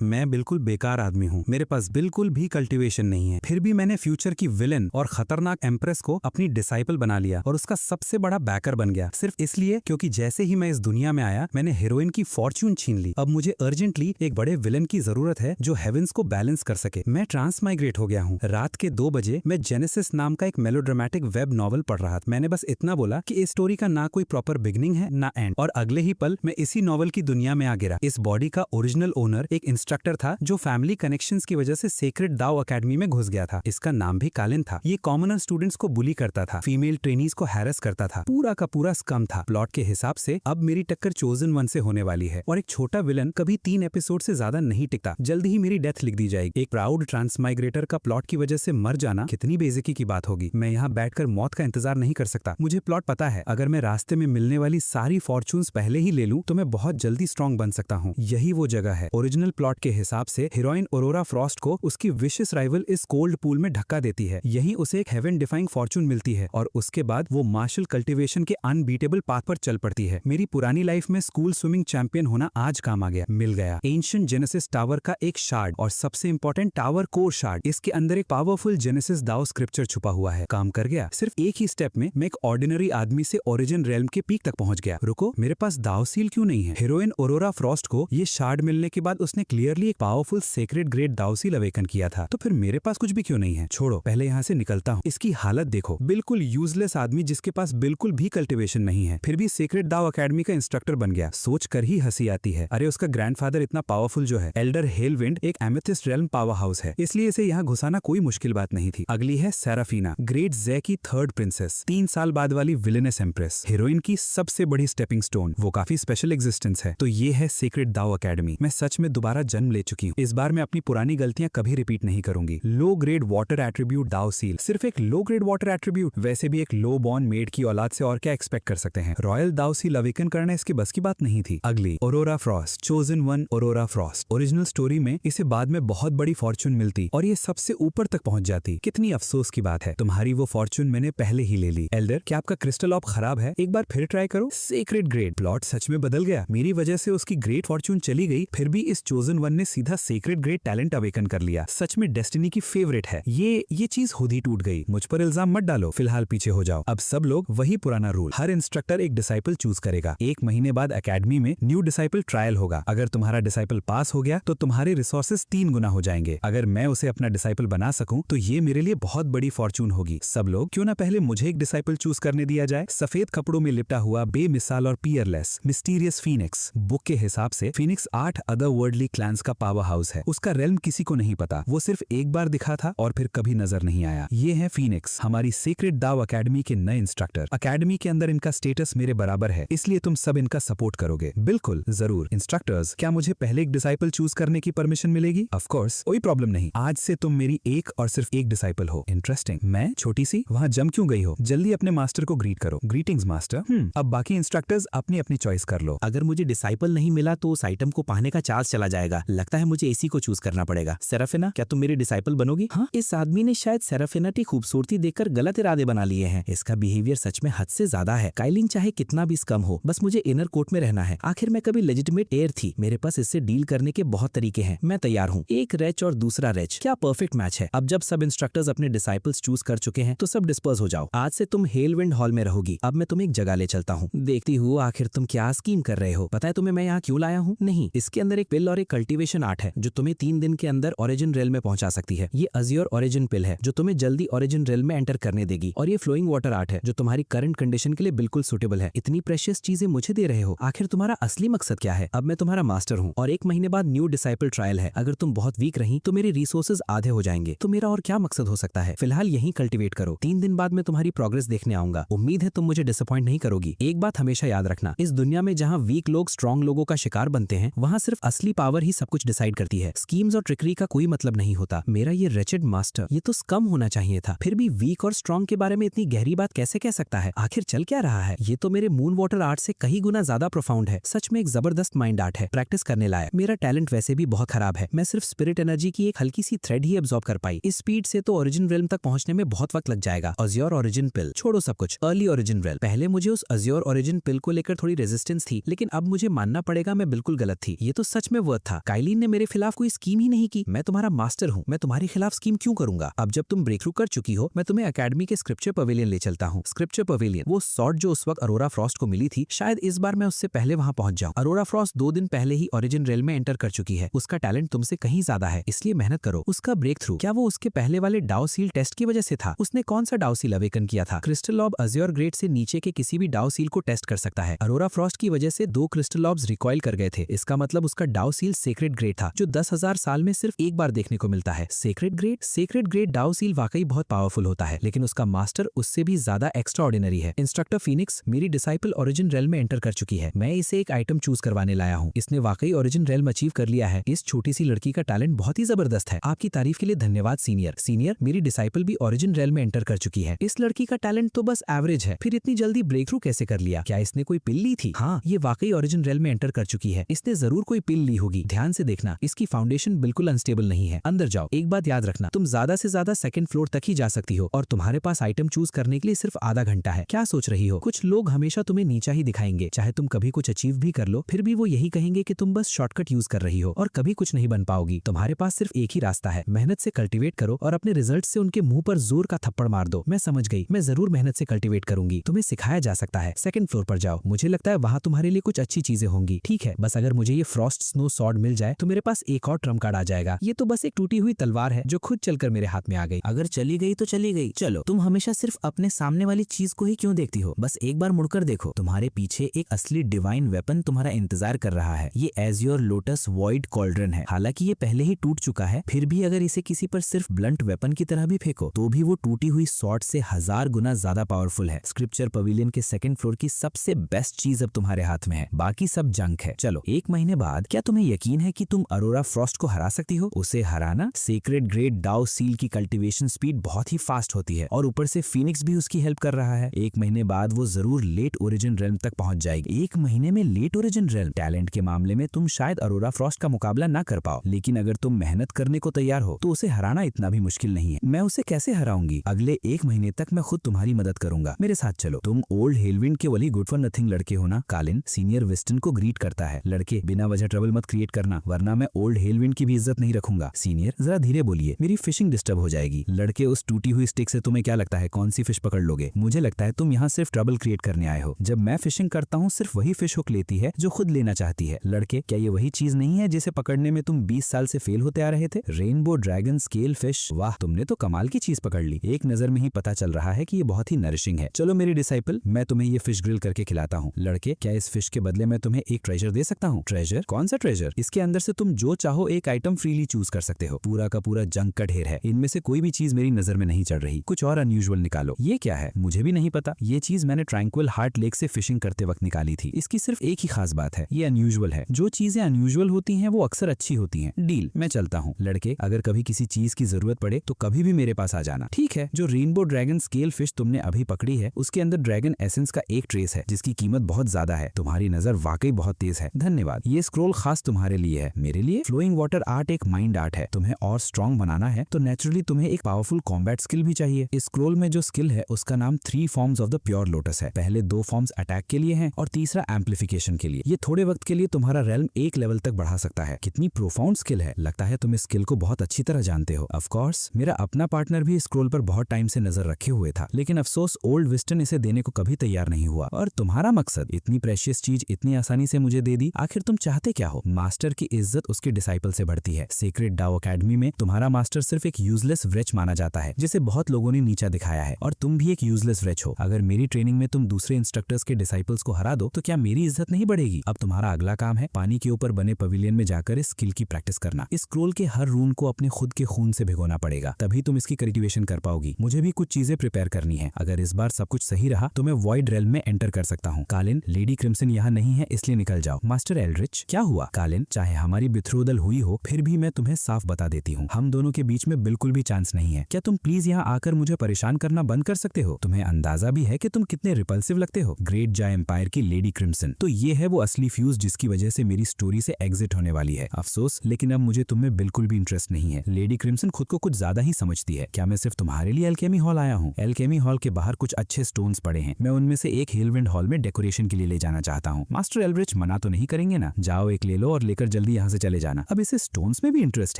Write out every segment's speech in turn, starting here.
मैं बिल्कुल बेकार आदमी हूँ, मेरे पास बिल्कुल भी कल्टीवेशन नहीं है, फिर भी मैंने फ्यूचर की विलेन और खतरनाक एम्प्रेस को अपनी डिसाइपल बना लिया और उसका सबसे बड़ा बैकर बन गया, सिर्फ इसलिए क्योंकि जैसे ही मैं इस दुनिया में आया मैंने हीरोइन की फॉर्च्यून छीन ली। अब मुझे अर्जेंटली एक बड़े विलेन की जरूरत है जो हेवेंस को बैलेंस कर सके। मैं ट्रांसमाइग्रेट हो गया हूँ। रात के 2 बजे मैं जेनेसिस नाम का एक मेलोड्रामेटिक वेब नॉवल पढ़ रहा था। मैंने बस इतना बोला कि इस स्टोरी का ना कोई प्रॉपर बिगिनिंग है ना एंड, और अगले ही पल मैं इसी नॉवल की दुनिया में आ गिरा। इस बॉडी का ओरिजिनल ओनर एक इंस्ट्रक्टर था जो फैमिली कनेक्शंस की वजह से सेक्रेड दाव अकेडमी में घुस गया था। इसका नाम भी कालिन था। ये कॉमनर स्टूडेंट्स को बुली करता था, फीमेल ट्रेनीज को हैरेस करता था, पूरा का पूरा स्कम था। प्लॉट के हिसाब से अब मेरी टक्कर चोजन वन से होने वाली है और एक छोटा विलन कभी 3 एपिसोड से ज्यादा नहीं टिकता। जल्दी ही मेरी डेथ लिख दी जाएगी। एक प्राउड ट्रांसमाइग्रेटर का प्लॉट की वजह से मर जाना कितनी बेइज्जती की बात होगी। मैं यहाँ बैठकर मौत का इंतजार नहीं कर सकता। मुझे प्लॉट पता है, अगर मैं रास्ते में मिलने वाली सारी फॉर्चून्स पहले ही ले लूं तो मैं बहुत जल्दी स्ट्रॉन्ग बन सकता हूँ। यही वो जगह है। ओरिजिनल प्लॉट के हिसाब से हीरोइन ऑरोरा फ्रॉस्ट को उसकी विशियस राइवल इस कोल्ड पूल में धक्का देती है। यही उसे एक हेवन डिफाइंग फॉर्चून मिलती है और उसके बाद वो मार्शल कल्टीवेशन के अनबीटेबल पाथ पर चल पड़ती है। मेरी पुरानी लाइफ में स्कूल स्विमिंग चैंपियन होना आज काम आ गया, मिल गया। एंशिएंट जेनेसिस टावर का एक शार्ड और सबसे इंपॉर्टेंट टावर कोर शार्ड, इसके अंदर एक पावरफुल जेनेसिस दाव स्क्रिप्चर छुपा हुआ है। काम कर गया। सिर्फ एक ही स्टेप में मैं एक ऑर्डिनरी आदमी से ओरिजिन रेल्म के पीक तक पहुंच गया। रुको, मेरे पास दाव सील क्यों नहीं है? हीरोइन ऑरोरा फ्रॉस्ट को ये शार्ड मिलने के बाद उसने क्लियरली एक पावरफुल सेक्रेड ग्रेड दाव सील अवेकन किया था, तो फिर मेरे पास कुछ भी क्यों नहीं है? छोड़ो, पहले यहाँ से निकलता हूँ। इसकी हालत देखो, बिल्कुल यूजलेस आदमी जिसके पास बिल्कुल भी कल्टीवेशन नहीं है, फिर भी सेक्रेड दाव अकेडमी का इंस्ट्रक्टर बन गया। सोच कर ही हंसी आती है। अरे उसका ग्रैंडफादर इतना पावरफुल जो है, एल्डर हेलविंड एक एमेथिस्ट रेल्म पावर हाउस है, इसलिए इसे यहाँ घुसाना कोई मुश्किल बात नहीं थी। अगली है सेराफीना, ग्रेट जे की 3rd प्रिंसेस, 3 साल बाद वाली विलेनस एम्प्रेस, हीरोइन की सबसे बड़ी स्टेपिंग स्टोन। वो काफी स्पेशल एग्जिस्टेंस है। तो ये है सेक्रेड दाव अकेडमी। मैं सच में दोबारा जन्म ले चुकी हूँ। इस बार मैं अपनी पुरानी गलतियां कभी रिपीट नहीं करूंगी। लो ग्रेड वाटर एट्रीब्यूट दाव सील, सिर्फ एक लो ग्रेड वाटर एट्रीब्यूट, वैसे भी एक लो बॉर्न मेड की औलाद से और क्या एक्सपेक्ट कर सकते हैं। रॉयल दाव सील अवेकन करना इसकी बस की बात नहीं थी। अगली aurora Frost, chosen one aurora Frost. Original story में इसे बाद में बहुत बड़ी फॉर्चून मिलती और ये सबसे ऊपर तक पहुंच जाती। कितनी अफसोस की बात है। तुम्हारी वो फॉर्चून मैंने पहले ही ले ली। एल्डर, क्या आपका क्रिस्टल ऑफ खराब है? एक बार फिर ट्राई करो। Sacred grade. प्लॉट सच में बदल गया। मेरी वजह से उसकी ग्रेट फॉर्चून चली गई, फिर भी इस चोजन वन ने सीधा सेक्रेड ग्रेड टैलेंट अवेकन कर लिया। सच में डेस्टिनी की फेवरेट है। ये चीज खुद ही टूट गई। मुझ पर इल्जाम मत डालो, फिलहाल पीछे हो जाओ। अब सब लोग वही पुराना रूल, हर इंस्ट्रक्टर एक डिसाइपल चूज करेगा। 1 महीने बाद एकेडमी में न्यू डिसाइपल ट्रायल होगा। अगर तुम्हारा डिसाइपल पास हो गया तो तुम्हारे रिसोर्सेज 3 गुना हो जाएंगे। अगर मैं उसे अपना डिसाइपल बना सकूं तो ये मेरे लिए बहुत बड़ी फॉर्चून होगी। सब लोग, क्यों ना पहले मुझे एक डिसाइपल चूज करने दिया जाए। सफेद कपड़ों में लिपटा हुआ, बेमिसाल और पियरलेस मिस्टीरियस फीनिक्स। बुक के हिसाब से फीनिक्स 8 अदर वर्ल्डली क्लैंस का पावर हाउस है। उसका रेल्म किसी को नहीं पता। वो सिर्फ एक बार दिखा था और फिर कभी नजर नहीं आया। ये है फीनिक्स, हमारी सीक्रेट दाव अकेडमी के नए इंस्ट्रक्टर। अकेडमी के अंदर इनका स्टेटस मेरे बराबर है, इसलिए तुम सब इनका सपोर्ट करोगे। बिल्कुल, जरूर। इंस्ट्रक्टर्स, क्या मुझे पहले एक डिसाइपल चूज करने की परमिशन मिलेगी? ऑफ कोर्स, कोई प्रॉब्लम नहीं। आज से तुम मेरी एक और सिर्फ एक डिसाइपल हो। इंटरेस्टिंग। मैं छोटी सी वहाँ जम क्यों गई हो? जल्दी अपने मास्टर को ग्रीट करो। Greetings master. अब बाकी इंस्ट्रक्टर्स अपनी अपनी चॉइस कर लो। अगर मुझे डिसाइपल नहीं मिला तो उस आइटम को पाने का चार्ज चला जाएगा। लगता है मुझे इसी को चूज करना पड़ेगा। सेराफिना, क्या तुम मेरी डिसाइपल बनोगी? हाँ, इस आदमी ने शायद सेराफिना की खूबसूरती देखकर गलत इरादे बना लिए हैं। इसका बिहेवियर सच में हद से ज्यादा है। काइलिन चाहे कितना भी स्कम हो, बस मुझे इनर कोर्ट में रहना है। आखिर मैं कभी लेजिटिमेट एयर थी। मेरे पास इससे डील करने के बहुत तरीके हैं। मैं तैयार हूँ। एक रेच और दूसरा रेच, क्या परफेक्ट मैच है। अब जब सब इंस्ट्रक्टर्स अपने डिसाइपल्स चूज कर चुके हैं तो सब डिस्पर्स हो जाओ। आज से तुम हेलविंड हॉल में रहोगी। अब मैं तुम्हें एक जगह ले चलता हूँ। देखती हूँ आखिर तुम क्या स्कीम कर रहे हो। पता है तुम्हें मैं यहाँ क्यों लाया हूँ? नहीं, इसके अंदर एक पिल और एक कल्टीवेशन आर्ट है जो तुम्हें 3 दिन के अंदर ओरिजिन रेल में पहुंचा सकती है। ये अजियोर ओरिजिन पिल है जो तुम्हें जल्दी ओरिजिन रेल में एंटर करने देगी, और ये फ्लोइंग वाटर आर्ट है जो तुम्हारी करंट कंडीशन के लिए बिल्कुल सुटेबल है। इतनी प्रेशियस चीजें मुझे दे रहे हो, आखिर तुम्हारा असली मकसद क्या है? अब मैं तुम्हारा मास्टर हूँ और 1 महीने बाद न्यू डिसाइपल ट्रायल है। अगर तुम बहुत वीक रही तो मेरे रिसोर्सेज आधे हो जाएंगे। तो मेरा और क्या मकसद हो सकता है? फिलहाल यही कल्टीवेट करो। 3 दिन बाद मैं तुम्हारी प्रोग्रेस देखने आऊंगा। उम्मीद है तुम मुझे डिसअपॉइंट नहीं करोगी। एक बात हमेशा याद रखना, इस दुनिया में जहाँ वीक लोग स्ट्रॉन्ग लोगों का शिकार बनते हैं, वहाँ सिर्फ असली पावर ही सब कुछ डिसाइड करती है। स्कीम्स और ट्रिकरी का कोई मतलब नहीं होता। मेरा ये रेचेड मास्टर, ये तो स्कम होना चाहिए था। फिर भी वीक और स्ट्रॉन्ग के बारे में इतनी गहरी बात कैसे कह सकता है? आखिर चल क्या रहा है? ये तो मेरे मून वाटर आर्ट से कहीं गुना ज्यादा प्रोफाउंड है। सच में एक जबरदस्त माइंड आर्ट है, प्रैक्टिस करने लायक। मेरा टैलेंट वैसे भी बहुत खराब है। मैं सिर्फ स्पिरिट एनर्जी की एक हल्की सी थ्रेड ही एब्जॉर्ब कर पाई। इस स्पीड से तो ओरिजिन रेल्म तक पहुंचने में बहुत वक्त लग जाएगा। अजियोर ओरिजिन पिल छोड़ो सब कुछ, अर्ली ओरिजिन रेल्म। पहले मुझे उस अजियोर ओरिजिन पिल को लेकर थोड़ी रेजिस्टेंस थी, लेकिन अब मुझे मानना पड़ेगा मैं बिल्कुल गलत थी। ये तो सच में वर्थ था। काइलिन ने मेरे खिलाफ कोई स्कीम ही नहीं की। मैं तुम्हारा मास्टर हूँ, मैं तुम्हारे खिलाफ स्कीम क्यों करूंगा? अब जब तुम ब्रेक थ्रू कर चुकी हो, मैं तुम्हें एकेडमी के स्क्रिप्चर पवेलियन ले चलता हूँ। स्क्रिप्चर पवेलियन, वो सॉर्ड जो उस वक्त अरोरा फ्रॉस्ट को मिली थी, शायद इस बार मैं उससे पहले वहां पहुंच जाऊं। अरोरा फ्रॉस्ट 2 दिन पहले ही ओरिजिन रेल में एंटर कर चुकी है। उसका टैलेंट तुमसे कहीं ज्यादा है, इसलिए मेहनत करो। उसका ब्रेक थ्रू, क्या वो उसके पहले वाले डाउ सील टेस्ट की वजह से था? उसने कौन सा डाउ सील अवेकन किया था? क्रिस्टल ऑब अज्योर ग्रेड से नीचे के किसी भी डाउ सील को टेस्ट कर सकता है। अरोरा फ्रॉस्ट की वजह से 2 क्रिस्टल ऑब्स रिकॉइल कर गए थे। इसका मतलब उसका डाउ सील सेक्रेड ग्रेड था, जो 10,000 साल में सिर्फ एक बार देखने को मिलता है। सेक्रेड ग्रेड डाउ सील वाकई बहुत पावरफुल होता है, लेकिन उसका मास्टर उससे भी ज्यादा एक्स्ट्रा ऑर्डिनरी है। इंस्ट्रक्टर फीनिक्स, मेरी डिसाइपल ओरिजिन रेल में एंटर कर चुकी है। मैं इसे एक आइटम चूज करवाने लाया हूँ। इसने वाकई ओरिजिन रेल अचीव कर लिया है। इस छोटी सी लड़की का टैलेंट बहुत ही जबरदस्त है। आपकी तारीफ के लिए धन्यवाद सीनियर। मेरी डिसाइपल भी ओरिजिन रेल में एंटर कर चुकी है। इस लड़की का टैलेंट तो बस एवरेज है, फिर इतनी जल्दी ब्रेक थ्रू कैसे कर लिया? क्या इसने कोई पिल ली थी? हाँ, ये वाकई ओरिजिन रेल में एंटर कर चुकी है। इसने जरूर कोई पिल ली होगी। ध्यान से देखना, इसकी फाउंडेशन बिल्कुल अनस्टेबल नहीं है। अंदर जाओ। एक बात याद रखना, तुम ज्यादा से ज्यादा सेकंड फ्लोर तक ही जा सकती हो और तुम्हारे पास आइटम चूज करने के लिए सिर्फ आधा घंटा है। क्या सोच रही हो? कुछ लोग हमेशा तुम्हें नीचा ही दिखाएंगे, चाहे तुम कभी कुछ अचीव भी कर लो, फिर भी वो यही कहेंगे कि तुम बस शॉर्टकट यूज कर रही हो और कभी कुछ नहीं बन पाओगी। तुम्हारे पास सिर्फ एक ही रास्ता है, मेहनत से कल्टीवेट करो और अपने रिजल्ट से उनके मुंह पर जोर का थप्पड़ मार दो। मैं समझ गई, मैं जरूर मेहनत से कल्टीवेट करूंगी। तुम्हें सिखाया जा सकता है। सेकंड फ्लोर पर जाओ, मुझे लगता है वहां तुम्हारे लिए कुछ अच्छी चीजें होंगी। ठीक है, बस अगर मुझे ये फ्रॉस्ट स्नो सॉर्ड मिल जाए तो मेरे पास एक और ट्रम्प कार्ड आ जाएगा। ये तो बस एक टूटी हुई तलवार है जो खुद चलकर मेरे हाथ में आ गई। अगर चली गई तो चली गई। चलो, तुम हमेशा सिर्फ अपने सामने वाली चीज को ही क्यों देखती हो? बस एक बार मुड़कर देखो, तुम्हारे पीछे एक असली डिवाइन वेपन तुम्हारा इंतजार कर रहा है। ये एज़्योर लोटस वॉइड कॉल्ड्रन है। हालांकि ये पहले ही टूट चुका है, फिर भी अगर इसे किसी पर सिर्फ ब्लंट वेपन की तरह भी फेंको तो भी वो टूटी हुई सॉर्ड से 1000 गुना ज्यादा पावरफुल है। स्क्रिप्चर पवेलियन के सेकंड फ्लोर की सबसे बेस्ट चीज अब तुम्हारे हाथ में है, बाकी सब जंक है। चलो, 1 महीने बाद क्या तुम्हें यकीन है कि तुम अरोरा फ्रॉस्ट को हरा सकती हो? उसे हराना, सेक्रेड ग्रेड डाउ सील की कल्टीवेशन स्पीड बहुत ही फास्ट होती है और ऊपर से फीनिक्स भी उसकी हेल्प कर रहा है। 1 महीने बाद वो जरूर लेट ओरिजिन रेल्म तक पहुंच जाएगी। 1 महीने में लेट ओरिजिन रेल्म। टैलेंट के मामले में तुम शायद अरोरा फ्रॉस्ट का मुकाबला ना कर पाओ, लेकिन अगर तुम मेहनत करने को तैयार हो तो उसे हराना इतना भी मुश्किल नहीं है। मैं उसे कैसे हराऊंगी? अगले 1 महीने तक मैं खुद तुम्हारी मदद करूंगा। मेरे साथ चलो। तुम ओल्ड हेलविंड के वली गुड फॉर नथिंग लड़के हो ना? कालिन सीनियर विस्टन को ग्रीट करता है। लड़के, बिना वजह ट्रबल मत क्रिएट करना, वरना मैं ओल्ड हेलविंड की भी इज्जत नहीं रखूंगा। सीनियर, जरा धीरे बोलिए, मेरी फिशिंग डिस्टर्ब हो जाएगी। लड़के, उस टूटी हुई स्टिक से तुम्हें क्या लगता है कौन सी फिश पकड़ लोगे? मुझे लगता है तुम यहाँ सिर्फ ट्रबल क्रिएट करने आए हो। जब मैं फिशिंग करता हूँ सिर्फ वही फिश हुक लेती है जो खुद लेना चाहती है। लड़के, क्या ये वही चीज नहीं है जिसे पकड़ने में तुम 20 साल से फेल होते आ रहे थे? Rainbow dragon scale fish. वाह, तुमने तो कमाल की चीज पकड़ ली। एक नजर में ही पता चल रहा है कि ये बहुत ही नरिशिंग है। चलो मेरी डिसाइपल, मैं तुम्हें ये फिश ग्रिल करके खिलाता हूँ। लड़के, क्या इस फिश के बदले में तुम्हें एक ट्रेजर दे सकता हूँ? ट्रेजर? कौन सा ट्रेजर? इसके अंदर से तुम जो चाहो एक आइटम फ्रीली चूज कर सकते हो। पूरा का पूरा जंक का ढेर है, इनमें से कोई भी चीज मेरी नजर में नहीं चढ़ रही। कुछ और अनयूजुअल निकालो। ये क्या है? मुझे भी नहीं पता। ये चीज मैंने ट्रैंक्विल हार्ट लेक से फिशिंग करते वक्त निकाली थी। इसकी सिर्फ एक ही खास बात है, ये अनयूजुअल है। जो चीजें अनयूजुअल होती हैं वो अक्सर अच्छी होती हैं। डील, मैं चलता हूँ। लड़के, अगर कभी किसी चीज की जरूरत पड़े तो कभी भी मेरे पास आ जाना। ठीक है। जो रेनबो ड्रैगन स्केल फिश तुमने अभी पकड़ी है उसके अंदर ड्रैगन एसेंस का एक ट्रेस है जिसकी कीमत बहुत ज्यादा है। तुम्हारी नजर वाकई बहुत तेज है। धन्यवाद। ये स्क्रोल खास तुम्हारे लिए है। मेरे लिए? फ्लोइंग वाटर आर्ट एक माइंड आर्ट है। तुम्हें और स्ट्रॉन्ग बनाना है तो नेचुरली तुम्हें एक पावरफुल कॉम्बैट स्किल भी चाहिए। इस स्क्रोल में जो स्किल है उसका नाम 3 forms of the pure lotus है। पहले 2 फॉर्म्स अटैक के लिए हैं और तीसरा एम्प्लीफिकेशन के लिए। ये थोड़े वक्त के लिए तुम्हारा रेल्म एक लेवल तक बढ़ा सकता है। कितनी प्रोफाउंड स्किल है। लगता है तुम इस स्किल को बहुत अच्छी तरह जानते हो। ऑफ कोर्स, मेरा अपना पार्टनर भी स्क्रोल पर बहुत टाइम से नजर रखे हुए था, लेकिन अफसोस ओल्ड विस्टन इसे देने को कभी तैयार नहीं हुआ। और तुम्हारा मकसद इतनी प्रेशियस चीज इतनी आसानी से मुझे दे दी। आखिर तुम चाहते क्या हो? मास्टर की इज्जत उसके डिसाइपल से बढ़ती है। सीक्रेट डाओ अकेडमी में तुम्हारा मास्टर सिर्फ एक यूजलेस व्रेच माना जाता है जिसे बहुत लोगों ने नीचा दिखाया है, और तुम भी एक यूजलेस व्रेच हो। अगर मेरी ट्रेनिंग में तुम दूसरे इंस्ट्रक्टर्स के डिसाइपल्स को हरा दो तो क्या मेरी इज्जत नहीं बढ़ेगी? अब तुम्हारा अगला काम है पानी के ऊपर बने पवेलियन में जाकर इस स्किल की प्रैक्टिस करना। इस स्क्रोल के हर रून को अपने खुद के खून से भिगोना पड़ेगा, तभी तुम इसकी कल्टीवेशन कर पाओगी। मुझे भी कुछ चीजें प्रिपेयर करनी है। अगर इस बार सब कुछ सही रहा तो मैं वॉइड रेल्म में एंटर कर सकता हूँ। कालिन, लेडी क्रिम्सन यहाँ नहीं है इसलिए निकल जाओ। मास्टर एल्ड्रिच, क्या हुआ? कालिन, चाहे हमारी बिथरोदल हुई हो फिर भी मैं तुम्हें साफ बता देती हूँ, हम दोनों के बीच में बिल्कुल भी चांस नहीं है। क्या तुम प्लीज यहाँ आकर मुझे परेशान करना बंद कर सकते हो? तुम्हें अंदाजा भी है कि तुम कितने रिपल्सिव लगते हो। ग्रेट जा एम्पायर की लेडी क्रिम्सन। तो ये है वो असली फ्यूज जिसकी वजह से मेरी स्टोरी से एग्जिट होने वाली है। अफसोस, लेकिन अब मुझे तुम में बिल्कुल भी इंटरेस्ट नहीं है। लेडी क्रिम्सन खुद को कुछ ज्यादा ही समझती है। क्या मैं सिर्फ तुम्हारे लिए एल्केमी हॉल आया हूँ? एल्केमी हॉल के बाहर कुछ अच्छे स्टोन्स पड़े हैं, मैं उनमें से एक हेलविंड हॉल में डेकोरेशन के लिए ले जाना चाहता हूँ। मास्टर एल्ड्रिच मना तो नहीं करेंगे ना? जाओ एक ले लो और लेकर जल्दी यहाँ से चले जाना। अब इसे स्टोन्स में भी इंटरेस्ट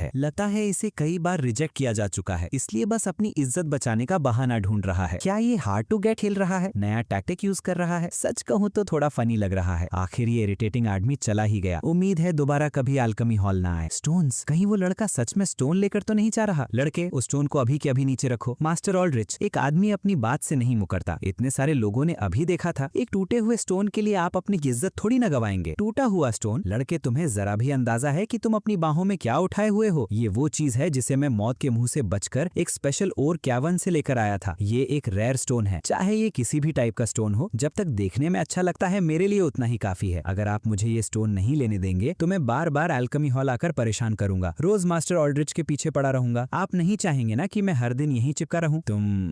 है। लगता है इसे कई बार रिजेक्ट किया जा चुका है, इसलिए बस अपनी इज्जत बचाने का बहाना ढूंढ रहा है। क्या ये हार्ड टू गेट खेल रहा है, नया टैक्टिक यूज कर रहा है? सच कहूँ तो थोड़ा फनी लग रहा है। आखिर ये इरिटेटिंग आदमी चला ही गया। उम्मीद है दोबारा कभी अल्केमी हॉल ना आए। स्टोन्स, कहीं वो लड़का सच में स्टोन लेकर तो नहीं जा रहा? लड़के, उस स्टोन को अभी के अभी नीचे रखो। मास्टर ऑल्ड्रिच, एक आदमी अपनी बात से नहीं मुकरता। इतने सारे लोगों ने अभी देखा था, एक टूटे हुए स्टोन के लिए आप अपनी इज्जत थोड़ी न गवाएंगे। टूटा हुआ स्टोन? लड़के, तुम्हें जरा भी अंदाजा है कि तुम अपनी बाहों में क्या उठाए हुए हो? ये वो चीज है जिसे मैं मौत के मुंह से बचकर एक स्पेशल ओर कैवन से लेकर आया था। ये एक रेयर स्टोन है, चाहे ये किसी भी टाइप का स्टोन हो, जब तक देखने में अच्छा लगता है मेरे लिए उतना ही काफी है। अगर आप मुझे ये स्टोन नहीं लेने देंगे तो मैं बार बार अल्केमी हॉल आकर परेशान करूंगा, रोज मास्टर ऑल्ड्रिच के पीछे पड़ा रहूंगा। आप नहीं चाहेंगे ना कि मैं हर दिन यहीं चिपका रहूं?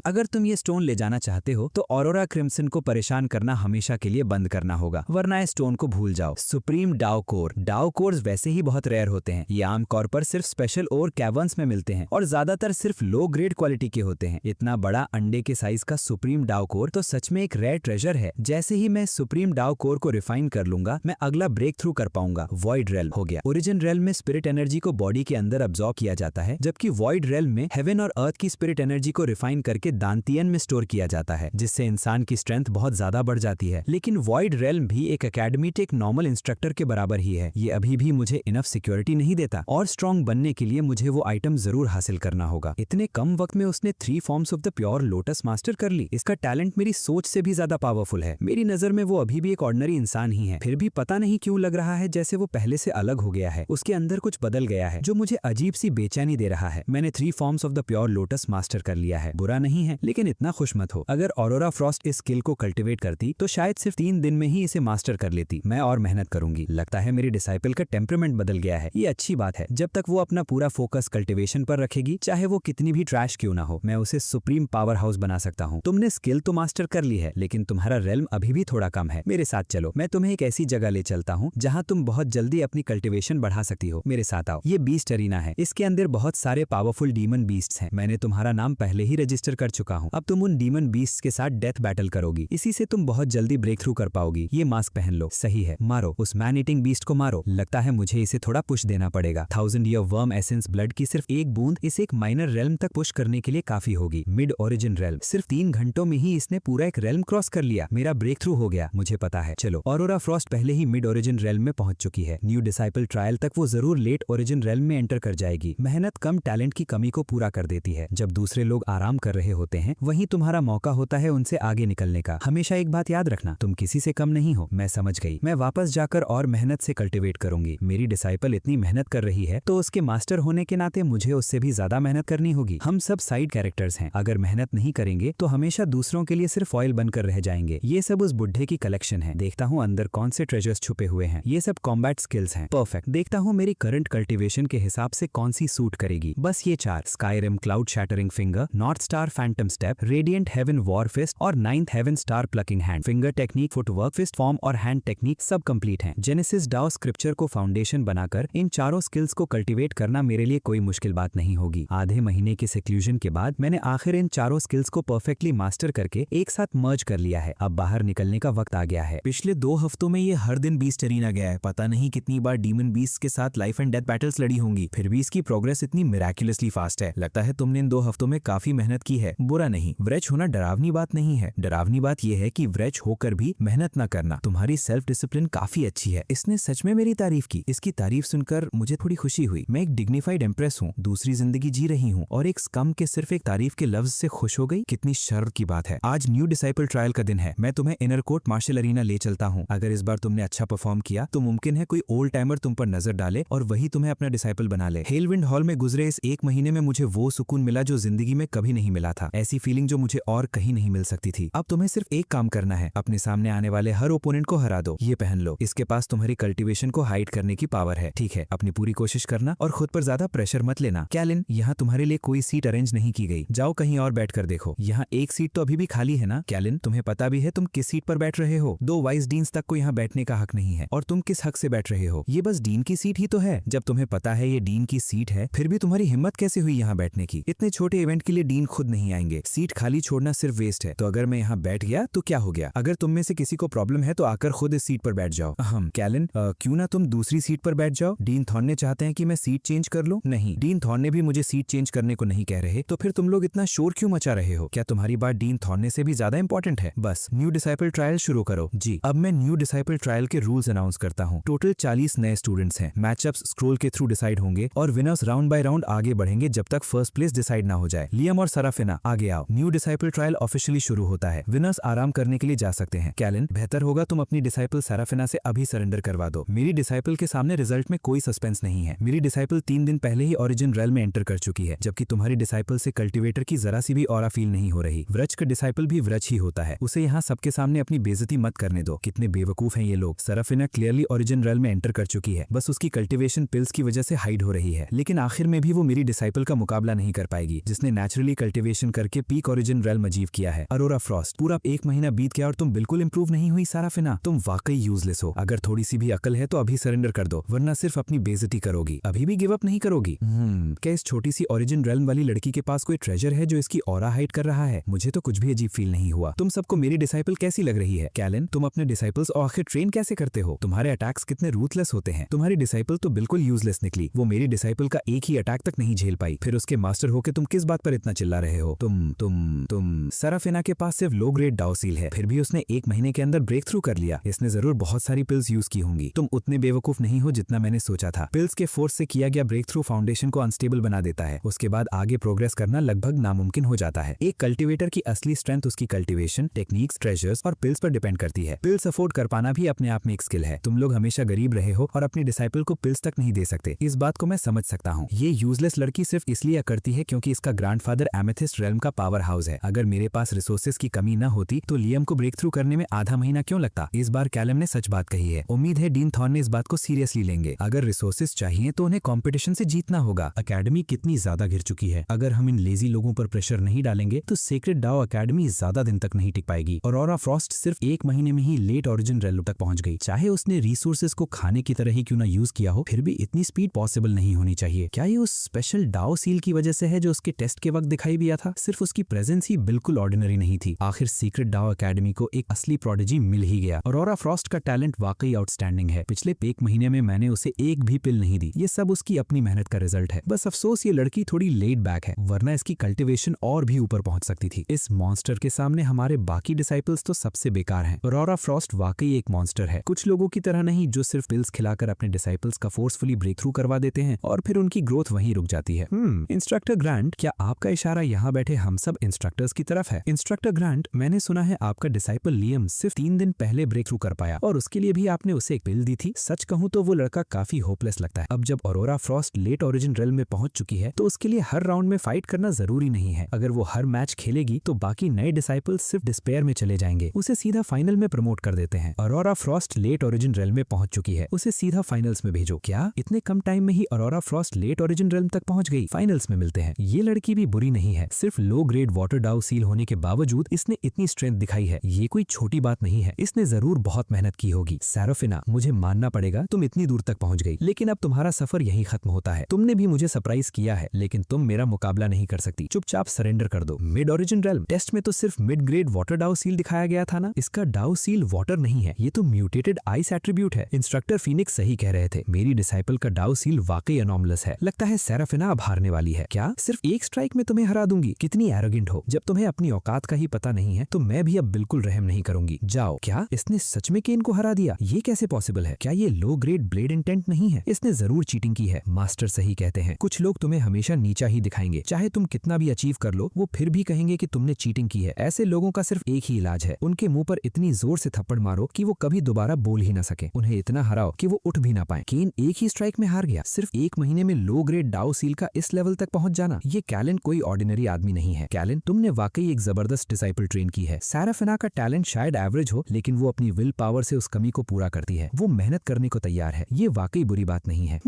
अगर तुम ये स्टोन ले जाना चाहते हो तो ऑरोरा क्रिम्सन को परेशान करना हमेशा के लिए बंद करना होगा, वरना इस स्टोन को भूल जाओ। Supreme Dao core. Dao cores वैसे ही बहुत रेयर होते हैं। ये आमतौर पर सिर्फ स्पेशल और कैवर्न्स में मिलते हैं और ज्यादातर सिर्फ लो ग्रेड क्वालिटी के होते हैं। इतना बड़ा अंडे के साइज का सुप्रीम डाओ कोर तो सच में एक रेयर ट्रेजर है। जैसे ही मैं सुप्रीम डाओ कोर को रिफाइन कर लूंगा, मैं अगला ब्रेक थ्रू कर पाऊंगा। वॉइड रेल्म हो गया। ओरिजिन रेल्म में स्पिरिट एनर्जी को बॉडी के अंदर अब्सॉर्ब किया जाता है, जबकि वॉइड रेल्म में हेवन और अर्थ की स्पिरिट एनर्जी को रिफाइन करके दांतियन में स्टोर किया जाता है, जिससे इंसान की स्ट्रेंथ बहुत ज्यादा बढ़ जाती है। लेकिन वॉइड रेल्म भी एक एकेडमी एक नॉर्मल इंस्ट्रक्टर के बराबर ही है। ये अभी भी मुझे इनफ सिक्योरिटी नहीं देता और स्ट्रॉन्ग बनने के लिए मुझे वो आइटम जरूर हासिल करना होगा। इतने कम वक्त में उसने 3 forms of the pure lotus master कर ली। इसका टैलेंट मेरी सोच से भी ज्यादा पावरफुल है। मेरी नजर में वो अभी भी एक ऑर्डिनरी इंसान ही है, फिर भी पता नहीं क्यों लग रहा है जैसे वो पहले से अलग हो गया है। उसके अंदर कुछ बदल गया है जो मुझे अजीब सी बेचैनी दे रहा है। मैंने 3 forms of the pure lotus master कर लिया है, बुरा नहीं है, लेकिन इतना खुश मत हो। अगर ऑरोरा फ्रॉस्ट इस स्किल को कल्टिवेट करती तो शायद सिर्फ 3 दिन में ही इसे मास्टर कर लेती। मैं और मेहनत करूंगी। लगता है मेरी डिसाइपल का टेम्परामेंट बदल गया है। ये अच्छी बात है। जब तक वो अपना पूरा फोकस कल्टिवेशन पर रखेगी, चाहे वो कितनी भी ट्रैश क्यों ना हो, मैं उसे सुप्रीम पावर हाउस बना सकता हूँ। तुमने स्किल तो मास्टर कर ली है, लेकिन तुम्हारा रेल्म अभी भी थोड़ा कम है। मेरे साथ चलो, मैं तुम्हें एक ऐसी जगह ले चलता हूँ जहाँ तुम बहुत जल्दी अपनी कल्टिवेशन बढ़ा सकती हो। मेरे साथ आओ। ये बीस्ट अरीना है। इसके अंदर बहुत सारे पावरफुल डीमन बीस्ट्स हैं। मैंने तुम्हारा नाम पहले ही रजिस्टर कर चुका हूँ। अब तुम उन डीमन बीस्ट्स के साथ डेथ बैटल करोगी। इसी से तुम बहुत जल्दी ब्रेक थ्रू कर पाओगी। ये मास्क पहन लो। सही है, मारो उस मैन ईटिंग बीस्ट को मारो। लगता है मुझे इसे थोड़ा पुश देना पड़ेगा। 1000 ईयर वर्म एसेंस ब्लड की सिर्फ एक बूंद इसे एक माइनर रेल्म तक पुश करने के लिए काफी होगी। Mid origin realm. सिर्फ 3 घंटों में ही इसने पूरा एक रेल्म क्रॉस कर लिया। मेरा ब्रेक थ्रू हो गया, मुझे पता है। चलो, ऑरोरा फ्रॉस्ट पहले ही मिड ओरिजिन रेल्म में पहुंच चुकी है। न्यू डिसाइपल ट्रायल तक वो जरूर लेट ओरिजिन रेल्म में एंटर कर जाएगी। मेहनत कम टैलेंट की कमी को पूरा कर देती है। जब दूसरे लोग आराम कर रहे होते हैं, वहीं तुम्हारा मौका होता है उनसे आगे निकलने का। हमेशा एक बात याद रखना, तुम किसी से कम नहीं हो। मैं समझ गई। मैं वापस जाकर और मेहनत से कल्टिवेट करूंगी। मेरी डिसाइपल इतनी मेहनत कर रही है तो उसके मास्टर होने के नाते मुझे उससे भी ज्यादा मेहनत करनी होगी। हम सब साइड कैरेक्टर्स हैं। अगर मेहनत नहीं करेंगे तो हमेशा दूसरों के लिए सिर्फ ऑयल बनकर रह जाएंगे। ये सब उस बुढ़े की कलेक्शन है। देखता हूँ अंदर कौन से ट्रेजर्स छुपे हुए हैं। ये सब कॉम्बैट स्किल्स हैं। परफेक्ट। देखता हूँ मेरी करंट कल्टिवेशन के हिसाब से कौन सी सूट करेगी। बस ये 4 Skyrim cloud shattering finger, north star phantom step, radiant heaven war fist और 9th heaven star plucking hand. Finger technique, footwork, fist form और हैंड टेक्निक सब कंप्लीट हैं। जेनेसिस डाओ स्क्रिप्चर को फाउंडेशन बनाकर इन चारों स्किल्स को कल्टिवेट करना मेरे लिए कोई मुश्किल बात नहीं होगी। आधे महीने के सेक्लूजन के बाद मैंने आखिर इन चारों स्किल्स को परफेक्टली मास्टर करके एक साथ मर्ज कर लिया है। अब बाहर निकलने का वक्त आ गया है। पिछले 2 हफ्तों में ये हर दिन बीस्ट अरीना गया है। पता नहीं कितनी बार डीमन बीस्ट के साथ लाइफ एंड डेथ बैटल्स लड़ी होंगी, फिर भी इसकी प्रोग्रेस इतनी मिराक्युलसली फास्ट है। लगता है तुमने इन 2 हफ्तों में काफी मेहनत की है। बुरा नहीं, व्रेच होना डरावनी बात नहीं है। डरावनी बात यह है कि व्रेच होकर भी मेहनत न करना। तुम्हारी सेल्फ डिसिप्लिन काफी अच्छी है। इसने सच में मेरी तारीफ की। इसकी तारीफ सुनकर मुझे थोड़ी खुशी हुई। मैं एक डिग्निफाइड एम्प्रेस हूँ, दूसरी जिंदगी जी रही हूँ और एक स्कम के सिर्फ एक तारीफ के लफ्ज से खुश हो गई। कितनी शर्म की बात है। आज न्यू डिसाइपल ट्रायल का दिन है। मैं तुम्हें इनर कोर्ट मार्शल अरीना ले चलता हूँ। अगर इस बार तुमने अच्छा परफॉर्म किया तो मुमकिन है कोई ओल्ड टाइमर तुम पर नजर डाले और वही तुम्हें अपना डिसाइपल बना ले। हेलविंड हॉल में गुजरे इस 1 महीने में मुझे वो सुकून मिला जो जिंदगी में कभी नहीं मिला था। ऐसी फीलिंग जो मुझे और कहीं नहीं मिल सकती थी। अब तुम्हें सिर्फ एक काम करना है, अपने सामने आने वाले हर ओपोनेंट को हरा दो। ये पहन लो। इसके पास तुम्हारी कल्टिवेशन को हाइड करने की पावर है। ठीक है, अपनी पूरी कोशिश करना और खुद पर ज्यादा प्रेशर मत लेना। कैलिन, यहाँ तुम्हारे लिए कोई सीट अरेंज नहीं की गई। जाओ कहीं और बैठ कर देखो। यहाँ एक सीट तो अभी भी खाली है ना? कैलिन, तुम्हें पता भी है तुम किस सीट पर बैठ रहे हो। 2 वाइस डीन्स तक को यहाँ बैठने का हक नहीं है और तुम किस हक से बैठ रहे हो? ये बस डीन की सीट ही तो है। जब तुम्हें पता है ये डीन की सीट है, फिर भी तुम्हारी हिम्मत कैसे हुई यहाँ बैठने की? इतने छोटे इवेंट के लिए डीन खुद नहीं आएंगे। सीट खाली छोड़ना सिर्फ वेस्ट है। तो अगर मैं यहाँ बैठ गया तो क्या हो गया? अगर तुम में से किसी को प्रॉब्लम है तो आकर खुद इस सीट पर बैठ जाओ। कैलिन, क्यों ना तुम दूसरी दूसरी सीट पर बैठ जाओ। डीन थॉर्ने चाहते हैं कि मैं सीट चेंज कर लूं? नहीं, डीन थॉर्ने भी मुझे सीट चेंज करने को नहीं कह रहे। तो फिर तुम लोग इतना शोर क्यों मचा रहे हो? क्या तुम्हारी बात डीन थॉर्ने से भी ज्यादा इंपॉर्टेंट है? बस न्यू डिसाइपल ट्रायल शुरू करो। जी, अब मैं न्यू डिसाइपल ट्रायल के रूल्स अनाउंस करता हूँ। टोटल 40 नए स्टूडेंट्स हैं। मैचअप्स स्क्रोल के थ्रू डिसाइड होंगे और विनर्स राउंड बाय राउंड आगे बढ़ेंगे जब तक फर्स्ट प्लेस डिसाइड ना हो जाए। लियम और सराफिना आगे आओ। न्यू डिसाइपल ट्रायल ऑफिशियली शुरू होता है। विनर्स आराम करने के लिए जा सकते हैं। कैलन, बेहतर होगा तुम अपनी डिसाइपल सराफिना से अभी सरेंडर करवा दो। मेरी डिसाइपल के सामने रिजल्ट में कोई सस्पेंस नहीं है। मेरी डिसाइपल 3 दिन पहले ही ओरिजिन रेल में एंटर कर चुकी है, जबकि तुम्हारी डिसाइपल से कल्टीवेटर की जरा सी भी ऑरा फील नहीं हो रही। व्रज का डिसाइपल भी व्रज ही होता है। उसे यहाँ सबके सामने अपनी बेइज्जती मत करने दो। कितने बेवकूफ हैं ये लोग। सराफिना क्लियरली ओरिजिन रेल में एंटर कर चुकी है, बस उसकी कल्टीवेशन पिल्स की वजह से हाइड हो रही है। लेकिन आखिर में भी वो मेरी डिसाइपल का मुकाबला नहीं कर पाएगी, जिसने नेचुरली कल्टीवेशन करके पीक ओरिजिन रेल अचीव किया है। अरोरा फ्रॉस्ट, पूरा 1 महीना बीत गया और तुम बिल्कुल इंप्रूव नहीं हुई सराफिना। तुम वाकई यूजलेस हो। अगर थोड़ी सी भी अकल है तो अभी सरेंडर कर दो, वरना सिर्फ अपनी बेइज्जती करोगी। अभी भी गिव अप नहीं करोगी? क्या इस छोटी सी ओरिजिन रेल वाली लड़की के पास कोई ट्रेजर है जो इसकी ऑरा हाइड कर रहा है? मुझे तो कुछ भी अजीब फील नहीं हुआ। तुम सबको मेरी डिसाइपल कैसी लग रही है? कैलन, तुम अपने डिसाइपल्स और आखिर ट्रेन कैसे करते हो? तुम्हारे अटैक्स कितने रूथलेस होते हैं। तुम्हारी डिसाइपल तो बिल्कुल यूजलेस निकली। वो मेरी डिसाइपल का एक ही अटैक तक नहीं झेल पाई, फिर उसके मास्टर होके तुम किस बात पर इतना चिल्ला रहे हो? तुम सराफिना के पास सिर्फ लो ग्रेड डाउसील है, फिर भी उसने 1 महीने के अंदर ब्रेक थ्रू कर लिया। इसने जरूर बहुत सारी पिल्स यूज की होंगी। तुम उतने बेवकूफ नहीं हो जितना मैंने सोचा था। पिल्स के फोर्स से किया गया ब्रेक थ्रू फाउंडेशन को अनस्टेबल बना देता है। उसके बाद आगे प्रोग्रेस करना लगभग नामुमकिन हो जाता है। एक कल्टीवेटर की असली स्ट्रेंथ उसकी कल्टीवेशन टेक्निक्स, ट्रेजर्स और पिल्स पर डिपेंड करती है। पिल्स अफोर्ड कर पाना भी अपने आप में एक स्किल है। तुम लोग हमेशा गरीब रहे हो और अपनी डिसाइपल को पिल्स तक नहीं दे सकते। इस बात को मैं समझ सकता हूँ। ये यूजलेस लड़की सिर्फ इसलिए करती है क्योंकि इसका ग्रैंडफादर एमेथिस्ट रेल्म का पावर हाउस है। अगर मेरे पास रिसोर्सेज की कमी न होती तो लियम को ब्रेक थ्रू करने में आधा महीना क्यों लगता? इस बार कैलम ने सच बात कही है। उम्मीद है डीन थॉर्ने इस बात को सीरियसली लेंगे। अगर रिसोर्सेज चाहिए तो उन्हें कंपटीशन से जीतना होगा। अकेडमी कितनी ज्यादा गिर चुकी है। अगर हम इन लेजी लोगों पर प्रेशर नहीं डालेंगे तो सेक्रेड डाओ अकेडमी ज्यादा दिन तक नहीं टिक पाएगी। ऑरोरा फ्रॉस्ट सिर्फ 1 महीने में ही लेट ओरिजिन रेलो तक पहुंच गई। चाहे उसने रिसोर्सेज को खाने की तरह ही क्यों ना यूज किया हो, फिर भी इतनी स्पीड पॉसिबल नहीं होनी चाहिए। क्या ये उस स्पेशल डाओ सील की वजह से है जो उसके टेस्ट के वक्त दिखाई दिया था? सिर्फ उसकी प्रेजेंस ही बिल्कुल ऑर्डिनरी नहीं थी। आखिर सीक्रेट डाओ अकेडमी को एक असली प्रोडिजी मिल ही गया। ऑरोरा फ्रॉस्ट का टैलेंट वाकई आउटस्टैंडिंग है। पिछले 1 महीने में मैंने उसे एक भी पिल नहीं दी। ये सब उसकी अपनी मेहनत का रिजल्ट है। बस अफसोस ये लड़की थोड़ी लेट बैक है, वरना इसकी कल्टीवेशन और भी ऊपर पहुंच सकती थी। इस मॉन्स्टर के सामने हमारे बाकी डिसाइपल्स तो सबसे बेकार हैं। ऑरोरा फ्रॉस्ट वाकई एक मॉन्स्टर है। कुछ लोगों की तरह नहीं जो सिर्फ पिल्स खिलाकर अपने डिसाइपल्स का फोर्सफुली ब्रेक थ्रू करवा देते हैं और फिर उनकी ग्रोथ वहीं रुक जाती है। इंस्ट्रक्टर ग्रांट, क्या आपका इशारा यहाँ बैठे हम सब इंस्ट्रक्टर्स की तरफ है? इंस्ट्रक्टर ग्रांट, मैंने सुना है आपका डिसाइपल लियम सिर्फ 3 दिन पहले ब्रेक थ्रू कर पाया और उसके लिए भी आपने उसे एक पिल दी थी। सच कहूँ तो वो लड़का काफी होपलेस लगता है। अब जब Aurora Frost late origin realm में पहुंच चुकी है तो उसके लिए हर राउंड में फाइट करना जरूरी नहीं है। अगर वो हर मैच खेलेगी तो बाकी नए डिसाइपल्स सिर्फ डिस्पेयर में चले जाएंगे। उसे सीधा फाइनल में प्रमोट कर देते हैं। Aurora Frost late origin realm में पहुंच चुकी है, उसे सीधा फाइनल्स में भेजो। क्या इतने कम टाइम में ही Aurora Frost late origin rail तक पहुंच गई? फाइनल्स में मिलते हैं। ये लड़की भी बुरी नहीं है। सिर्फ लो ग्रेड वाटर डाउ सील होने के बावजूद इसने इतनी स्ट्रेंथ दिखाई है। ये कोई छोटी बात नहीं है। इसने जरूर बहुत मेहनत की होगी। सैराफिना, मुझे मानना पड़ेगा तुम इतनी दूर तक पहुंच गई, लेकिन अब तुम्हारा सफर यहीं खत्म होता है। तुमने भी मुझे सरप्राइज किया है, लेकिन तुम मेरा मुकाबला नहीं कर सकती। चुपचाप सरेंडर कर दो। मिड ओरिजिन रेल्म टेस्ट में तो सिर्फ मिड ग्रेड वाटर डाउ सील दिखाया गया था ना? इसका डाउ सील वाटर नहीं है, ये तो म्यूटेटेड आइस एट्रीब्यूट है। इंस्ट्रक्टर फीनिक्स सही कह रहे थे। मेरी डिसाइपल का डाउ सील वाकई अनॉमलस है। लगता है सैराफिना अब हारने वाली है। क्या सिर्फ एक स्ट्राइक में तुम्हें हरा दूंगी? कितनी एरोगेंट हो। जब तुम्हें अपनी औकात का ही पता नहीं है तो मैं भी अब बिल्कुल रहम नहीं करूंगी। जाओ। क्या इसने सच में केन को हरा दिया? ये कैसे पॉसिबल है? क्या ये लो ग्रेड ब्लेड इंटेंट नहीं है? इसने जरूर चीटिंग की है। मास्टर सही कहते हैं, कुछ लोग तुम्हें हमेशा नीचा ही दिखाएंगे। चाहे तुम कितना भी अचीव कर लो, वो फिर भी कहेंगे कि तुमने चीटिंग की है। ऐसे लोगों का सिर्फ एक ही इलाज है, उनके मुंह पर इतनी जोर से थप्पड़ मारो कि वो कभी दोबारा बोल ही ना सके। उन्हें इतना हराओ कि वो उठ भी ना पाए। केन एक ही स्ट्राइक में हार गया। सिर्फ 1 महीने में लो ग्रेड डाउ सील का इस लेवल तक पहुंच जाना। ये कैलन कोई ऑर्डिनरी आदमी नहीं है। कैलन, तुमने वाकई एक जबरदस्त डिसाइपल ट्रेन की है। सैराफिना का टैलेंट शायद एवरेज हो, लेकिन वो अपनी विल पावर से उस कमी को पूरा करती है। वो मेहनत करने को तैयार है। ये वाकई बुरी बात नहीं है।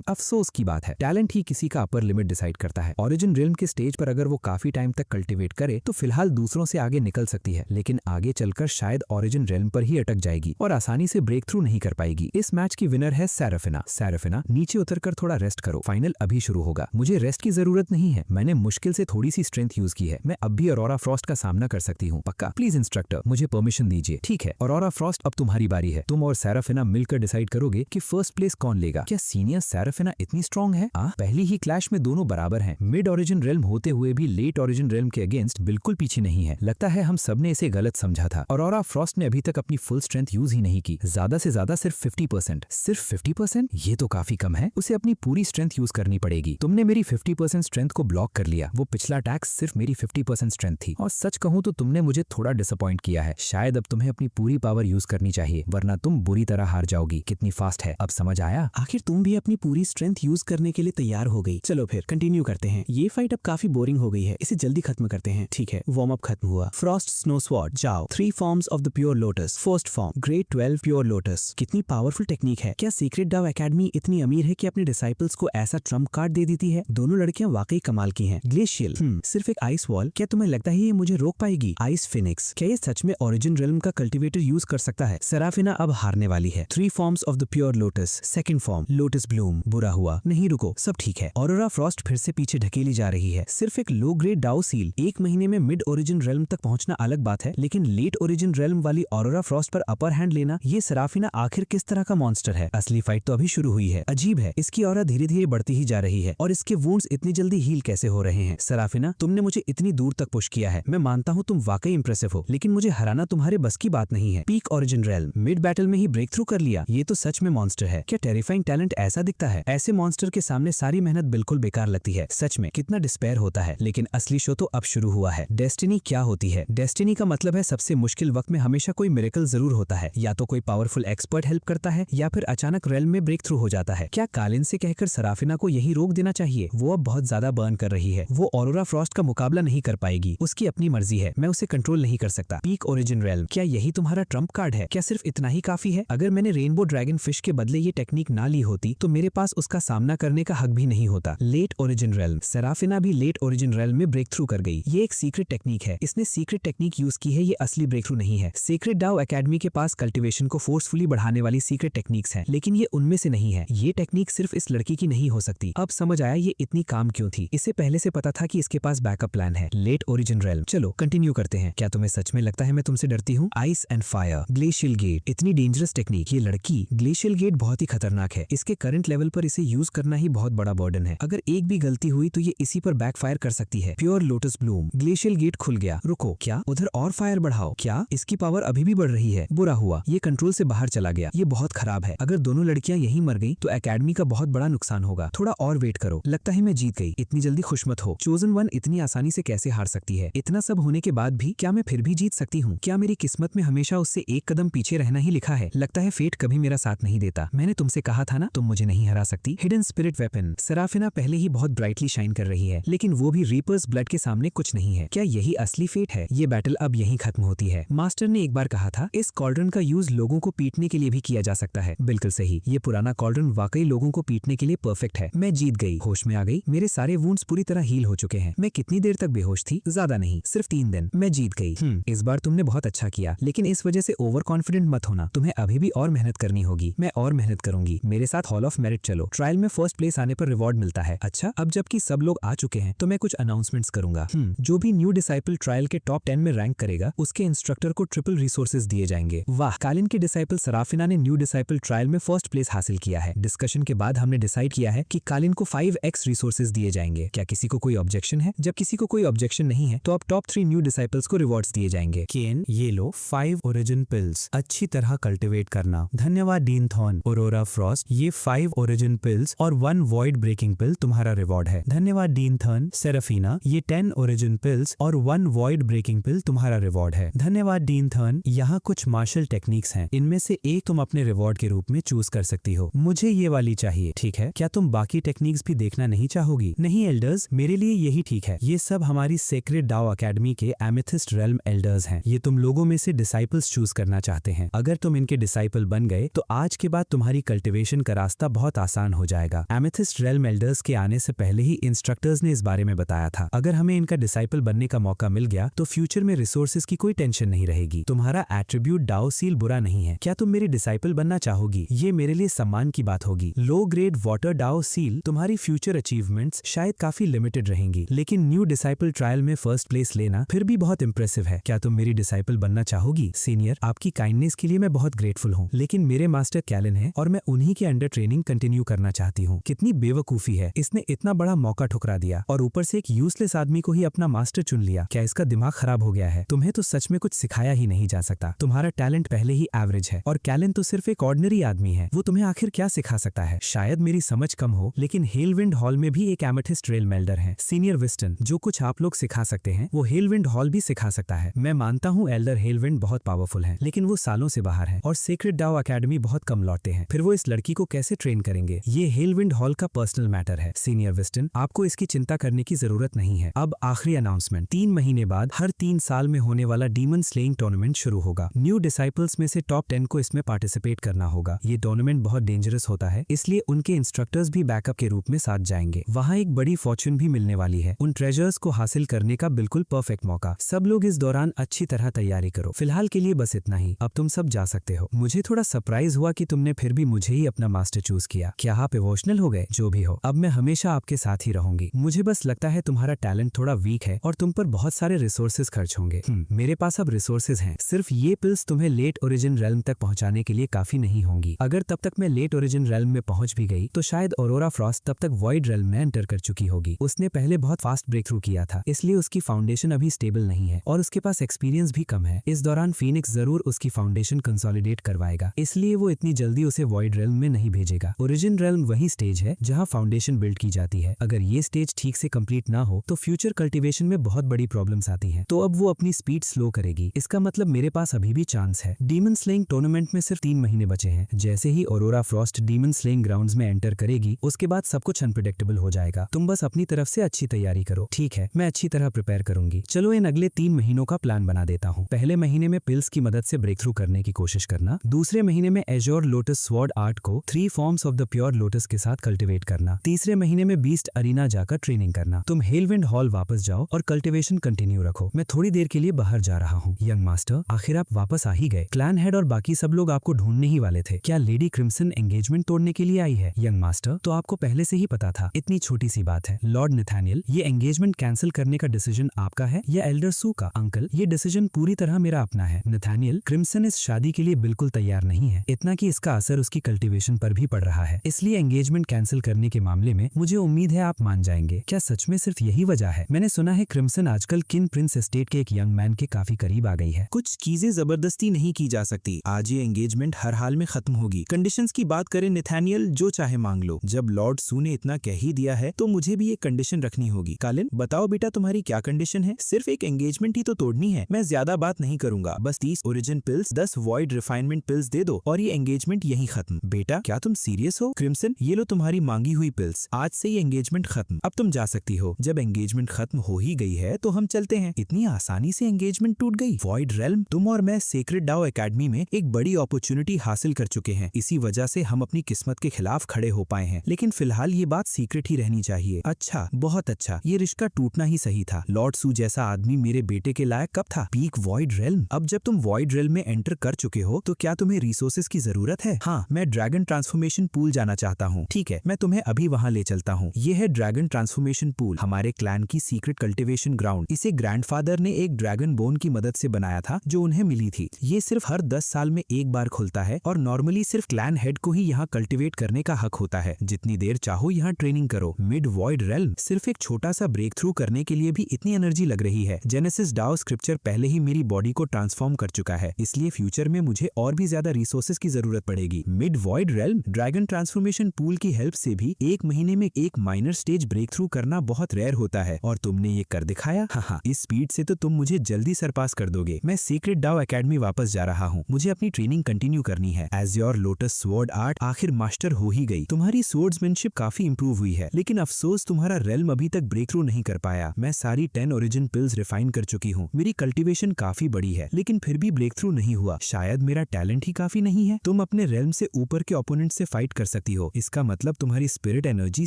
अफसोस की बात है। टैलेंट ही किसी का अपर लिमिट डिसाइड करता है। ओरिजिन रिल्म के स्टेज पर अगर वो काफी टाइम तक कल्टीवेट करे तो फिलहाल दूसरों से आगे निकल सकती है, लेकिन आगे चलकर शायद ओरिजिन रिल्म पर ही अटक जाएगी और आसानी से ब्रेक थ्रू नहीं कर पाएगी। इस मैच की विनर है सैराफिना। सैराफिना, नीचे उतरकर थोड़ा रेस्ट करो। फाइनल अभी शुरू होगा। मुझे रेस्ट की जरूरत नहीं है। मैंने मुश्किल से थोड़ी सी स्ट्रेंथ यूज की है। मैं अब भी ऑरोरा फ्रॉस्ट का सामना कर सकती हूँ। पक्का? प्लीज इंस्ट्रक्टर, मुझे परमिशन दीजिए। ठीक है ऑरोरा फ्रॉस्ट, अब तुम्हारी बारी है। तुम और सैराफिना मिलकर डिसाइड करो सोचोगे कि फर्स्ट प्लेस कौन लेगा। क्या सीनियर सेराफिना इतनी स्ट्रांग है? पहली ही क्लैश में दोनों बराबर हैं। मिड ओरिजिन रेल्म होते हुए भी लेट ओरिजिन रेल्म के अगेंस्ट बिल्कुल पीछे नहीं है। लगता है हम सबने इसे गलत समझा था। ऑरोरा फ्रॉस्ट ने अभी तक अपनी फुल स्ट्रेंथ यूज ही नहीं की, ज्यादा से ज्यादा सिर्फ 50%। सिर्फ 50%? ये तो काफी कम है। उसे अपनी पूरी स्ट्रेंथ यूज करनी पड़ेगी। तुमने मेरी 50% स्ट्रेंथ को ब्लॉक कर लिया। वो पिछला अटैक सिर्फ मेरी 50% स्ट्रेंथ थी, और सच कहूं तो तुमने मुझे थोड़ा डिसअपॉइंट किया है। शायद अब तुम्हें अपनी पूरी पावर यूज करनी चाहिए, वरना तुम बुरी तरह हार जाओगी। कितनी फास्ट है, अब समझ आया? आखिर तुम भी अपनी पूरी स्ट्रेंथ यूज करने के लिए तैयार हो गई। चलो फिर कंटिन्यू करते हैं। ये फाइट अब काफी बोरिंग हो गई है, इसे जल्दी खत्म करते हैं। ठीक है, वार्म अप खत्म हुआ। फ्रॉस्ट स्नो स्वॉर्ड, जाओ। 3 forms of the pure lotus. First form grade 12 pure lotus. कितनी पावरफुल टेक्निक है। क्या सीक्रेट डाउ एकेडमी इतनी अमीर है कि अपने डिसाइपल्स को ऐसा ट्रम्प कार्ड दे देती है? दोनों लड़कियां वाकई कमाल की हैं। ग्लेशियल, सिर्फ एक आइस वॉल। क्या तुम्हें लगता है ये मुझे रोक पाएगी? आइस फिनिक्स, क्या ये सच में ओरिजिन रेल्म का कल्टीवेटर यूज कर सकता है? सेराफिना अब हारने वाली है। 3 forms of the pure lotus. Second form lotus Bloom. बुरा हुआ। नहीं रुको, सब ठीक है। ऑरोरा फ्रॉस्ट फिर से पीछे ढकेली जा रही है। सिर्फ एक लो ग्रेड डाउ सील 1 महीने में मिड ओरिजिन रेल्म तक पहुंचना अलग बात है, लेकिन लेट ओरिजिन रेल्म वाली ऑरोरा फ्रॉस्ट पर अपर हैंड लेना, ये सेराफिना आखिर किस तरह का मॉन्स्टर है? असली फाइट तो अभी शुरू हुई है। अजीब है, इसकी ऑरा धीरे धीरे बढ़ती ही जा रही है, और इसके वुंड्स इतनी जल्दी हील कैसे हो रहे हैं? सेराफिना, तुमने मुझे इतनी दूर तक पुश किया है। मैं मानता हूँ तुम वाकई इंप्रेसिव हो, लेकिन मुझे हराना तुम्हारे बस की बात नहीं है। Peak origin realm, mid battle में ही ब्रेक थ्रू कर लिया। ये तो सच में मॉन्स्टर है। क्या टेरिफाइंग टैलेंट ऐसा दिखता है? ऐसे मॉन्स्टर के सामने सारी मेहनत बिल्कुल बेकार लगती है। सच में कितना डिस्पेयर होता है। लेकिन असली शो तो अब शुरू हुआ है। डेस्टिनी क्या होती है? डेस्टिनी का मतलब है सबसे मुश्किल वक्त में हमेशा कोई मिरेकल जरूर होता है। या तो कोई पावरफुल एक्सपर्ट हेल्प करता है, या फिर अचानक रेल्म में ब्रेक थ्रू हो जाता है। क्या कालिन से कहकर सेराफिना को यही रोक देना चाहिए? वो अब बहुत ज्यादा बर्न कर रही है। वो ऑरोरा फ्रॉस्ट का मुकाबला नहीं कर पाएगी। उसकी अपनी मर्जी है, मैं उसे कंट्रोल नहीं कर सकता। पीक ओरिजिन रेल्म, क्या यही तुम्हारा ट्रम्प कार्ड है? क्या सिर्फ इतना ही काफी है? अगर मैंने रेनबो ड्रैगन फिश के बदले ये टेक्निक ना ली होती तो मेरे पास उसका सामना करने का हक भी नहीं होता। लेट ओरिजिन रेल्म, सेराफिना भी लेट ओरिजिन रेल्म में ब्रेक थ्रू कर गई। ये एक सीक्रेट टेक्निक है। इसने सीक्रेट टेक्निक यूज की है, ये असली ब्रेक थ्रू नहीं है। सीक्रेट डाउ एकेडमी के पास कल्टीवेशन को फोर्सफुली बढ़ाने वाली सीक्रेट टेक्निक्स हैं, लेकिन ये उनमें से नहीं है। ये टेक्निक सिर्फ इस लड़की की नहीं हो सकती। अब समझ आया ये इतनी काम क्यों थी। इसे पहले से पता था कि इसके पास बैकअप प्लान है। लेट ओरिजिन रेल्म, चलो कंटिन्यू करते हैं। क्या तुम्हें सच में लगता है मैं तुमसे डरती हूँ? Ice and fire, glacial gate, इतनी डेंजरस टेक्निक। ये लड़की, ग्लेशियल गेट बहुत ही खतरनाक है। इसके करंट लेवल पर इसे यूज करना ही बहुत बड़ा बर्डन है। अगर एक भी गलती हुई तो ये इसी पर बैकफायर कर सकती है। Pure lotus bloom, glacial gate खुल गया। रुको, क्या उधर और फायर बढ़ाओ? क्या इसकी पावर अभी भी बढ़ रही है? बुरा हुआ, ये कंट्रोल से बाहर चला गया। ये बहुत खराब है। अगर दोनों लड़कियां यहीं मर गई तो एकेडमी का बहुत बड़ा नुकसान होगा। थोड़ा और वेट करो। लगता है मैं जीत गई। इतनी जल्दी खुश मत हो। चोजन वन इतनी आसानी से कैसे हार सकती है? इतना सब होने के बाद भी क्या मैं फिर भी जीत सकती हूँ? क्या मेरी किस्मत में हमेशा उससे एक कदम पीछे रहना ही लिखा है? लगता है फेट कभी मेरा साथ नहीं देता। मैंने तुमसे कहा था ना, तुम मुझे नहीं हरा सकती। हिडन स्पिरिट वेपन, सेराफिना पहले ही बहुत ब्राइटली शाइन कर रही है, लेकिन वो भी रीपर्स ब्लड के सामने कुछ नहीं है। क्या यही असली फेट है? ये बैटल अब यहीं खत्म होती है। मास्टर ने एक बार कहा था इस कॉल्ड्रन का यूज लोगों को पीटने के लिए भी किया जा सकता है। बिल्कुल सही, ये पुराना कॉल्ड्रन वाकई लोगों को पीटने के लिए परफेक्ट है। मैं जीत गई, होश में आ गई। मेरे सारे वुंड्स पूरी तरह हील हो चुके हैं। मैं कितनी देर तक बेहोश थी? ज्यादा नहीं, सिर्फ 3 दिन। मैं जीत गई। इस बार तुमने बहुत अच्छा किया, लेकिन इस वजह से ओवर कॉन्फिडेंट मत होना। तुम्हें अभी भी और मेहनत करनी होगी। मैं और मेहनत करूंगी। मेरे साथ हॉल ऑफ मेरिट चलो। ट्रायल में फर्स्ट प्लेस आने पर रिवॉर्ड मिलता है। अच्छा, अब जबकि सब लोग आ चुके हैं तो मैं कुछ अनाउंसमेंट्स करूंगा। जो भी न्यू डिसाइपल ट्रायल के टॉप 10 में रैंक करेगा उसके इंस्ट्रक्टर को ट्रिपल रिसोर्सेज दिए जाएंगे। वाह, कालिन के डिसाइपल सेराफिना ने न्यू डिसाइपल ट्रायल में फर्स्ट प्लेस हासिल किया है। डिस्कशन के बाद हमने डिसाइड किया है कि कालिन को 5x रिसोर्सेज दिए जाएंगे। क्या किसी को कोई ऑब्जेक्शन है? जब किसी को कोई ऑब्जेक्शन नहीं है तो अब टॉप 3 न्यू डिसाइपल्स को रिवॉर्ड्स दिए जाएंगे। केन, ये लो 5 ओरिजिन पिल्स, अच्छी तरह कल्टिवेट करना। धन्यवाद डीन थॉर्न। ऑरोरा फ्रॉस्ट, ये 5 ओरिजिन पिल्स और 1 वॉइड ब्रेकिंग पिल तुम्हारा रिवॉर्ड है। धन्यवाद डीन थॉर्न। सेराफिना, ये 10 ओरिजिन पिल्स और 1 वॉइड ब्रेकिंग पिल तुम्हारा रिवॉर्ड है। धन्यवाद डीन थॉर्न। यहाँ कुछ मार्शल टेक्निक्स हैं, इनमें से एक तुम अपने रिवॉर्ड के रूप में चूज कर सकती हो। मुझे ये वाली चाहिए, ठीक है? क्या तुम बाकी टेक्निक्स भी देखना नहीं चाहोगी? नहीं एल्डर्स, मेरे लिए यही ठीक है। ये सब हमारी सेक्रेड डाउ एकेडमी के एमेथिस्ट रेल्म एल्डर्स हैं। ये तुम लोगों में से डिसाइपल्स चूज करना चाहते हैं। अगर तुम इनके डिसाइपल बन गए तो आज के बाद तुम्हारी कल्टिवेशन का रास्ता बहुत आसान हो जाएगा। एमेथिस्ट रेल्म एल्डर्स के आने से पहले ही इंस्ट्रक्टर्स ने इस बारे में बताया था। अगर हमें इनका डिसाइपल बनने का मौका मिल गया तो फ्यूचर में रिसोर्सेज की कोई टेंशन नहीं रहेगी। तुम्हारा एट्रीब्यूट डाउ सील बुरा नहीं है। क्या तुम मेरी डिसाइपल बनना चाहोगी? ये मेरे लिए सम्मान की बात होगी। लो ग्रेड वाटर डाउ सील, तुम्हारी फ्यूचर अचीवमेंट्स शायद काफी लिमिटेड रहेंगी, लेकिन न्यू डिसाइपल ट्रायल में फर्स्ट प्लेस लेना फिर भी बहुत इंप्रेसिव है। क्या तुम मेरी डिसाइपल बनना चाहोगी? सीनियर, आपकी काइंडनेस के लिए मैं बहुत ग्रेटफुल हूँ, लेकिन मेरे मास्टर मिस्टर कैलन है और मैं उन्हीं के अंडर ट्रेनिंग कंटिन्यू करना चाहती हूँ। कितनी बेवकूफी है, इसने इतना बड़ा मौका ठुकरा दिया और ऊपर से एक यूजलेस आदमी को ही अपना मास्टर चुन लिया। क्या इसका दिमाग खराब हो गया है? तुम्हें तो सच में कुछ सिखाया ही नहीं जा सकता। तुम्हारा टैलेंट पहले ही एवरेज है और कैलन तो सिर्फ एक ऑर्डिनरी आदमी है, वो तुम्हें आखिर क्या सिखा सकता है? शायद मेरी समझ कम हो, लेकिन हेलविंड हॉल में भी एक एमेथिस्ट रेल मेल्डर है, सीनियर विस्टन। जो कुछ आप लोग सिखा सकते हैं वो हेलविंड हॉल भी सिखा सकता है। मैं मानता हूँ एल्डर हेलविंड बहुत पावरफुल है, लेकिन वो सालों से बाहर है और सीक्रेट डाओ एकेडमी बहुत कम लौटते हैं। फिर वो इस लड़की को कैसे ट्रेन करेंगे? ये हेलविंड हॉल का पर्सनल मैटर है। सीनियर विस्टन, आपको इसकी चिंता करने की जरूरत नहीं है। अब आखिरी अनाउंसमेंट, 3 महीने बाद हर 3 साल में होने वाला डीमन स्लेइंग टूर्नामेंट शुरू होगा। न्यू डिसाइपल्स में से टॉप 10 को इसमें पार्टिसिपेट करना होगा। ये टूर्नामेंट बहुत डेंजरस होता है, इसलिए उनके इंस्ट्रक्टर्स भी बैकअप के रूप में साथ जाएंगे। वहाँ एक बड़ी फॉर्च्यून भी मिलने वाली है, उन ट्रेजर्स को हासिल करने का बिल्कुल परफेक्ट मौका। सब लोग इस दौरान अच्छी तरह तैयारी करो। फिलहाल के लिए बस इतना ही, अब तुम सब जा सकते हो। मुझे थोड़ा सरप्राइज हुआ कि तुमने फिर भी मुझे ही अपना मास्टर चूज किया। क्या आप इमोशनल हो गए? जो भी हो, अब मैं हमेशा आपके साथ ही रहूंगी। मुझे बस लगता है तुम्हारा टैलेंट थोड़ा वीक है और तुम पर बहुत सारे रिसोर्सेज खर्च होंगे। मेरे पास अब रिसोर्सेज हैं, सिर्फ ये पिल्स तुम्हें लेट ओरिजिन रेल्म तक पहुंचाने के लिए काफी नहीं होंगी। अगर तब तक मैं लेट ओरिजिन रेल्म में पहुंच भी गई तो शायद ऑरोरा फ्रॉस्ट तब तक वॉइड रेल्म में एंटर कर चुकी होगी। उसने पहले बहुत फास्ट ब्रेक थ्रू किया था, इसलिए उसकी फाउंडेशन अभी स्टेबल नहीं है और उसके पास एक्सपीरियंस भी कम है। इस दौरान फीनिक्स जरूर उसकी फाउंडेशन कंसोलिडेट करवाएगा, इसलिए वो इतनी जल्दी उसे वॉइड रेल्म में नहीं भेजेगा। ओरिजिन रेल्म वही स्टेज है जहां फाउंडेशन बिल्ड की जाती है। अगर ये स्टेज ठीक से कंप्लीट ना हो तो फ्यूचर कल्टीवेशन में बहुत बड़ी प्रॉब्लम्स आती हैं। तो अब वो अपनी स्पीड स्लो करेगी। इसका मतलब मेरे पास अभी भी चांस है। डीमन स्लेइंग टूर्नामेंट में सिर्फ 3 महीने बचे हैं। जैसे ही Aurora Frost demon slaying grounds में एंटर करेगी, उसके बाद सब कुछ अनप्रेडिक्टेबल हो जाएगा। तुम बस अपनी तरफ से अच्छी तैयारी करो। ठीक है, मैं अच्छी तरह प्रिपेयर करूंगी। चलो इन अगले 3 महीनों का प्लान बना देता हूँ। पहले महीने में पिल्स की मदद से ब्रेक थ्रू करने की कोशिश करना। दूसरे महीने में एजोर लोटस स्वॉर्ड आर्ट को 3 forms of the pure lotus के साथ कल्टिवेट करना। तीसरे महीने में बीस्ट अरीना जाकर ट्रेनिंग करना। तुम हेलविंड हॉल वापस जाओ और कल्टिवेशन कंटिन्यू रखो। मैं थोड़ी देर के लिए बाहर जा रहा हूँ। यंग मास्टर, आखिर आप वापस आ ही गए। क्लैन हेड और बाकी सब लोग आपको ढूंढने ही वाले थे। क्या लेडी क्रिम्सन एंगेजमेंट तोड़ने के लिए आई है? यंग मास्टर, तो आपको पहले से ही पता था। इतनी छोटी सी बात है। लॉर्ड नथानियल, ये एंगेजमेंट कैंसिल करने का डिसीजन आपका है या एल्डर सू का? अंकल, ये डिसीजन पूरी तरह मेरा अपना है। नथानियल, क्रिम्सन इस शादी के लिए बिल्कुल तैयार नहीं है, इतना कि इसका असर उसकी कल्टीवेशन पर भी पड़ रहा है। इसलिए एंगेजमेंट कैंसिल करने के मामले में मुझे उम्मीद है आप मान जाएंगे। क्या सच में सिर्फ यही वजह है? मैंने सुना है क्रिम्सन आजकल किन प्रिंस एस्टेट के एक यंग मैन के काफी करीब आ गई है। कुछ चीजें जबरदस्ती नहीं की जा सकती। आज ये एंगेजमेंट हर हाल में खत्म होगी। कंडीशंस की बात करें नथानियल, जो चाहे मांग लो। जब लॉर्ड सू ने इतना कह ही दिया है तो मुझे भी एक कंडीशन रखनी होगी। कालिन, बताओ बेटा, तुम्हारी क्या कंडीशन है? सिर्फ एक एंगेजमेंट ही तो तोड़नी है। मैं ज्यादा बात नहीं करूंगा। बस 30 origin pills, 10 void refinement pills दे दो और ये एंगेजमेंट यही खत्म। बेटा, क्या तुम सीरियस हो? क्रिम्सन, ये लो तुम्हारी मांगी हुई पिल्स। आज से ये एंगेजमेंट खत्म। अब तुम जा सकती हो। जब एंगेजमेंट खत्म हो ही गई है तो हम चलते हैं। इतनी आसानी से एंगेजमेंट टूट गई? वॉइड रेल्म, तुम और मैं सीक्रेट डाओ एकेडमी में एक बड़ी अपॉर्चुनिटी हासिल कर चुके हैं। इसी वजह से हम अपनी किस्मत के खिलाफ खड़े हो पाए हैं, लेकिन फिलहाल ये बात सीक्रेट ही रहनी चाहिए। अच्छा, बहुत अच्छा। ये रिश्ता टूटना ही सही था। लॉर्ड सू जैसा आदमी मेरे बेटे के लायक कब था? Peak void realm. अब जब तुम वॉइड रेल्म में एंटर कर चुके हो तो क्या तुम्हें रिसोर्सेज की जरूरत है? हाँ, मैं ड्रैगन ट्रांसफॉर्मेशन पूल जाना चाहता हूँ। ठीक है, मैं तुम्हें अभी वहाँ ले चलता हूँ। ये है ड्रैगन ट्रांसफॉर्मेशन पूल, हमारे क्लैन की सीक्रेट कल्टिवेशन ग्राउंड। इसे ग्रैंडफादर ने एक ड्रैगन बोन की मदद से बनाया था जो उन्हें मिली थी। ये सिर्फ हर 10 साल में एक बार खुलता है और नॉर्मली सिर्फ क्लैन हेड को ही यहाँ कल्टिवेट करने का हक होता है। जितनी देर चाहो यहाँ ट्रेनिंग करो। मिड वॉइड रेल्म, सिर्फ एक छोटा सा ब्रेक थ्रू करने के लिए भी इतनी एनर्जी लग रही है। जेनेसिस डाओ स्क्रिप्चर पहले ही मेरी बॉडी को ट्रांसफॉर्म कर चुका है, इसलिए फ्यूचर में मुझे और भी ज्यादा रिसोर्सेज की जरूरत पड़ेगी। Mid void realm, dragon transformation pool की हेल्प से भी 1 महीने में एक माइनर स्टेज ब्रेक थ्रू करना बहुत रेयर होता है और तुमने ये कर दिखाया। हाँ, इस स्पीड से तो तुम मुझे जल्दी सरपास कर दोगे। मैं सीक्रेट डाओ एकेडमी वापस जा रहा हूँ। मुझे अपनी ट्रेनिंग कंटिन्यू करनी है। Azure lotus sword art आखिर मास्टर हो ही गई। तुम्हारी स्वॉर्ड्समैनशिप काफी इंप्रूव हुई है, लेकिन अफसोस तुम्हारा रेल्म अभी तक ब्रेक थ्रू नहीं कर पाया। मैं सारी 10 ओरिजिन पिल्स रिफाइन कर चुकी हूँ। मेरी कल्टीवेशन काफी बड़ी है, लेकिन फिर भी ब्रेक थ्रू नहीं हुआ। शायद मेरा टैलेंट ही काफी नहीं है। तुम अपने रेल्म से ऊपर के ओपोनेंट से फाइट कर सकती हो। इसका मतलब तुम्हारी स्पिरिट एनर्जी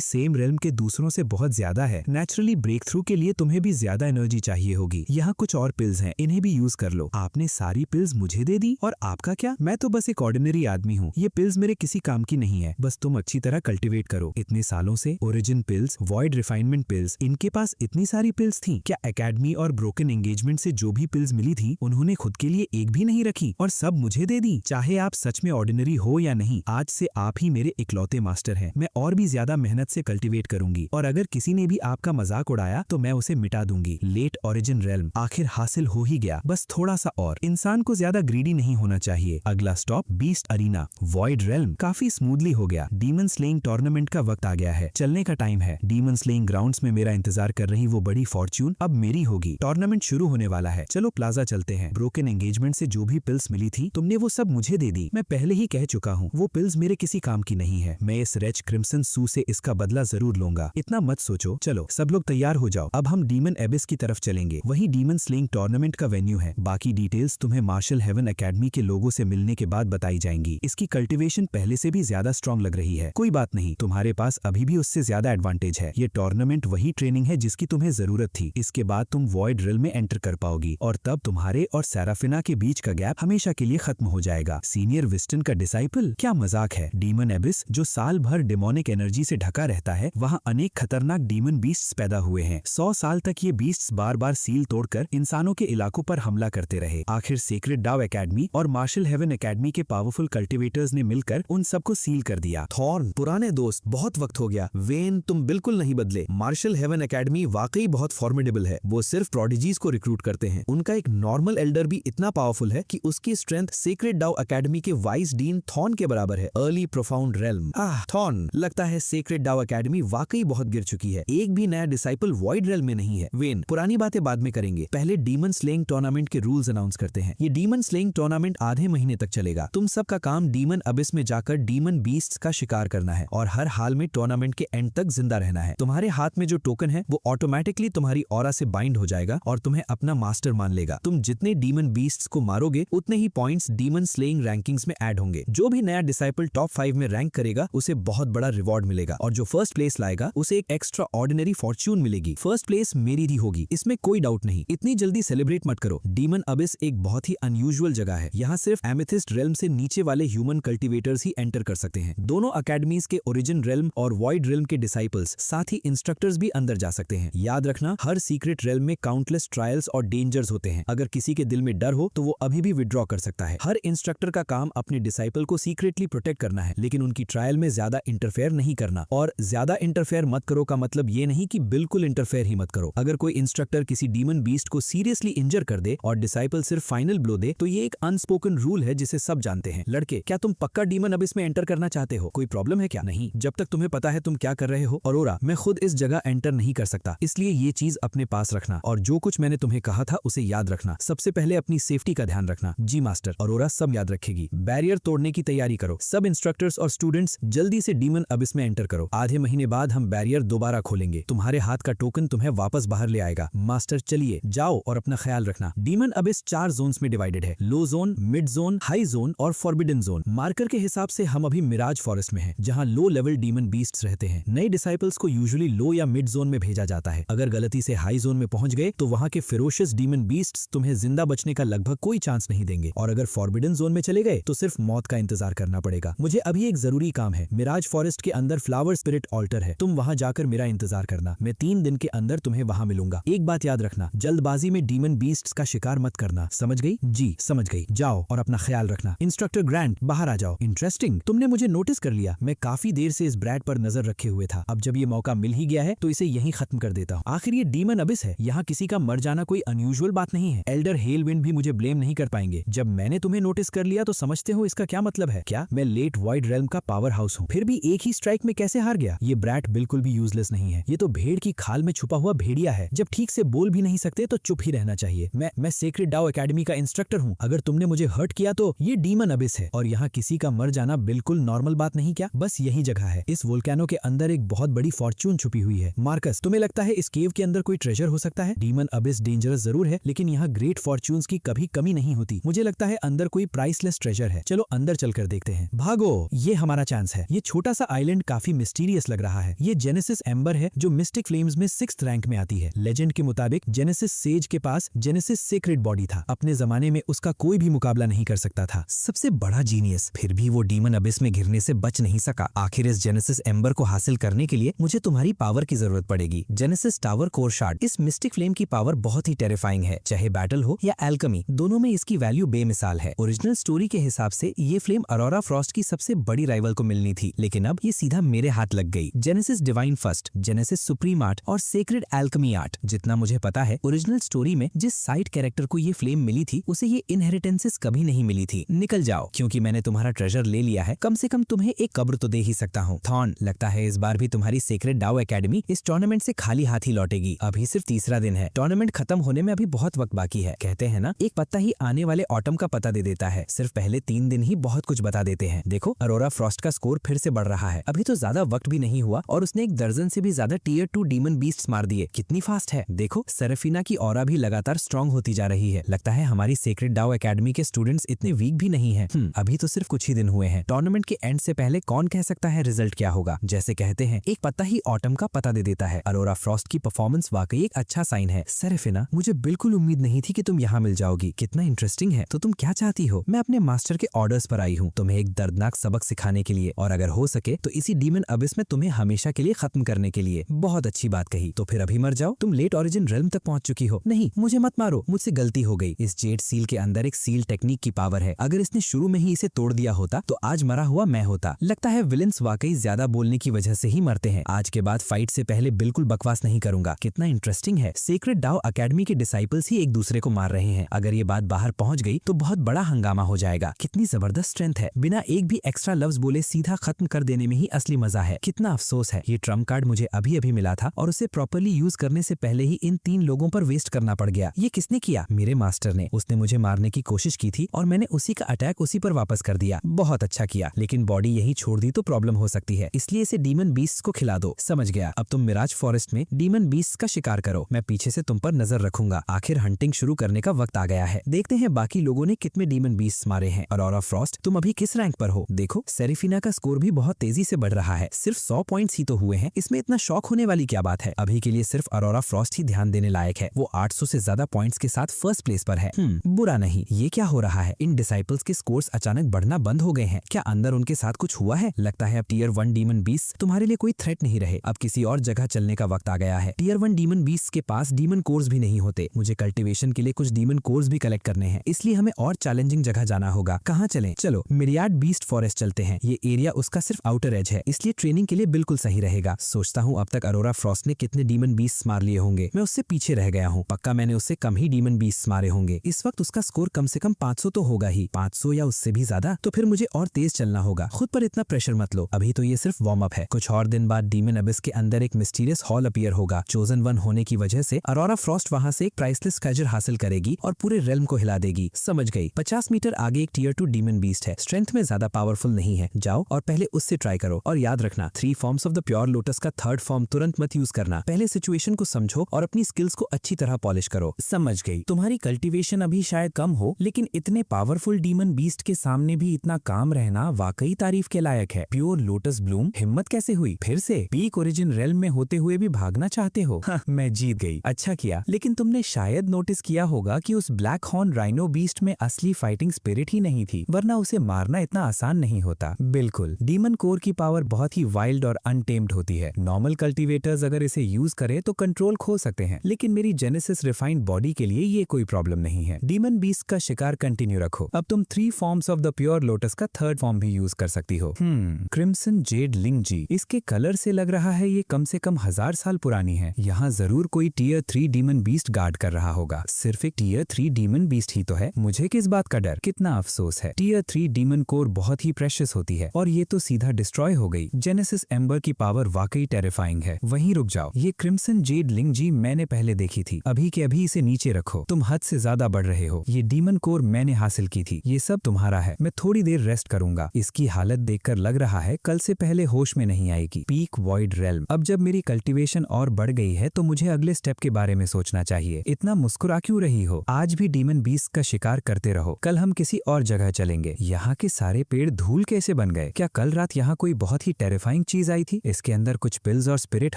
सेम रेल्म के दूसरों से बहुत ज्यादा है। नेचुरली ब्रेक थ्रू के लिए तुम्हें भी ज्यादा एनर्जी चाहिए होगी। यहाँ कुछ और पिल्स हैं, इन्हें भी यूज कर लो। आपने सारी पिल्स मुझे दे दी, और आपका क्या? मैं तो बस एक ऑर्डिनरी आदमी हूँ। ये पिल्स मेरे किसी काम की नहीं है। बस तुम अच्छी तरह कल्टीवेट करो। इतने सालों से origin pills, void refinement pills, इनके पास इतनी सारी पिल्स थी। क्या एकेडमी और ब्रोकन एंगेजमेंट से जो भी पिल्स मिली थी उन्होंने खुद के लिए एक भी नहीं रखी और सब मुझे दे दी? चाहे आप सच में ऑर्डिनरी हो या नहीं, आज से आप ही मेरे इकलौते मास्टर हैं। मैं और भी ज्यादा मेहनत से कल्टीवेट करूंगी और अगर किसी ने भी आपका मजाक उड़ाया तो मैं उसे मिटा दूंगी। लेट ओरिजिन रेल्म आखिर हासिल हो ही गया, बस थोड़ा सा और। इंसान को ज्यादा ग्रीडी नहीं होना चाहिए। अगला stop beast arena, void realm. काफी स्मूथली हो गया। डीमन स्लेइंग टूर्नामेंट का वक्त आ गया है, चलने का टाइम है। डीमन स्लेइंग ग्राउंड्स में मेरा इंतजार कर रही वो बड़ी फॉर्च्यून अब मेरी होगी। टूर्नामेंट शुरू होने वाला है, चलो प्लाजा चलते हैं। ब्रोकन एंगेजमेंट से जो भी पिल्स मिली थी तुमने वो सब मुझे दे दी। मैं पहले ही कह चुका हूँ वो पिल्स मेरे किसी काम की नहीं है। मैं इस रेच क्रिम्सन सू से इसका बदला जरूर लूंगा। इतना मत सोचो। चलो सब लोग तैयार हो जाओ, अब हम डीमन एबिस की तरफ चलेंगे। वही डीमन स्लेइंग टूर्नामेंट का वेन्यू है। बाकी डिटेल्स तुम्हें मार्शल हेवन एकेडमी के लोगों से मिलने के बाद बताई जाएंगी। इसकी कल्टीवेशन पहले से भी ज्यादा स्ट्रॉन्ग लग रही है। कोई बात नहीं, तुम्हारे पास अभी भी उससे ज्यादा एडवांटेज है। ये टूर्नामेंट वही ट्रेनिंग है जिसकी तुम्हें जरूरत थी। इसके बाद तुम वॉइड रिल में एंटर कर पाओगी और तब तुम्हारे और सेराफिना के बीच का गैप हमेशा के लिए खत्म हो जाएगा। सीनियर विस्टन का डिसाइपल, क्या मजाक है। डीमन एबिस जो साल भर डेमोनिक एनर्जी से ढका रहता है, वहाँ अनेक खतरनाक डीमन बीस्ट्स पैदा हुए हैं। 100 साल तक ये बीस्ट्स बार बार सील तोड़कर इंसानों के इलाकों पर हमला करते रहे। आखिर सेक्रेड डाव एकेडमी और मार्शल हेवन एकेडमी के पावरफुल कल्टिवेटर्स ने मिलकर उन सबको सील कर दिया। थॉर्न, पुराने दोस्त, बहुत वक्त हो गया। वेन, तुम बिल्कुल नहीं बदले। मार्शल हेवन एकेडमी वाकई बहुत फॉर्मिडेबल है। वो सिर्फ प्रोडिजीज को रिक्रूट करते हैं। उनका एक नॉर्मल एल्डर भी इतना पावरफुल है कि उसकी स्ट्रेंथ सेक्रेड डाव एकेडमी के वाइस डीन थॉर्न के बराबर है। Early profound realm. थॉर्न, लगता है सेक्रेड डाव एकेडमी वाकई बहुत गिर चुकी है। एक भी नया डिसाइपल वॉइड रेल्म में नहीं है। वेन, पुरानी बातें बाद में करेंगे, पहले डीमन स्लेइंग टूर्नामेंट के रूल्स अनाउंस करते हैं। ये डीमन स्लेइंग टूर्नामेंट आधे महीने तक चलेगा। तुम सबका काम डीमन अबिस में जाकर डीमन बीस्ट्स का शिकार करना है और हर हाल में टूर्नामेंट के एंड तक जिंदा रहना है। तुम्हारे हाथ में जो टोकन है वो ऑटोमेटिकली तुम्हारी ऑरा से बाइंड हो जाएगा और तुम्हें अपना मास्टर मान लेगा। तुम जितने डीमन बीस्ट्स को मारोगे उतने ही पॉइंट्स डीमन स्लेइंग रैंकिंग्स में ऐड होंगे। जो भी नया डिसाइपल टॉप 5 में रैंक करेगा उसे बहुत बड़ा रिवॉर्ड मिलेगा और जो फर्स्ट प्लेस लाएगा उसे एक एक्स्ट्रा ऑर्डिनरी फॉर्च्यून मिलेगी। फर्स्ट प्लेस मेरी ही होगी, इसमें कोई डाउट नहीं। इतनी जल्दी सेलिब्रेट मत करो। डीमन अबिस एक बहुत ही अनयूजुअल जगह है। यहाँ सिर्फ एमेथिस्ट रेल्म से नीचे वाले ह्यूमन कल्टिवेटर्स ही एंटर कर सकते हैं। दोनों अकेडमीज के ओरिजिन रेल्म और वॉइड रेल्म के डिसाइपल्स, साथ ही इंस्ट्रक्टर्स भी अंदर जा सकते हैं। याद रखना, हर सीक्रेट रेल्म में काउंटलेस ट्रायल्स और डेंजर्स होते हैं। अगर किसी के दिल में डर हो तो वो अभी भी विड्रॉ कर सकता है। हर इंस्ट्रक्टर का काम अपने डिसाइपल को सीक्रेटली प्रोटेक्ट करना है, लेकिन उनकी ट्रायल में ज्यादा इंटरफेयर नहीं करना। और ज्यादा इंटरफेयर मत करो का मतलब ये नहीं कि बिल्कुल इंटरफेयर ही मत करो। अगर कोई इंस्ट्रक्टर किसी डीमन बीस्ट को सीरियसली इंजर कर दे और डिसाइपल सिर्फ फाइनल ब्लो दे तो ये एक अनस्पोकन रूल है जिसे सब जानते हैं। लड़के, क्या तुम पक्का डीमन अबिस में एंटर करना चाहते हो? कोई प्रॉब्लम है क्या? नहीं, जब तक तुम्हें पता है तुम क्या कर रहे हो। औरोरा, मैं खुद इस जगह एंटर नहीं कर सकता, इसलिए ये चीज अपने पास रखना और जो कुछ मैंने तुम्हें कहा था उसे याद रखना। सबसे पहले अपनी सेफ्टी का ध्यान रखना। जी मास्टर। औरोरा सब याद रखेगी। बैरियर तोड़ने की तैयारी करो। सब इंस्ट्रक्टर्स और स्टूडेंट्स जल्दी से डीमन अबिस में एंटर करो। आधे महीने बाद हम बैरियर दोबारा खोलेंगे। तुम्हारे हाथ का टोकन तुम्हें वापस बाहर ले आएगा। मास्टर, चलिए जाओ और अपना ख्याल रखना। डीमन अबिस 4 जोन्स में डिवाइडेड है। Low zone, mid zone, high zone और फॉरबिडन जोन। मार्कर के हिसाब से हम अभी मिराज फॉरेस्ट में हैं, जहां लो लेवल डीमन बीस्ट्स रहते हैं। नए डिसाइपल्स को यूजुअली लो या मिड जोन में भेजा जाता है। अगर गलती से हाई जोन में पहुंच गए तो वहां के फेरोशियस डीमन बीस्ट्स तुम्हें जिंदा बचने का लगभग कोई चांस नहीं देंगे और अगर फॉरबिडन जोन में चले गए तो सिर्फ मौत का इंतजार करना पड़ेगा। मुझे अभी एक जरूरी काम है। मिराज फॉरेस्ट के अंदर फ्लावर स्पिरिट ऑल्टर है, तुम वहां जाकर मेरा इंतजार करना। मैं 3 दिन के अंदर तुम्हें वहां मिलूंगा। एक बात याद रखना, जल्दबाजी में डीमन बीस्ट्स का शिकार मत करना। समझ गई? जी समझ गई। जाओ और अपना ख्याल रखना। इंस्ट्रक्टर ग्रैंट, बाहर आ जाओ। इंटरेस्टिंग, तुमने मुझे नोटिस कर लिया। मैं काफी देर से इस ब्रैड पर नजर रखे हुए था। अब जब ये मौका मिल ही गया है तो इसे यहीं खत्म कर देता हूँ। आखिर ये डीमन अबिस है, यहाँ किसी का मर जाना कोई अनयूजुअल बात नहीं है। एल्डर हेलविंड भी मुझे ब्लेम नहीं कर पाएंगे। जब मैंने तुम्हें नोटिस कर लिया तो समझते हो इसका क्या मतलब है? क्या मैं लेट वॉइड रेल्म का पावर हाउस हूँ, फिर भी एक ही स्ट्राइक में कैसे हार गया? ये ब्रैट बिल्कुल भी यूजलेस नहीं है। ये तो भेड़ की खाल में छुपा हुआ भेड़िया है। जब ठीक से बोल भी नहीं सकते तो चुप ही रहना चाहिए। मैं सेक्रेड डाव एकेडमी का इंस्ट्रक्टर हूँ। अगर तुमने मुझे हर्ट किया तो ये डीमन अबिस है और यहाँ किसी का मर जाना बिल्कुल नॉर्मल बात नहीं। क्या बस यही जगह है? इस वोल्केनो के अंदर एक बहुत बड़ी फॉर्च्यून छुपी हुई है। मार्कस, तुम्हें लगता है इस केव के अंदर कोई ट्रेजर हो सकता है? डीमन अबिस डेंजरस जरूर है, लेकिन यहाँ ग्रेट फॉर्च्यून्स की कभी कमी नहीं होती। मुझे लगता है अंदर कोई प्राइसलेस ट्रेजर है। चलो अंदर चलकर देखते हैं। भागो, ये हमारा चांस है। ये छोटा सा आइलैंड काफी मिस्टीरियस लग रहा है। ये जेनेसिस एम्बर है जो मिस्टिक फ्लेम्स में 6th रैंक में आती है। लेजेंड के मुताबिक जेनेसिस सेज के पास जेनेसिस सीक्रेट बॉडी था। अपने जमाने में उसका कोई भी मुकाबला नहीं कर सकता था। सबसे बड़ा जीनियस, फिर भी वो डीमन अबिस में गिरने से बच नहीं सका। आखिर इस जेनेसिस एम्बर को हासिल करने के लिए मुझे तुम्हारी पावर की जरूरत पड़ेगी। Genesis tower core shard. इस मिस्टिक फ्लेम की पावर बहुत ही टेरिफाइंग है। चाहे बैटल हो या एल्केमी, दोनों में इसकी वैल्यू बेमिसाल है। ओरिजिनल स्टोरी के हिसाब से ये फ्लेम अरोरा फ्रॉस्ट की सबसे बड़ी राइवल को मिलनी थी, लेकिन अब ये सीधा मेरे हाथ लग गई। Genesis divine first, genesis supreme art और सेक्रेड एल्केमी आर्ट। जितना मुझे पता है, ओरिजिनल स्टोरी में जिस साइड कैरेक्टर को ये फ्लेम मिली थी उसे ये इनहेरिटेंसेस कभी नहीं मिली थी। निकल जाओ, क्योंकि मैंने तुम्हारा ट्रेजर ले लिया है। कम से कम तुम्हें एक कब्र तो दे ही सकता हूँ। थॉर्न, लगता है इस बार भी तुम्हारी सेक्रेड डाओ एकेडमी इस टूर्नामेंट से खाली हाथ ही लौटेगी। अभी सिर्फ तीसरा दिन है, टूर्नामेंट खत्म होने में अभी बहुत वक्त बाकी है। कहते हैं ना, एक पत्ता ही आने वाले ऑटम का पता दे देता है। सिर्फ पहले 3 दिन ही बहुत कुछ बता देते हैं। देखो, अरोरा फ्रॉस्ट का स्कोर फिर से बढ़ रहा है। अभी तो ज्यादा वक्त भी नहीं हुआ और उसने 1 दर्जन से भी ज्यादा टियर 2 डीमन बीस्ट्स मार दिए। कितनी फास्ट है। देखो, सेरेफिना की ऑरा भी लगातार स्ट्रांग होती जा रही है। लगता है हमारी सेक्रेड डाओ एकेडमी के स्टूडेंट्स इतने वीक भी नहीं है। अभी तो सिर्फ कुछ ही दिन हुए हैं। टूर्नामेंट के एंड से पहले कौन कह सकता है रिजल्ट क्या होगा। जैसे कहते हैं, एक पत्ता ही ऑटम का पता दे देता है। अरोरा फ्रॉस्ट की परफॉर्मेंस वाकई एक अच्छा साइन है। सेरेफिना, मुझे बिल्कुल उम्मीद नहीं थी कि तुम यहाँ मिल जाओगी। कितना इंटरेस्टिंग है। तो तुम क्या चाहती हो? मैं अपने मास्टर के ऑर्डर्स पर आई हूँ, तुम्हें एक दर्दनाक सबक सिखाने के लिए, और अगर हो सके तो इसी डीमन अबिस में तुम्हें हमेशा के लिए खत्म करने के लिए। बहुत अच्छी बात कही। तो फिर अभी मर जाओ। तुम लेट ओरिजिन रेल्म तक पहुंच चुकी हो। नहीं, मुझे मत मारो, मुझसे गलती हो गई। इस जेड सील के अंदर एक सील टेक्निक की पावर है। अगर इसने शुरू में ही इसे तोड़ दिया होता तो आज मरा हुआ मैं होता। लगता है विलेंस वाकई ज्यादा बोलने की वजह से ही मरते हैं। आज के बाद फाइट से पहले बिल्कुल बकवास नहीं करूंगा। कितना इंटरेस्टिंग है। सेक्रेड डाओ एकेडमी के डिसाइपल्स ही एक दूसरे को मार रहे हैं। अगर ये बात बाहर पहुंच गई तो बहुत बड़ा हंगामा हो जाएगा। कितनी जबरदस्त स्ट्रेंथ है। बिना एक भी एक्स्ट्रा लफ्ज बोले सीधा खत्म कर देने में ही असली मजा है। कितना अफसोस है, ये ट्रम्प कार्ड मुझे अभी अभी मिला था और उसे प्रॉपर्ली यूज करने से पहले ही इन 3 लोगों पर वेस्ट करना पड़ गया। ये किसने किया? मेरे मास्टर ने। उसने मुझे मारने की कोशिश की थी और मैंने उसी का अटैक उसी पर वापस कर दिया। बहुत अच्छा किया, लेकिन बॉडी यही छोड़ दी तो प्रॉब्लम हो सकती है, इसलिए इसे डीमन बीस्ट को खिला दो। समझ गया। अब तुम मिराज फॉरेस्ट में डीमन बीस्ट का शिकार करो। मैं पीछे से तुम पर नजर रखूंगा। आखिर हंटिंग शुरू करने का वक्त आ गया है। देखते हैं बाकी लोगों ने कितने डीमन बीस्ट मारे हैं। अरोरा फ्रॉस्ट, तुम अभी किस रैंक पर हो? देखो, सेरेफिना का स्कोर भी बहुत तेजी से बढ़ रहा है। सिर्फ 100 पॉइंट्स ही तो हुए हैं। इसमें इतना शौक होने वाली क्या बात है? अभी के लिए सिर्फ अरोरा फ्रॉस्ट ही ध्यान देने लायक है। वो 800 से ज्यादा पॉइंट्स के साथ फर्स्ट प्लेस पर है। बुरा नहीं। ये क्या हो रहा है? इन डिसाइपल्स के स्कोर्स अचानक बढ़ना बंद हो गए हैं। क्या अंदर उनके साथ कुछ हुआ है? लगता है अब टियर 1 डीमन बीस्ट तुम्हारे लिए कोई थ्रेट नहीं रहे। अब किसी और जगह चलने का वक्त आ गया है। टियर 1 डीमन बीस्ट के पास डीमन कोर्स भी नहीं होते। मुझे कल्टीवेशन के लिए कुछ डीमन कोर्स भी कलेक्ट करने हैं, इसलिए हमें और चैलेंजिंग जगह जाना होगा। कहाँ चलें? चलो मिरियाड बीस्ट फॉरेस्ट चलते हैं। ये एरिया उसका सिर्फ आउटर एज है, इसलिए ट्रेनिंग के लिए बिल्कुल सही रहेगा। सोचता हूँ अब तक अरोरा फ्रॉस्ट ने कितने डीमन बीस्ट मार लिए होंगे। मैं उससे पीछे रह गया हूँ। पक्का मैंने उससे कम ही डीमन बीस्ट मारे होंगे। इस वक्त उसका स्कोर कम से कम 500 तो होगा ही। 500 या उससे भी ज्यादा? तो फिर मुझे और तेज चलना होगा। खुद पर इतना प्रेशर मत लो, अभी तो ये सिर्फ वार्म अप है। कुछ और दिन बाद डीमन अबिस के अंदर एक मिस्टीरियस हॉल अपीयर होगा। चोजन 1 होने की वजह से अरोरा फ्रॉस्ट वहाँ से एक प्राइसलेस ट्रेजर हासिल करेगी और पूरे रेल्म को हिला देगी। समझ गई। 50 मीटर आगे एक टियर 2 डीमन बीस्ट है। स्ट्रेंथ में ज्यादा पावरफुल नहीं है। जाओ और पहले उससे ट्राई करो। और याद रखना, 3 forms of the pure lotus का 3rd फॉर्म तुरंत मत यूज करना। पहले सिचुएशन को समझो और अपनी स्किल्स को अच्छी तरह पॉलिश करो। समझ गई। तुम्हारी कल्टीवेशन अभी शायद कम हो, लेकिन इतने पावरफुल डीमन बीस्ट के सामने भी इतना काम रहना वाकई तारीफ के लायक है। प्योर लोटस ब्लूम, हिम्मत कैसे हुई? फिर से पीक ओरिजिन रेल्म में होते हुए भी भागना चाहते हो? मैं जीत गई। अच्छा किया। लेकिन तुमने शायद नोटिस किया होगा कि उस ब्लैक हॉर्न राइनो बीस्ट में असली फाइटिंग स्पिरिट ही नहीं थी, वरना उसे मारना इतना आसान नहीं होता। बिल्कुल, डीमन कोर की पावर बहुत ही वाइल्ड और अनटेम्ड होती है। नॉर्मल कल्टीवेटर्स अगर इसे यूज करें तो कंट्रोल खो सकते हैं, लेकिन मेरी जेनेसिस रिफाइंड बॉडी के लिए ये कोई प्रॉब्लम नहीं है। डीमन बीस्ट का शिकार कंटिन्यू रखो। अब तुम 3 forms of the pure lotus का 3rd फॉर्म भी यूज कर सकती हो। क्रिम्सन जेड लिंग जी, इसके कलर से लग रहा है ये कम से कम 1000 साल पुरानी है। यहाँ जरूर कोई टियर 3 डीमन बीस्ट गार्ड कर रहा होगा। सिर्फ एक टियर 3 डीमन बीस्ट ही तो है, मुझे किस बात का डर? कितना अफसोस है। टियर 3 डीमन कोर बहुत ही प्रेशियस होती है और ये तो सीधा डिस्ट्रॉय हो गई। जेनेसिस एम्बर की पावर वाकई टेरिफाइंग है। वहीं रुक जाओ, ये क्रिम्सन जेड लिंग जी मैंने पहले देखी थी। अभी के अभी इसे नीचे रखो। तुम हद से ज्यादा बढ़ रहे हो। ये डीमन कोर मैंने हासिल की थी, ये सब तुम्हारा है। मैं थोड़ी देर रेस्ट करूंगा। इसकी हालत देखकर लग रहा है कल से पहले होश में नहीं आएगी। Peak void realm. अब जब मेरी कल्टीवेशन और बढ़ गई है तो मुझे अगले स्टेप के बारे में सोचना चाहिए। इतना मुस्कुरा क्यों रही हो? आज भी डीमन बीस्ट का शिकार करते रहो। कल हम किसी और जगह चलेंगे। यहाँ के सारे पेड़ धूल कैसे बन गए? क्या कल रात यहाँ कोई बहुत ही टेरिफाइंग चीज आई थी? इसके अंदर कुछ पिल्स और स्पिरिट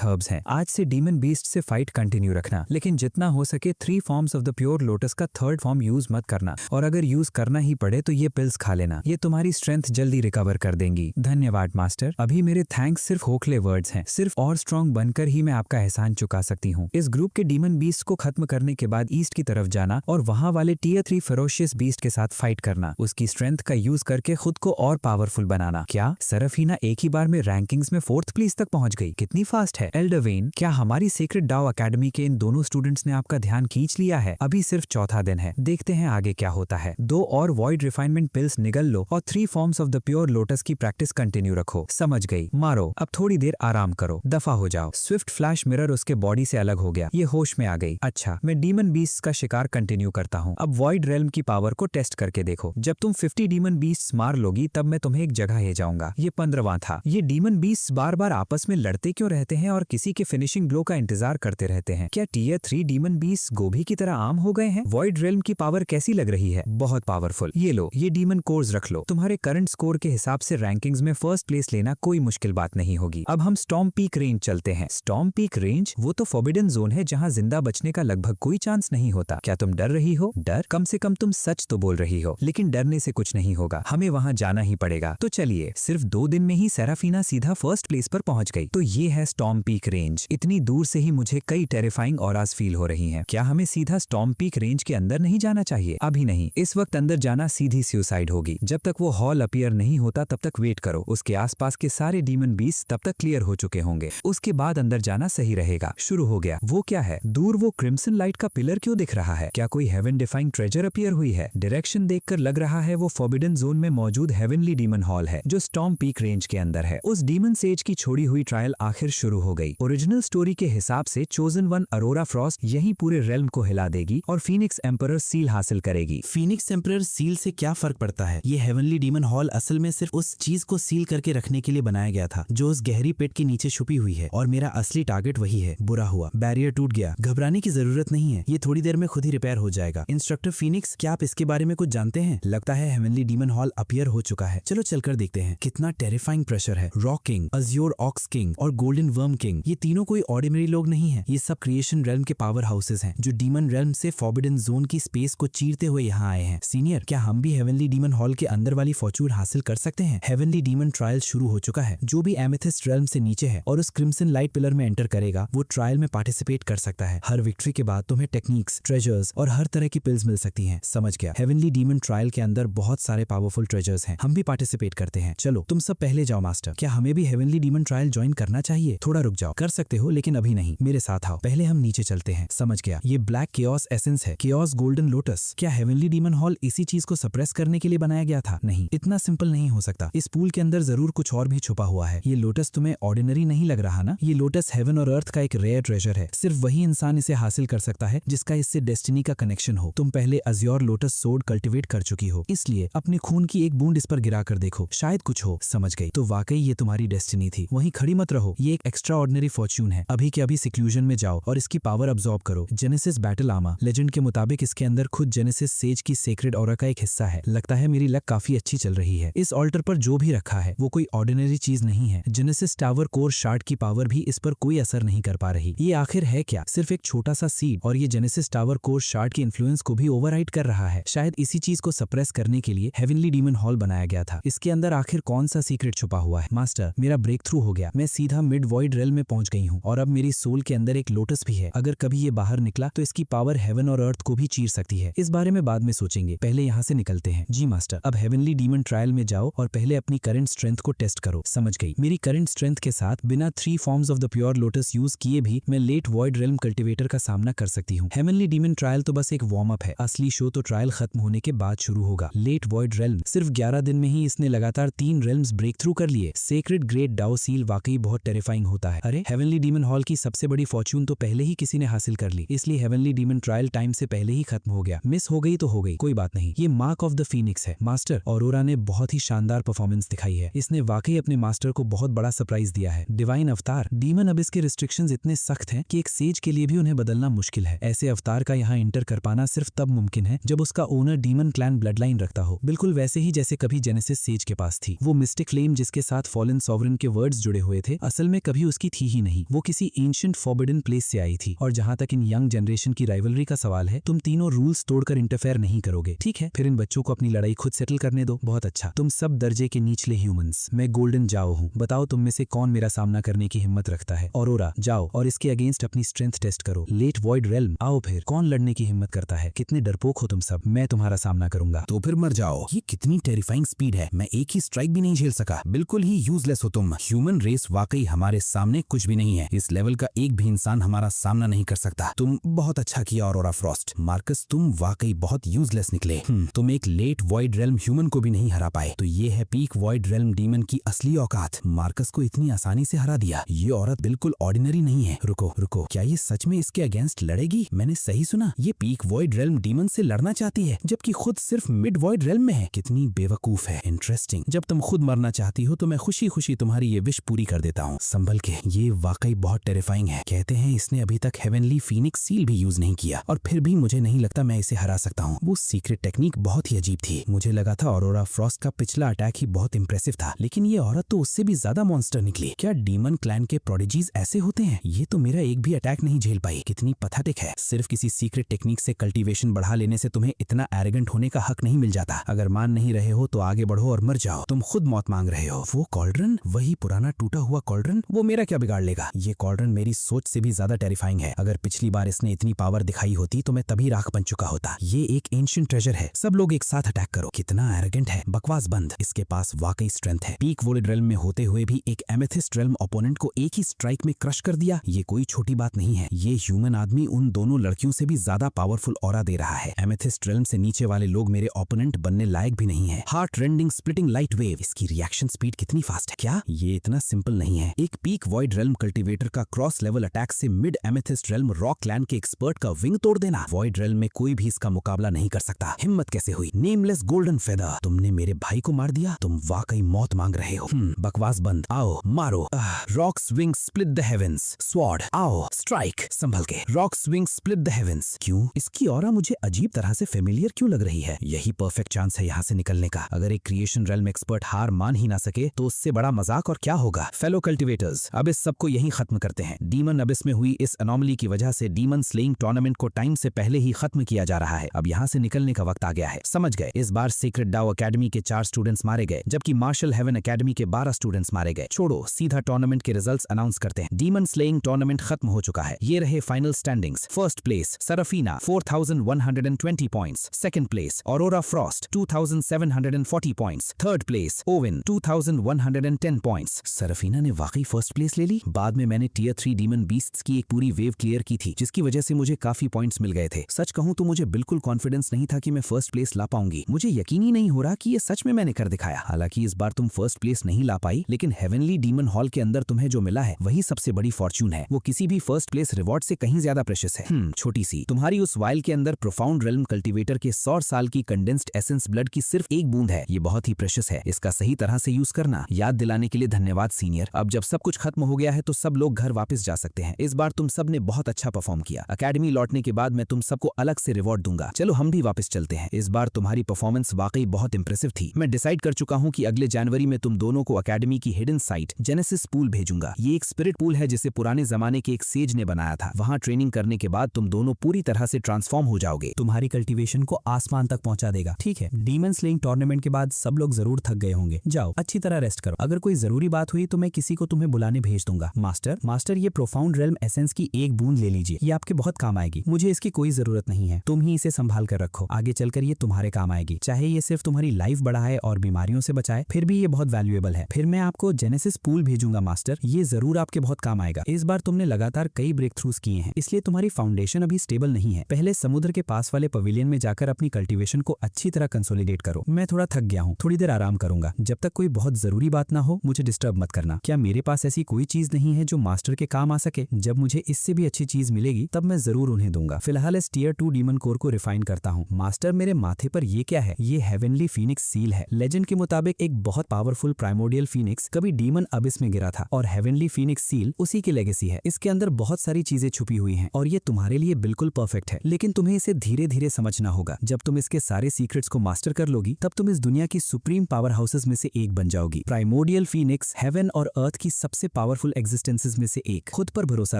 हर्ब्स हैं। आज से डीमन बीस्ट से फाइट कंटिन्यू रखना, लेकिन जितना हो सके 3 forms of the pure lotus का 3rd फॉर्म यूज मत करना। और अगर यूज करना ही पड़े तो ये पिल्स खा लेना। ये तुम्हारी स्ट्रेंथ जल्दी रिकवर कर देंगी। धन्यवाद मास्टर। अभी मेरे थैंक्स सिर्फ खोखले वर्ड्स हैं। सिर्फ और स्ट्रॉन्ग बनकर ही मैं आपका एहसान चुका सकती हूँ। इस ग्रुप के डीमन बीस्ट को खत्म करने के बाद ईस्ट की तरफ जाना और वहाँ वाले टियर 3 फेरोशियस बीस्ट के साथ फाइट करना। उसकी स्ट्रेंथ स्ट्रेंथ का यूज करके खुद को और पावरफुल बनाना। क्या सेराफिना एक ही बार में रैंकिंग्स में 4th प्लेस तक पहुंच गई? कितनी फास्ट है। एल्डरवेन, क्या हमारी सीक्रेट डाओ एकेडमी के इन दोनों स्टूडेंट्स ने आपका ध्यान खींच लिया है? अभी सिर्फ चौथा दिन है, देखते हैं आगे क्या होता है। 2 और वॉइड रिफाइनमेंट पिल्स निगल लो और 3 forms of the pure lotus की प्रैक्टिस कंटिन्यू रखो। समझ गई। मारो, अब थोड़ी देर आराम करो, दफा हो जाओ। स्विफ्ट फ्लैश मिरर उसके बॉडी से अलग हो गया, ये होश में आ गई। अच्छा, मैं डीमन बीस्ट का शिकार कंटिन्यू करता हूँ। अब वॉइड रेल्म की पावर को टेस्ट करके देखो। जब तुम 50 डीमन बीस्ट मार लोगी तब मैं तुम्हें एक जगह ले जाऊंगा। ये 15वां था। ये डीमन बीस्ट बार बार आपस में लड़ते क्यों रहते हैं और किसी के फिनिशिंग ब्लो का इंतजार करते रहते हैं? क्या टियर 3 डीमन बीस्ट गोभी की तरह आम हो गए हैं? वॉइड रेल्म की पावर कैसी लग रही है? बहुत पावरफुल। ये लो, ये डीमन कोर्स रख लो। तुम्हारे करंट स्कोर के हिसाब से रैंकिंग्स में फर्स्ट प्लेस लेना कोई मुश्किल बात नहीं होगी। अब हम स्टॉर्म पीक रेंज चलते हैं। स्टॉर्म पीक रेंज वो तो फॉरबिडन जोन है जहाँ जिंदा बचने का लगभग कोई चांस नहीं होता। क्या तुम डर रही हो? डर? कम से कम तुम सच तो बोल रही हो। लेकिन डरने से कुछ नहीं होगा, हमें वहाँ जाना ही पड़ेगा। तो चलिए, सिर्फ 2 दिन में ही सेराफिना सीधा फर्स्ट प्लेस पर पहुंच गई। तो ये है स्टॉर्म पीक रेंज। इतनी दूर से ही मुझे कई टेरिफाइंग ऑरास फील हो रही हैं। क्या हमें सीधा स्टॉर्म पीक रेंज के अंदर नहीं जाना चाहिए? अभी नहीं, इस वक्त अंदर जाना सीधी सुसाइड होगी। जब तक वो हॉल अपीयर नहीं होता तब तक वेट करो। उसके आसपास के सारे डीमन बीस्ट तब तक क्लियर हो चुके होंगे, उसके बाद अंदर जाना सही रहेगा। शुरू हो गया। वो क्या है? दूर वो क्रिम्सन लाइट का पिलर क्यों दिख रहा है? क्या कोई हेवन डिफाइंग ट्रेजर अपीयर हुई है? डायरेक्शन देखकर लग रहा है वो फॉरबिडन जोन में मौजूद हेवनली डीमन हॉल है जो स्टॉर्म पीक रेंज के अंदर है। उस डीमन सेज की छोड़ी हुई ट्रायल आखिर शुरू हो गई। ओरिजिनल स्टोरी के हिसाब से चोजन वन अरोरा फ्रॉस्ट यही पूरे रेल्म को हिला देगी और फीनिक्स एम्परर सील हासिल करेगी। फीनिक्स एम्परर सील से क्या फर्क पड़ता है? ये हेवनली डीमन हॉल असल में सिर्फ उस चीज को सील करके रखने के लिए बनाया गया था जो उस गहरी पेट के नीचे छुपी हुई है, और मेरा असली टारगेट वही है। बुरा हुआ, बैरियर टूट गया। घबराने की जरूरत नहीं है, ये थोड़ी देर में खुद ही रिपेयर हो जाएगा। इंस्ट्रक्टर फीनिक्स, क्या आप इसके बारे में कुछ जानते हैं? लगता है हेवनली डीमन हॉल अपीयर हो चुका है। चलो चलकर देखते हैं। कितना टेरिफाइंग प्रेशर है। Rock king, azure ox king और गोल्डन वर्म किंग, ये तीनों कोई ऑर्डिनरी लोग नहीं है। ये सब क्रिएशन रेल्म के पावर हाउसेस हैं जो डीमन रेल्म से फॉरबिडन जोन की स्पेस को चीरते हुए यहाँ आए हैं। सीनियर, क्या हम भी हेवनली डीमन हॉल के अंदर वाली फॉर्चून हासिल कर सकते हैं? हेवनली डीमन ट्रायल शुरू हो चुका है। जो भी एमेथिस्ट रेल्म से नीचे है और उस क्रिम्सन लाइट पिलर में एंटर करेगा वो ट्रायल में पार्टिसिपेट कर सकता है। हर विक्ट्री के बाद तुम्हें टेक्निक्स, ट्रेजर्स और हर तरह की पिल्स मिल सकती हैं। समझ गया। हेवनली डीमन ट्रायल के अंदर बहुत सारे पावरफुल ट्रेजर्स हैं, हम भी पार्टिसिपेट करते हैं। चलो तुम सब पहले जाओ। मास्टर, क्या हमें भी हेवनली डीमन ट्रायल ज्वाइन करना चाहिए? थोड़ा रुक जाओ, कर सकते हो लेकिन अभी नहीं। मेरे साथ आओ, पहले हम नीचे चलते हैं। समझ गया। ये ब्लैक केओस एसेंस है, केओस गोल्डन लोटस। क्या हेवनली डीमन हॉल इसी चीज को सप्रेस करने के लिए बनाया गया था? नहीं, इतना सिंपल नहीं हो सकता। इस पूल के अंदर जरूर कुछ और भी छुपा हुआ है। ये लोटस तुम्हें ऑर्डिनरी नहीं लग रहा ना? ये लोटस हेवन और अर्थ का एक रेयर ट्रेजर है। सिर्फ वही इंसान इसे हासिल कर सकता है जिसका इससे डेस्टिनी का कनेक्शन हो। तुम पहले अज्योर लोटस सोड कल्टिवेट कर चुकी हो, इसलिए अपने खून की एक बूंद इस पर गिरा कर देखो, शायद कुछ हो। समझ गई। तो वाकई ये तुम्हारी डेस्टिनी थी। वहीं खड़ी मत रहो, ये एक एक्स्ट्रा ऑर्डिनरी फॉर्च्यून है। अभी के अभी सिक्लूजन में जाओ और इसकी पावर अब्सॉर्ब करो। जेनेसिस बैटल आर्मर, लेजेंड के मुताबिक इसके अंदर खुद जेनेसिस सेज की सेक्रेड ऑरा का एक हिस्सा है। लगता है मेरी लक काफी अच्छी चल रही है। इस ऑल्टर पर जो भी रखा है वो कोई ऑर्डिनरी चीज नहीं है। जेनेसिस टावर कोर शार्ड की पावर भी इस पर कोई असर नहीं कर पा रही। ये आखिर है क्या? सिर्फ एक छोटा सा सीड, और ये जेनेसिस टावर कोर शार्ड की इन्फ्लुएंस को भी ओवरराइड कर रहा है। शायद इसी चीज को सप्रेस करने के लिए हेवनली डीमन हॉल बनाया गया था। इसके अंदर आखिर कौन सा सीक्रेट छुपा हुआ है? मास्टर, मेरा ब्रेक थ्रू हो गया। मैं सीधा मिड वॉइड रेल में पहुंच गई हूँ और अब मेरी सोल के अंदर एक लोटस भी है। अगर कभी ये बाहर निकला तो इसकी पावर हेवन और अर्थ को भी चीर सकती है। इस बारे में बाद में सोचेंगे, पहले यहाँ से निकलते हैं। जी मास्टर। अब हेवनली डीमन ट्रायल में जाओ और पहले अपनी करंट स्ट्रेंथ को टेस्ट करो। समझ गई। मेरी करंट स्ट्रेंथ के साथ बिना 3 forms of the pure lotus use किए भी मैं लेट वॉइड रेल्म कल्टिवेटर का सामना कर सकती हूँ। हेवनली डीमन ट्रायल तो बस एक वार्म अप है, असली शो तो ट्रायल खत्म होने के बाद शुरू होगा। लेट वॉइड रेल्म, सिर्फ 11 दिन में ही इसने लगातार 3 रेल्म्स ब्रेक थ्रू कर लिए। सेक्रेड ग्रेट डाओ सील वाकई बहुत टेरिफाइंग होता है। अरे, हेवनली डीमन हॉल की सबसे बड़ी फॉर्च्यून तो पहले ही किसी ने हासिल कर ली, इसलिए हेवनली डीमन ट्रायल टाइम से पहले ही खत्म हो गया। मिस हो गई तो हो गई, कोई बात नहीं। ये मार्क ऑफ द फीनिक्स है। मास्टर, ऑरोरा ने बहुत ही शानदार परफॉर्मेंस दिखाई है। इसने वाकई अपने मास्टर को बहुत बड़ा सरप्राइज दिया है। डिवाइन अवतार, डीमन अबिस के रिस्ट्रिक्शंस इतने सख्त हैं कि एक सेज के लिए भी उन्हें बदलना मुश्किल है। ऐसे अवतार का यहाँ इंटर कर पाना सिर्फ तब मुमकिन है जब उसका owner demon clan blood line रखता हो, बिल्कुल वैसे ही जैसे कभी जेनेसिस सेज के पास थी। वो मिस्टिक फ्लेम जिसके साथ फॉलन सॉवरन के वर्ड्स जुड़े हुए थे, असल में कभी उसकी थी ही नहीं। वो किसी एंशिएंट फॉरबिडन प्लेस से आई थी। और जहां तक इन यंग जनरेशन की राइवलरी का सवाल है, तुम तीनों रूल्स तोड़कर इंटरफेयर नहीं करोगे, ठीक है? फिर इन बच्चों को अपनी लड़ाई खुद सेटल करने दो। बहुत अच्छा। तुम सब दर्जे के निचले ह्यूमंस। मैं गोल्डन जाओ हूँ। बताओ तुम में से कौन मेरा सामना करने की हिम्मत रखता है? ऑरोरा, जाओ और इसके अगेंस्ट अपनी स्ट्रेंथ टेस्ट करो। लेट वॉइड रेल्म, आओ फिर। कौन लड़ने की हिम्मत करता है? कितने डरपोक हो तुम सब। मैं तुम्हारा सामना करूंगा। तो फिर मर जाओ। ये कितनी टेरिफाइंग स्पीड है, मैं एक ही स्ट्राइक भी नहीं झेल सका। बिल्कुल ही यूजलेस हो तुम। ह्यूमन रेस वाकई हमारे सामने कुछ भी नहीं है। इस लेवल का एक भी इंसान हमारा सामना नहीं कर सकता। तुम बहुत अच्छा किया ऑरोरा फ्रॉस्ट। मार्कस तुम वाकई बहुत यूजलेस निकले। तुम एक लेट वॉइड रेल्म ह्यूमन को भी नहीं हरा पाए, तो ये है पीक वॉइड रेल्म डीमन की असली औकात। मार्कस को इतनी आसानी से हरा दिया। ये औरत बिल्कुल ऑर्डिनरी नहीं है। रुको रुको, क्या ये सच में इसके अगेंस्ट लड़ेगी? मैंने सही सुना, ये पीक वॉइड रेल्म डीमन से लड़ना चाहती है, जबकि खुद सिर्फ मिड वॉइड रेल्म में है। कितनी बेवकूफ है। इंटरेस्टिंग। जब तुम खुद मरना चाहती हो तो मैं खुशी खुशी तुम्हारी ये विश पूरी कर देता हूँ। संभल के, ये वाकई बहुत टेरिफाइंग है। कहते हैं इसने अभी तक हेवनली फीनिक्स सील भी यूज नहीं किया, और फिर भी मुझे नहीं लगता मैं इसे हरा सकता हूँ। वो सीक्रेट टेक्निक बहुत ही अजीब थी। मुझे लगा था ऑरोरा फ्रॉस्ट का पिछला अटैक ही बहुत इंप्रेसिव था, लेकिन ये औरत तो उससे भी ज्यादा मॉन्स्टर निकली। क्या डीमन क्लैन के प्रोडिजीज ऐसे होते हैं? ये तो मेरा एक भी अटैक नहीं झेल पाई। कितनी पथेटिक है। सिर्फ किसी सीक्रेट टेक्निक से कल्टीवेशन बढ़ा लेने से तुम्हें इतना एरोगेंट होने का हक नहीं मिल जाता। अगर मान नहीं रहे हो तो आगे बढ़ो और मर जाओ। तुम खुद मौत मांग रहे हो। वो कॉल्ड्रन, वही पुराना टूटा हुआ कॉल्ड्रन, वो मेरा क्या बिगाड़ लेगा? ये कॉल्ड्रन मेरी सोच से भी ज्यादा टेरिफाइंग है। अगर पिछली बार इसने इतनी पावर दिखाई होती तो मैं तभी राख बन चुका होता। ये एक एंशिएंट ट्रेजर है। सब लोग एक साथ अटैक करो। कितना एरोगेंट है। बकवास बंद। इसके पास वाकई स्ट्रेंथ है। पीक वॉइड रेल्म में होते हुए भी एक एमेथिस्ट रेल्म ओपोनेंट को एक ही स्ट्राइक में क्रश कर दिया। ये कोई छोटी बात नहीं है। ये ह्यूमन आदमी उन दोनों लड़कियों से भी ज्यादा पावरफुल ऑरा दे रहा है। एमेथिस्ट रेल्म से नीचे वाले लोग मेरे ओपोनेंट बनने लायक भी नहीं है। Heart rending splitting light wave. इसकी रिएक्शन स्पीड कितनी फास्ट है। क्या ये इतना सिंपल नहीं है? एक पीक वॉइड रेल्म कल्टीवेटर का क्रॉस लेवल अटैक से mid amethyst realm rock clan के एक्सपर्ट का विंग तोड़ देना। वॉइड रेल्म में कोई भी इसका मुकाबला नहीं कर सकता। हिम्मत कैसे हुई? नेमलेस गोल्डन फेदर, तुमने मेरे भाई को मार दिया। तुम वाकई मौत मांग रहे हो। बकवास बंद। आओ मारो। Rock swing split the heavens. Sword, आओ स्ट्राइक। संभल के। Rock swing split the heavens. क्यों? इसकी ऑरा मुझे अजीब तरह से फेमिलियर क्यों लग रही है? यही परफेक्ट चांस है यहाँ से निकलने का। अगर एक क्रिएशन रेल्म एक्सपर्ट हार मान ही ना सके तो उससे बड़ा मजाक और क्या होगा? फेलो कल्टिवेटर्स, अब इस सबको यहीं खत्म करते हैं। डीमन अबिस में हुई इस अनोमली की वजह से डीमन स्लेइंग टूर्नामेंट को टाइम से पहले ही खत्म किया जा रहा है। अब यहाँ से निकलने का वक्त आ गया है। समझ गए? इस बार सीक्रेट डाओ एकेडमी के 4 स्टूडेंट्स मारे गए, जबकि मार्शल हेवन एकेडमी के 12 स्टूडेंट्स मारे गए। छोड़ो, सीधा टूर्नामेंट के रिजल्ट्स अनाउंस करते हैं। डीमन स्लेइंग टूर्नामेंट खत्म हो चुका है। ये रहे final standings. First place Serafina 4120 points. Second place Aurora Frost 2740 points. Third place Owen 2110 points. Serafina ने वाकई फर्स्ट प्लेस ले ली। बाद में मैंने टियर 3 डीमन बीस्ट्स की एक पूरी वेव क्लियर की थी, जिसकी वजह से मुझे काफी पॉइंट्स मिल गए थे। सच कहूं तो मुझे बिल्कुल कॉन्फिडेंस नहीं था कि मैं फर्स्ट प्लेस ला पाऊंगी। मुझे यकीन ही नहीं हो रहा कि ये सच में मैंने कर दिखाया। हालांकि इस बार तुम फर्स्ट प्लेस नहीं ला पाई, लेकिन हेवनली डीमन हॉल के अंदर तुम्हें जो मिला है वही सबसे बड़ी फॉर्च्यून है। वो किसी भी फर्स्ट प्लेस रिवॉर्ड से कहीं ज्यादा प्रेशियस है। छोटी सी तुम्हारी उस वाइल के अंदर प्रोफाउंड रेल्म कल्टीवेटर के 100 साल की कंडेंस्ड एसेंस ब्लड की सिर्फ एक बूंद है। ये बहुत ही प्रेशियस है। इसका सही तरह से यूज करना। याद दिलाने के लिए धन्यवाद सीनियर। अब जब सब कुछ खत्म हो गया है तो सब लोग घर वापस जा सकते हैं। इस बार तुम सब ने बहुत अच्छा परफॉर्म किया। एकेडमी लौटने के बाद मैं तुम सबको अलग से रिवॉर्ड दूंगा। चलो हम भी वापस चलते हैं। इस बार तुम्हारी परफॉर्मेंस वाकई बहुत इंप्रेसिव थी। मैं डिसाइड कर चुका हूँ कि अगले जनवरी में तुम दोनों को एकेडमी की हिडन साइट जेनेसिस पूल भेजूंगा। ये एक स्पिरिट पूल है जिसे पुराने जमाने के एक सेज ने बनाया था। वहाँ ट्रेनिंग करने के बाद तुम दोनों पूरी तरह से ट्रांसफॉर्म हो जाओगे। तुम्हारी कल्टीवेशन को आसमान तक पहुंचा देगा। ठीक है, डीमन स्लेइंग टूर्नामेंट के बाद सब लोग जरूर थक गए होंगे। जाओ अच्छी तरह रेस्ट करो। अगर कोई जरूरी बात हुई तो मैं किसी को तुम्हें बुलाने भेज दूंगा। मास्टर ये प्रोफाउंड रेल्म एसेंस की एक बूंद ले लीजिए। ये आपके बहुत काम आएगी। मुझे इसकी कोई जरूरत नहीं है। तुम ही इसे संभाल कर रखो। आगे चलकर ये तुम्हारे काम आएगी। चाहे ये सिर्फ तुम्हारी लाइफ बढ़ाए और बीमारियों से बचाए, फिर भी ये बहुत वैल्यूएबल है। फिर मैं आपको जेनेसिस पूल भेजूंगा मास्टर। ये जरूर आपके बहुत काम आएगा। इस बार तुमने लगातार कई ब्रेक थ्रूज किए हैं, इसलिए तुम्हारी फाउंडेशन अभी स्टेबल नहीं है। पहले समुद्र के पास वाले पवेलियन में जाकर अपनी कल्टीवेशन को अच्छी तरह कंसोलिडेट करो। मैं थोड़ा थक गया हूँ, थोड़ी देर आराम करूंगा। जब तक कोई बहुत जरूरी बात ना हो मुझे डिस्टर्ब मत करना। क्या मेरे पास ऐसी कोई चीज नहीं है जो मास्टर के काम आ सके? जब मुझे इससे भी अच्छी चीज मिलेगी तब मैं जरूर उन्हें दूंगा। फिलहाल इस टियर 2 डीमन कोर को रिफाइन करता हूँ। मास्टर मेरे माथे पर ये क्या है? ये हेवनली फीनिक्स सील है। लेजेंड के मुताबिक एक बहुत पावरफुल प्राइमोडियल फीनिक्स कभी डीमन अबिस में गिरा था और हेवनली फीनिक्स सील उसी की लेगेसी है। इसके अंदर बहुत सारी चीजें छुपी हुई हैं और ये तुम्हारे लिए बिल्कुल परफेक्ट है, लेकिन तुम्हें इसे धीरे धीरे समझना होगा। जब तुम इसके सारे सीक्रेट्स को मास्टर कर लोगी तब तुम इस दुनिया की सुप्रीम पावर हाउसेस में से एक बन जाओगी। प्राइमोडियल फीनिक्स हेवन और अर्थ की सबसे पावरफुल एग्जिस्टेंसेस में से एक। खुद पर भरोसा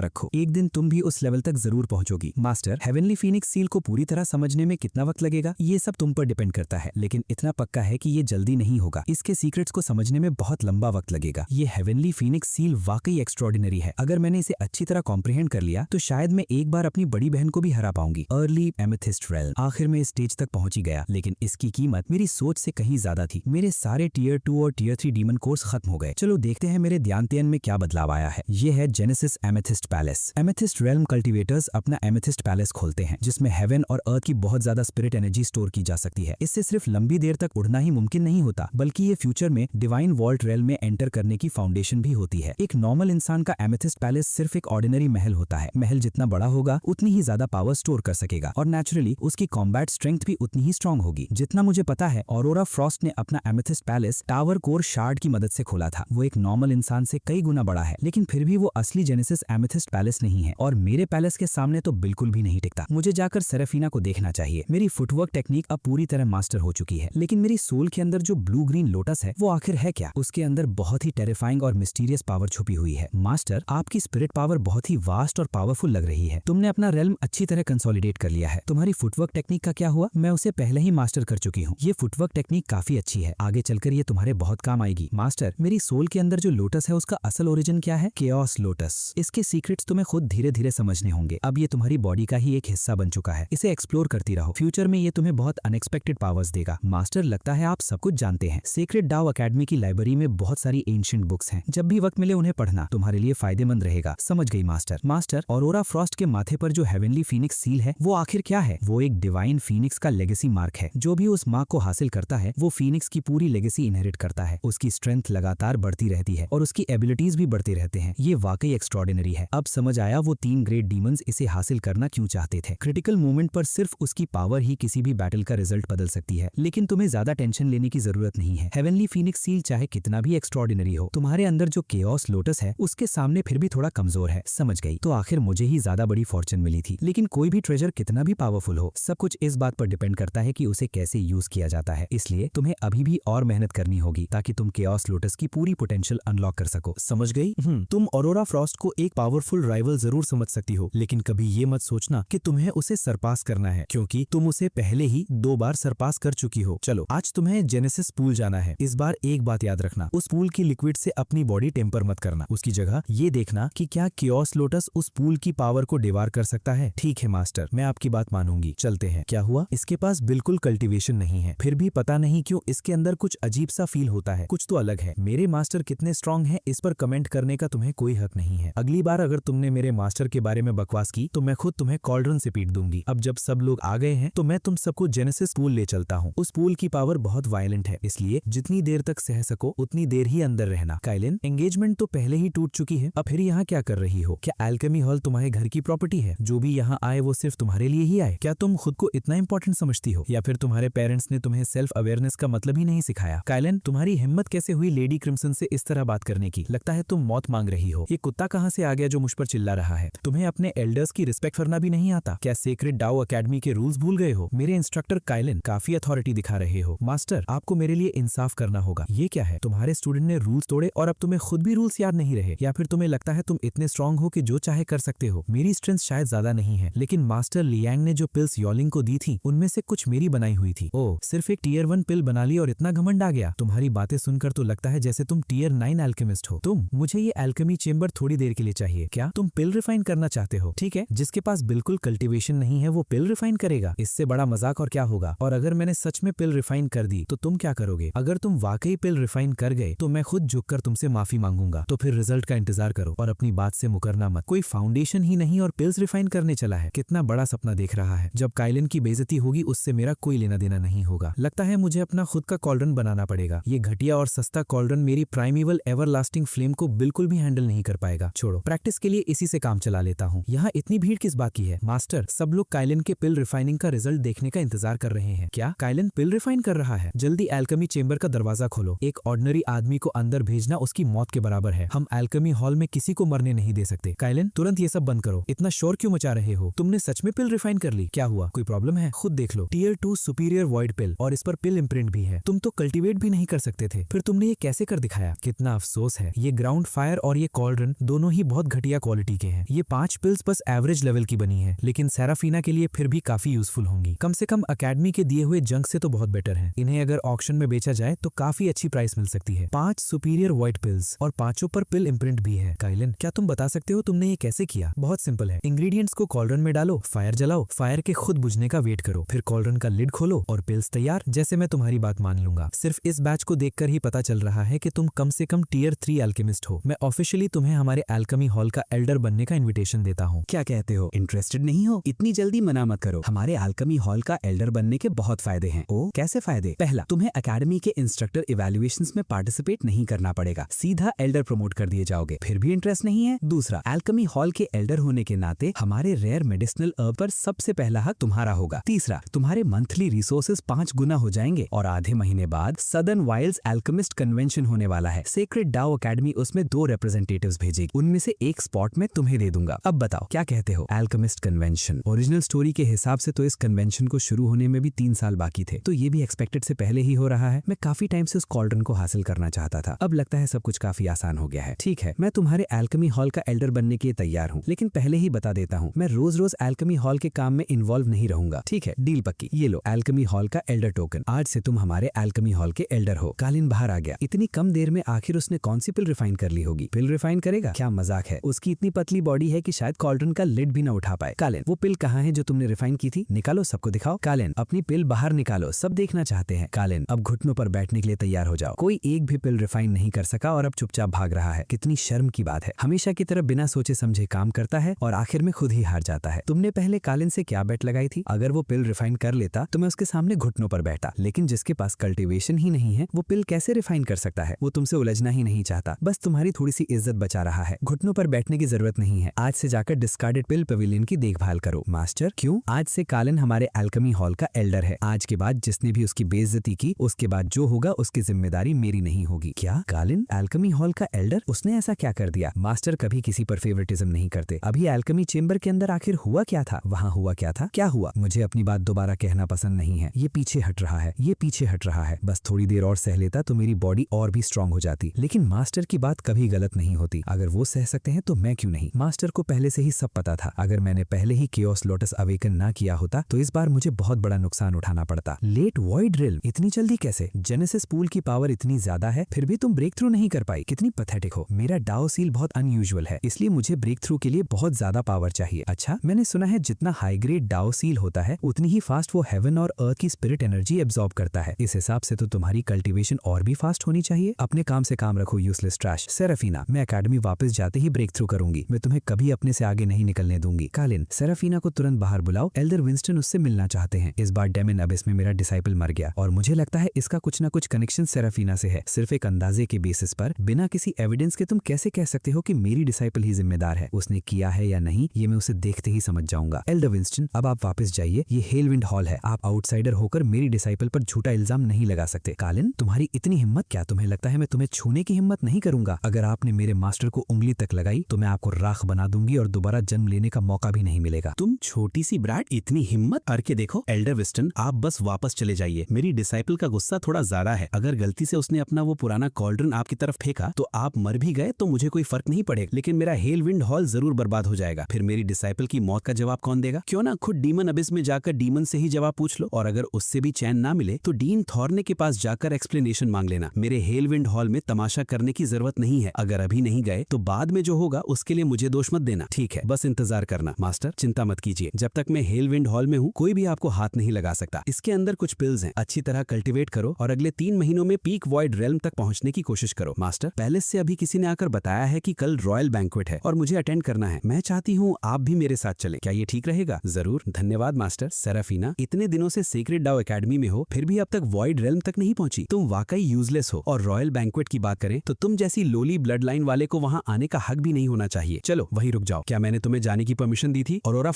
रखो, एक दिन तुम भी उस लेवल तक जरूर पहुंचोगी। मास्टर, हेवनली फीनिक्स सील को पूरी तरह समझने में कितना वक्त लगेगा ये सब तुम पर डिपेंड करता है, लेकिन इतना पक्का है कि ये जल्दी नहीं होगा। इसके सीक्रेट्स को समझने में बहुत लंबा वक्त लगेगा। ये हेवनली फीनिक्स सील वाकई एक्स्ट्रॉर्डिनरी है। अगर मैंने इसे अच्छी तरह कॉम्प्रिहेंड कर लिया तो शायद मैं एक बार अपनी बड़ी बहन को भी हरा पाऊंगी। Early amethyst realm. आखिर में इस स्टेज तक पहुंच ही गया, लेकिन इसकी कीमत मेरी सोच से कहीं ज्यादा थी। मेरे सारे टीयर 2 और टीयर 3 डीमन कोर्स खत्म हो गए। चलो देखते हैं मेरे ध्यान में क्या बदलाव आया है। ये है genesis amethyst palace. Amethyst realm cultivators अपना एमेथिस्ट पैलेस खोलते हैं जिसमें हेवन और अर्थ की बहुत ज्यादा स्पिरिट एनर्जी स्टोर की जा सकती है। इससे सिर्फ लंबी देर तक उड़ना ही मुमकिन नहीं होता, बल्कि ये फ्यूचर में डिवाइन वॉल्ट रेल में एंटर करने की फाउंडेशन भी होती है। एक नॉर्मल इंसान का एमेथिस्ट पैलेस सिर्फ एक ऑर्डिनरी महल होता है। महल जितना बड़ा होगा उतनी ही ज्यादा पावर स्टोर कर सकेगा और नेचुरली उसकी कॉम्बैट स्ट्रेंथ भी उतनी ही स्ट्रांग होगी। जितना मुझे पता है ऑरोरा फ्रॉस्ट ने अपना amethyst palace tower core shard की मदद से खोला था। वो एक नॉर्मल इंसान से कई गुना बड़ा है, लेकिन फिर भी वो असली जेनेसिस एमेथिस्ट पैलेस नहीं है और मेरे पैलेस के सामने तो बिल्कुल भी नहीं टिकता। मुझे जाकर सेरेफिना को देखना चाहिए। मेरी फुटवर्क टेक्निक अब पूरी तरह मास्टर हो चुकी है, लेकिन मेरी सोल के अंदर जो ब्लू ग्रीन लोटस है वो आखिर है क्या? उसके अंदर बहुत ही टेरिफाइंग और मिस्टीरियस पावर छुपी हुई है। मास्टर, आपकी स्पिरिट पावर बहुत ही वास्ट और पावरफुल लग रही है। तुमने अपना रेल्म अच्छी तरह कंसोलिडेट कर लिया है। तुम्हारी फुटवर्क टेक्निक का क्या हुआ? मैं उसे पहले ही मास्टर कर चुकी हूँ। ये फुटवर्क टेक्निक काफी अच्छी है, आगे चलकर ये तुम्हारे बहुत काम आएगी। मास्टर, मेरी सोल के अंदर जो लोटस है उसका असल ओरिजिन क्या है? Chaos lotus. इसके सीक्रेट्स तुम्हें खुद धीरे धीरे समझने होंगे। अब ये तुम्हारी बॉडी का ही एक हिस्सा बन चुका है। इसे एक्सप्लोर करती रहो, फ्यूचर में ये तुम्हें बहुत अनएक्सपेक्टेड पावर्स देगा। मास्टर, लगता है आप सब कुछ जानते हैं। सीक्रेट डाओ अकेडमी की लाइब्रेरी में बहुत सारी एंशिएंट बुक्स हैं। जब भी वक्त मिले उन्हें पढ़ना, तुम्हारे लिए फायदेमंद रहेगा। समझ गई मास्टर। मास्टर, ऑरोरा फ्रॉस्ट के माथे पर जो हेवनली फीनिक्स सील है वो आखिर क्या है? वो एक डिवाइन फीनिक्स का लेगेसी मार्क है। जो भी उस मार्क को हासिल करता है वो फीनिक्स की पूरी लेगेसी इनहेरिट करता है। उसकी स्ट्रेंथ लगातार बढ़ती रहती है और उसकी एबिलिटीज भी बढ़ते रहते हैं। ये वाकई एक्स्ट्रॉर्डिनरी है। अब समझ आया वो 3 ग्रेट डीमंस इसे हासिल करना क्यों चाहते थे। क्रिटिकल मोमेंट पर सिर्फ उसकी पावर ही किसी भी बैटल का रिजल्ट बदल सकती है। लेकिन तुम्हें ज्यादा टेंशन लेने की जरूरत नहीं है। हेवनली फीनिक्स सील चाहे कितना भी एक्स्ट्रॉर्डिनरी हो, तुम्हारे अंदर जो केओस लोटस है उसके सामने फिर भी थोड़ा कमजोर है। समझ गई। तो आखिर मुझे ही ज्यादा बड़ी फॉर्चून मिली थी। लेकिन कोई भी ट्रेजर कितना भी पावरफुल हो, सब कुछ इस बात पर डिपेंड करता है कि उसे कैसे यूज किया जाता है। इसलिए तुम्हें अभी भी और मेहनत करनी होगी ताकि तुम केओस लोटस की पूरी पोटेंशियल अनलॉक कर सको। समझ गई? तुम ऑरोरा फ्रॉस्ट को एक पावरफुल राइवल जरूर समझ सकती हो, लेकिन कभी ये मत सोचना कि तुम्हें उसे सरपास करना है, क्योंकि तुम उसे पहले ही 2 बार सरपास कर चुकी हो। चलो, आज तुम्हें जेनेसिस पूल जाना है। इस बार एक बात याद रखना, उस पूल की लिक्विड से अपनी बॉडी टेम्पर मत करना। उसकी जगह ये देखना कि क्या केओस लोटस उस पूल की पावर को डिवार कर सकता है। ठीक है मास्टर, मैं आपकी बात मानूंगी। चलते हैं। क्या हुआ? इसके पास बिल्कुल कल्टीवेशन नहीं है, फिर भी पता नहीं क्यों इसके अंदर कुछ अजीब सा फील होता है। कुछ तो अलग है। मेरे मास्टर कितने स्ट्रांग हैं इस पर कमेंट करने का तुम्हें कोई हक नहीं है। अगली बार अगर तुमने मेरे मास्टर के बारे में बकवास की तो मैं खुद तुम्हें कॉल्ड्रन से पीट दूंगी। अब जब सब लोग आ गए हैं तो मैं तुम सबको जेनेसिस पूल ले चलता हूँ। उस पूल की पावर बहुत वायलेंट है, इसलिए जितनी देर तक सह सको उतनी देर ही अंदर रहना। काइलिन, एंगेजमेंट तो पहले ही टूट चुकी है, अब फिर यहाँ क्या कर रही हो? क्या एल्केमी हॉल तुम्हारे घर की प्रॉपर्टी है? जो भी यहाँ आए वो सिर्फ तुम्हारे लिए ही आए? क्या तुम खुद को इतना इंपॉर्टेंट समझती हो, या फिर तुम्हारे पेरेंट्स ने तुम्हें सेल्फ अवेयरनेस का मतलब ही नहीं सिखाया? काइलिन, तुम्हारी हिम्मत कैसे हुई लेडी क्रिम्सन से इस तरह बात करने की? लगता है तुम मौत मांग रही हो। ये कुत्ता कहाँ से आ गया जो मुझ पर चिल्ला रहा है? तुम्हें अपने एल्डर्स की रिस्पेक्ट करना भी नहीं आता? क्या सीक्रेट डाओ अकेडमी के रूल्स भूल गए हो? मेरे इंस्ट्रक्टर काइलिन, काफी अथॉरिटी दिखा रहे हो। मास्टर, आपको मेरे लिए इंसाफ करना होगा। ये क्या है? तुम्हारे स्टूडेंट ने रूल्स तोड़े और अब तुम्हें खुद भी रूल्स याद नहीं रहे, या फिर तुम्हें लगता है तुम इतने स्ट्रांग हो कि जो चाहे कर सकते हो? मेरी स्ट्रेंथ शायद ज्यादा नहीं है, लेकिन मास्टर लियांग ने जो पिल्स योलिंग को दी थी उनमें से कुछ मेरी बनाई हुई थी। ओह, सिर्फ एक टीयर 1 पिल बना ली और इतना घमंड आ गया? तुम्हारी बातें सुनकर तो लगता है जैसे तुम टीयर 9 एल्केमिस्ट हो। मुझे ये एल्केमी चेंबर थोड़ी देर के लिए चाहिए। क्या तुम पिल रिफाइन करना चाहते हो? ठीक है, जिसके पास बिल्कुल कल्टीवेशन नहीं है वो पिल रिफाइन करेगा। इससे बड़ा मजाक और क्या होगा? और अगर मैंने सच में पिल रिफाइन कर दी तो तुम क्या करोगे? अगर तुम वाकई पिल रिफाइन कर गए तो मैं खुद झुककर तुमसे माफी मांगूंगा। तो फिर रिजल्ट का इंतजार करो और अपनी बात से मुकरना मत। कोई फाउंडेशन ही नहीं और पिल्स रिफाइन करने चला है। कितना बड़ा सपना देख रहा है। जब काइलिन की बेइज्जती होगी उससे मेरा कोई लेना देना नहीं होगा। लगता है मुझे अपना खुद का कॉल्ड्रन बनाना पड़ेगा। ये घटिया और सस्ता कॉल्ड्रन मेरी प्राइमेवल एवरलास्टिंग फ्लेम को बिल्कुल भी हैंडल नहीं कर पाएगा। छोड़ो, प्रैक्टिस के लिए इसी से काम चला लेता हूँ। यहाँ इतनी भीड़ किस बात की है? मास्टर, सब लोग काइलिन के पिल रिफाइनिंग का रिजल्ट देखने का इंतजार कर रहे हैं। क्या काइलिन पिल रिफाइन कर रहा है? जल्दी एल्केमी चेंबर का दरवाजा खोलो। एक ऑर्डिनरी आदमी को अंदर भेजना उसकी मौत के बराबर है। हम एल्केमी हॉल में किसी को मरने नहीं दे सकते। काइलिन, तुरंत ये सब बंद करो। इतना शोर क्यों मचा रहे हो? तुमने सच में पिल रिफाइन कर ली? क्या हुआ? कोई प्रॉब्लम है? खुद देख लो। टीयर 2 सुपीरियर वॉइड पिल और इस पर पिल इम्प्रिंट भी है। तुम तो कल्टीवेट भी नहीं कर सकते थे, फिर तुमने ये कैसे कर दिखाया? कितना अफसोस है। ये ग्राउंड फायर और ये कॉल्ड्रन दोनों ही बहुत घटिया क्वालिटी के हैं। ये 5 पिल्स बस एवरेज लेवल की बनी है, लेकिन सेराफीना के लिए फिर भी काफी यूजफुल होंगी। कम से कम अकेडमी के दिए हुए जंक से तो बहुत बेटर है। इन्हें अगर ऑक्शन में बेचा जाए तो काफी अच्छी प्राइस मिल सकती है। 5 सुपीरियर व्हाइट पिल्स और 5 पर पिल इम्प्रिंट भी है। काइलिन, क्या तुम बता सकते हो तुमने ये कैसे किया? बहुत सिंपल है। इंग्रेडिएंट्स को कॉल्ड्रन में डालो, फायर जलाओ, फायर के खुद बुझने का वेट करो, फिर कॉल्ड्रन का लिड खोलो खोलो और पिल्स तैयार। जैसे मैं तुम्हारी बात मान लूंगा। सिर्फ इस बैच को देखकर ही पता चल रहा है कि तुम कम से कम टियर 3 एल्केमिस्ट हो। मैं ऑफिशियली तुम्हें हमारे एल्केमी हॉल का एल्डर बनने का इन्विटेशन देता हूँ। क्या कहते हो, इंटरेस्टेड नहीं हो? इतनी जल्दी मना मत करो। हमारे एल्केमी हॉल का एल्डर बनने के बहुत फायदे हैं। ओ, कैसे फायदे? पहला, तुम्हें एकेडमी के इंस्ट्रक्टर इवैल्यूएशंस में पार्टिसिपेट नहीं करना पड़ेगा, सीधा एल्डर प्रमोट कर दिए जाओगे। फिर भी इंटरेस्ट नहीं है? दूसरा, एल्केमी हॉल के एल्डर होने के नाते हमारे रेयर मेडिसिनल अर्ब पर सबसे पहला हक तुम्हारा होगा। तीसरा, तुम्हारे मंथली रिसोर्सेज 5 गुना हो जाएंगे और आधे महीने बाद सदर्न वाइल्ड्स एल्केमिस्ट कन्वेंशन होने वाला है। सेक्रेड डाओ एकेडमी उसमें 2 रिप्रेजेंटेटिव्स भेजेगी, उनमें से एक स्पॉट में तुम्हें दे दूंगा। अब बताओ क्या कहते हो? Alchemist convention. ओरिजिनल स्टोरी के हिसाब से तो इस कन्वेंशन को शुरू होने में भी 3 साल बाकी थे, तो ये भी एक्सपेक्टेड से पहले ही हो रहा है। मैं काफी टाइम से उस कॉल्ड्रन को हासिल करना चाहता था, अब लगता है सब कुछ काफी आसान हो गया है। ठीक है, मैं तुम्हारे एल्केमी हॉल का एल्डर बनने के लिए तैयार हूँ, लेकिन पहले ही बता देता हूँ मैं रोज रोज एल्केमी हॉल के काम में इन्वॉल्व नहीं रहूंगा। ठीक है, डील पक्की। ये लो एल्केमी हॉल का एल्डर टोकन। आज से तुम हमारे एल्केमी हॉल के एल्डर हो। कालिन बाहर आ गया। इतनी कम देर में आखिर उसने कौन सी पिल रिफाइन कर ली होगी? पिल रिफाइन करेगा? क्या मजाक है, उसकी इतनी पतली बॉडी है कि शायद कॉल्ड्रन का लिड भी ना उठा पाए। कालिन, वो पिल कहाँ है जो तुमने रिफाइन की थी? निकालो, सबको दिखाओ। कालिन, अपनी पिल बाहर निकालो, सब देखना चाहते हैं। कालिन, अब घुटनों पर बैठने के लिए तैयार हो जाओ। कोई एक भी पिल रिफाइन नहीं कर सका और अब चुपचाप भाग रहा है। कितनी शर्म की बात है। हमेशा की तरह बिना सोचे समझे काम करता है और आखिर में खुद ही हार जाता है। तुमने पहले कालिन से क्या बेट लगाई थी? अगर वो पिल रिफाइन कर लेता तो मैं उसके सामने घुटनों पर बैठता, लेकिन जिसके पास कल्टीवेशन ही नहीं है वो पिल कैसे रिफाइन कर सकता है? वो तुमसे उलझना ही नहीं चाहता, बस तुम्हारी थोड़ी सी इज्जत बचा रहा है। घुटनों पर बैठने की जरूरत नहीं है। आज से जाकर डिस्कार्डेड पिल पवेलियन की देखभाल करो। मास्टर, क्यों? आज से कालिन हमारे एल्केमी हॉल का एल्डर है। आज के बाद जिसने भी उसकी बेइज्जती की, उसके बाद जो होगा उसकी जिम्मेदारी मेरी नहीं होगी। क्या? कालिन एल्केमी हॉल का एल्डर? उसने ऐसा क्या कर दिया? मास्टर कभी किसी पर फेवरेटिज्म नहीं करते। अभी एल्केमी चेंबर के अंदर आखिर हुआ क्या था? वहाँ हुआ क्या था? क्या हुआ? मुझे अपनी बात दोबारा कहना पसंद नहीं है। ये पीछे हट रहा है, ये पीछे हट रहा है। बस थोड़ी देर और सह लेता तो मेरी बॉडी और भी स्ट्रांग हो जाती। लेकिन मास्टर की बात कभी गलत नहीं होती। अगर वो सह सकते हैं तो मैं क्यों नहीं? मास्टर को पहले से ही सब पता था। अगर मैंने पहले ही केओस लोटस अवेकन ना किया होता तो इस बार मुझे बहुत बड़ा नुकसान उठाना पड़ता। लेट वॉइड रिल्म, इतनी जल्दी कैसे? जेनेसिस पूल की पावर इतनी ज्यादा है, फिर भी तुम ब्रेक थ्रू नहीं कर पाई। कितनी पैथेटिक हो। मेरा डाओ सील बहुत अनयूजुअल है, इसलिए मुझे ब्रेक थ्रू के लिए बहुत ज्यादा पावर चाहिए। अच्छा, मैंने सुना है जितना हाई ग्रेड डाओ सील होता है उतनी ही फास्ट वो हेवन और अर्थ की स्पिरिट एनर्जी एब्जॉर्ब करता है। इस हिसाब से तो तुम्हारी कल्टीवेशन और भी फास्ट होनी चाहिए। अपने काम से काम रखो, यूजलेस ट्रैश। सेराफीना, मैं एकेडमी वापस जाते ही ब्रेक थ्रू करूंगी। मैं तुम्हें कभी अपने से आगे नहीं निकलने दूंगी। कालिन, सेराफीना को तुरंत बाहर बुलाओ। एल्डर विंस्टन उससे मिलना चाहते हैं। इस बार डेमन अबिस में मेरा डिसाइपल मर गया और मुझे लगता है इसका कुछ ना कुछ कनेक्शन सेराफीना से है। सिर्फ एक अंदाजे के बेसिस पर, बिना किसी एविडेंस के तुम कैसे कह सकते हो कि मेरी डिसाइपल ही जिम्मेदार है? उसने किया है या नहीं ये मैं उसे देखते ही समझ जाऊंगा। एल्डर विंस्टन, अब आप वापस जाइए। ये हेलविंड हॉल है। आप आउटसाइडर होकर मेरी डिसाइपल पर झूठा इल्जाम नहीं लगा सकते। कालिन, तुम्हारी इतनी हिम्मत? क्या तुम्हें लगता है मैं तुम्हें छूने की हिम्मत नहीं करूंगा? अगर आपने मेरे मास्टर को उंगली तक लगाई तो मैं आपको राख बना दूंगी और दोबारा जन्म लेने का मौका भी नहीं मिलेगा। तुम छोटी सी ब्राट, इतनी हिम्मत? करके देखो। एल्डर विस्टन, आप बस वापस चले जाइए। मेरी डिसाइपल का गुस्सा थोड़ा ज्यादा है। अगर गलती से उसने अपना वो पुराना कॉल्ड्रन आपकी तरफ फेंका तो आप मर भी गए तो मुझे कोई फर्क नहीं पड़ेगा, लेकिन मेरा हेलविंड हॉल जरूर बर्बाद हो जाएगा। फिर मेरी डिसाइपल की मौत का जवाब कौन देगा? क्यों ना खुद डीमन अबिस में जाकर डीमन से ही जवाब पूछ लो, और अगर उससे भी चैन ना मिले तो डीन थॉर्ने के पास जाकर एक्सप्लेनेशन मांग लेना। मेरे हेलविंड हॉल में तमाशा करने की जरूरत नहीं है। अगर अभी नहीं गए तो बाद में जो होगा उसके लिए मुझे दोष मत देना। ठीक है, बस इंतजार करना। मास्टर, चिंता मत कीजिए, जब तक मैं हेलविंड हॉल में हूँ कोई भी आपको हाथ नहीं लगा सकता। इसके अंदर कुछ पिल्स हैं, अच्छी तरह कल्टीवेट करो और अगले 3 महीनों में पीक वॉइड रेल्म तक पहुंचने की कोशिश करो। मास्टर, पैलेस से अभी किसी ने आकर बताया है कि कल रॉयल बैंक्वेट है और मुझे अटेंड करना है। मैं चाहती हूँ आप भी मेरे साथ चलें। क्या ये ठीक रहेगा? जरूर, धन्यवाद मास्टर। सेराफीना, इतने दिनों से सेक्रेड डाओ एकेडमी में हो फिर भी अब तक वॉइड रेल्म तक नहीं पहुंची। तुम वाकई यूजलेस हो। और रॉयल बैंक्वेट की बात करें तो तुम जैसी लोली ब्लड लाइन वाले को वहाँ आने का हक भी नहीं होना चाहिए। चलो वहीं रुक जाओ। क्या मैंने तुम्हें जाने की परमिशन दी थी? ऑरोरा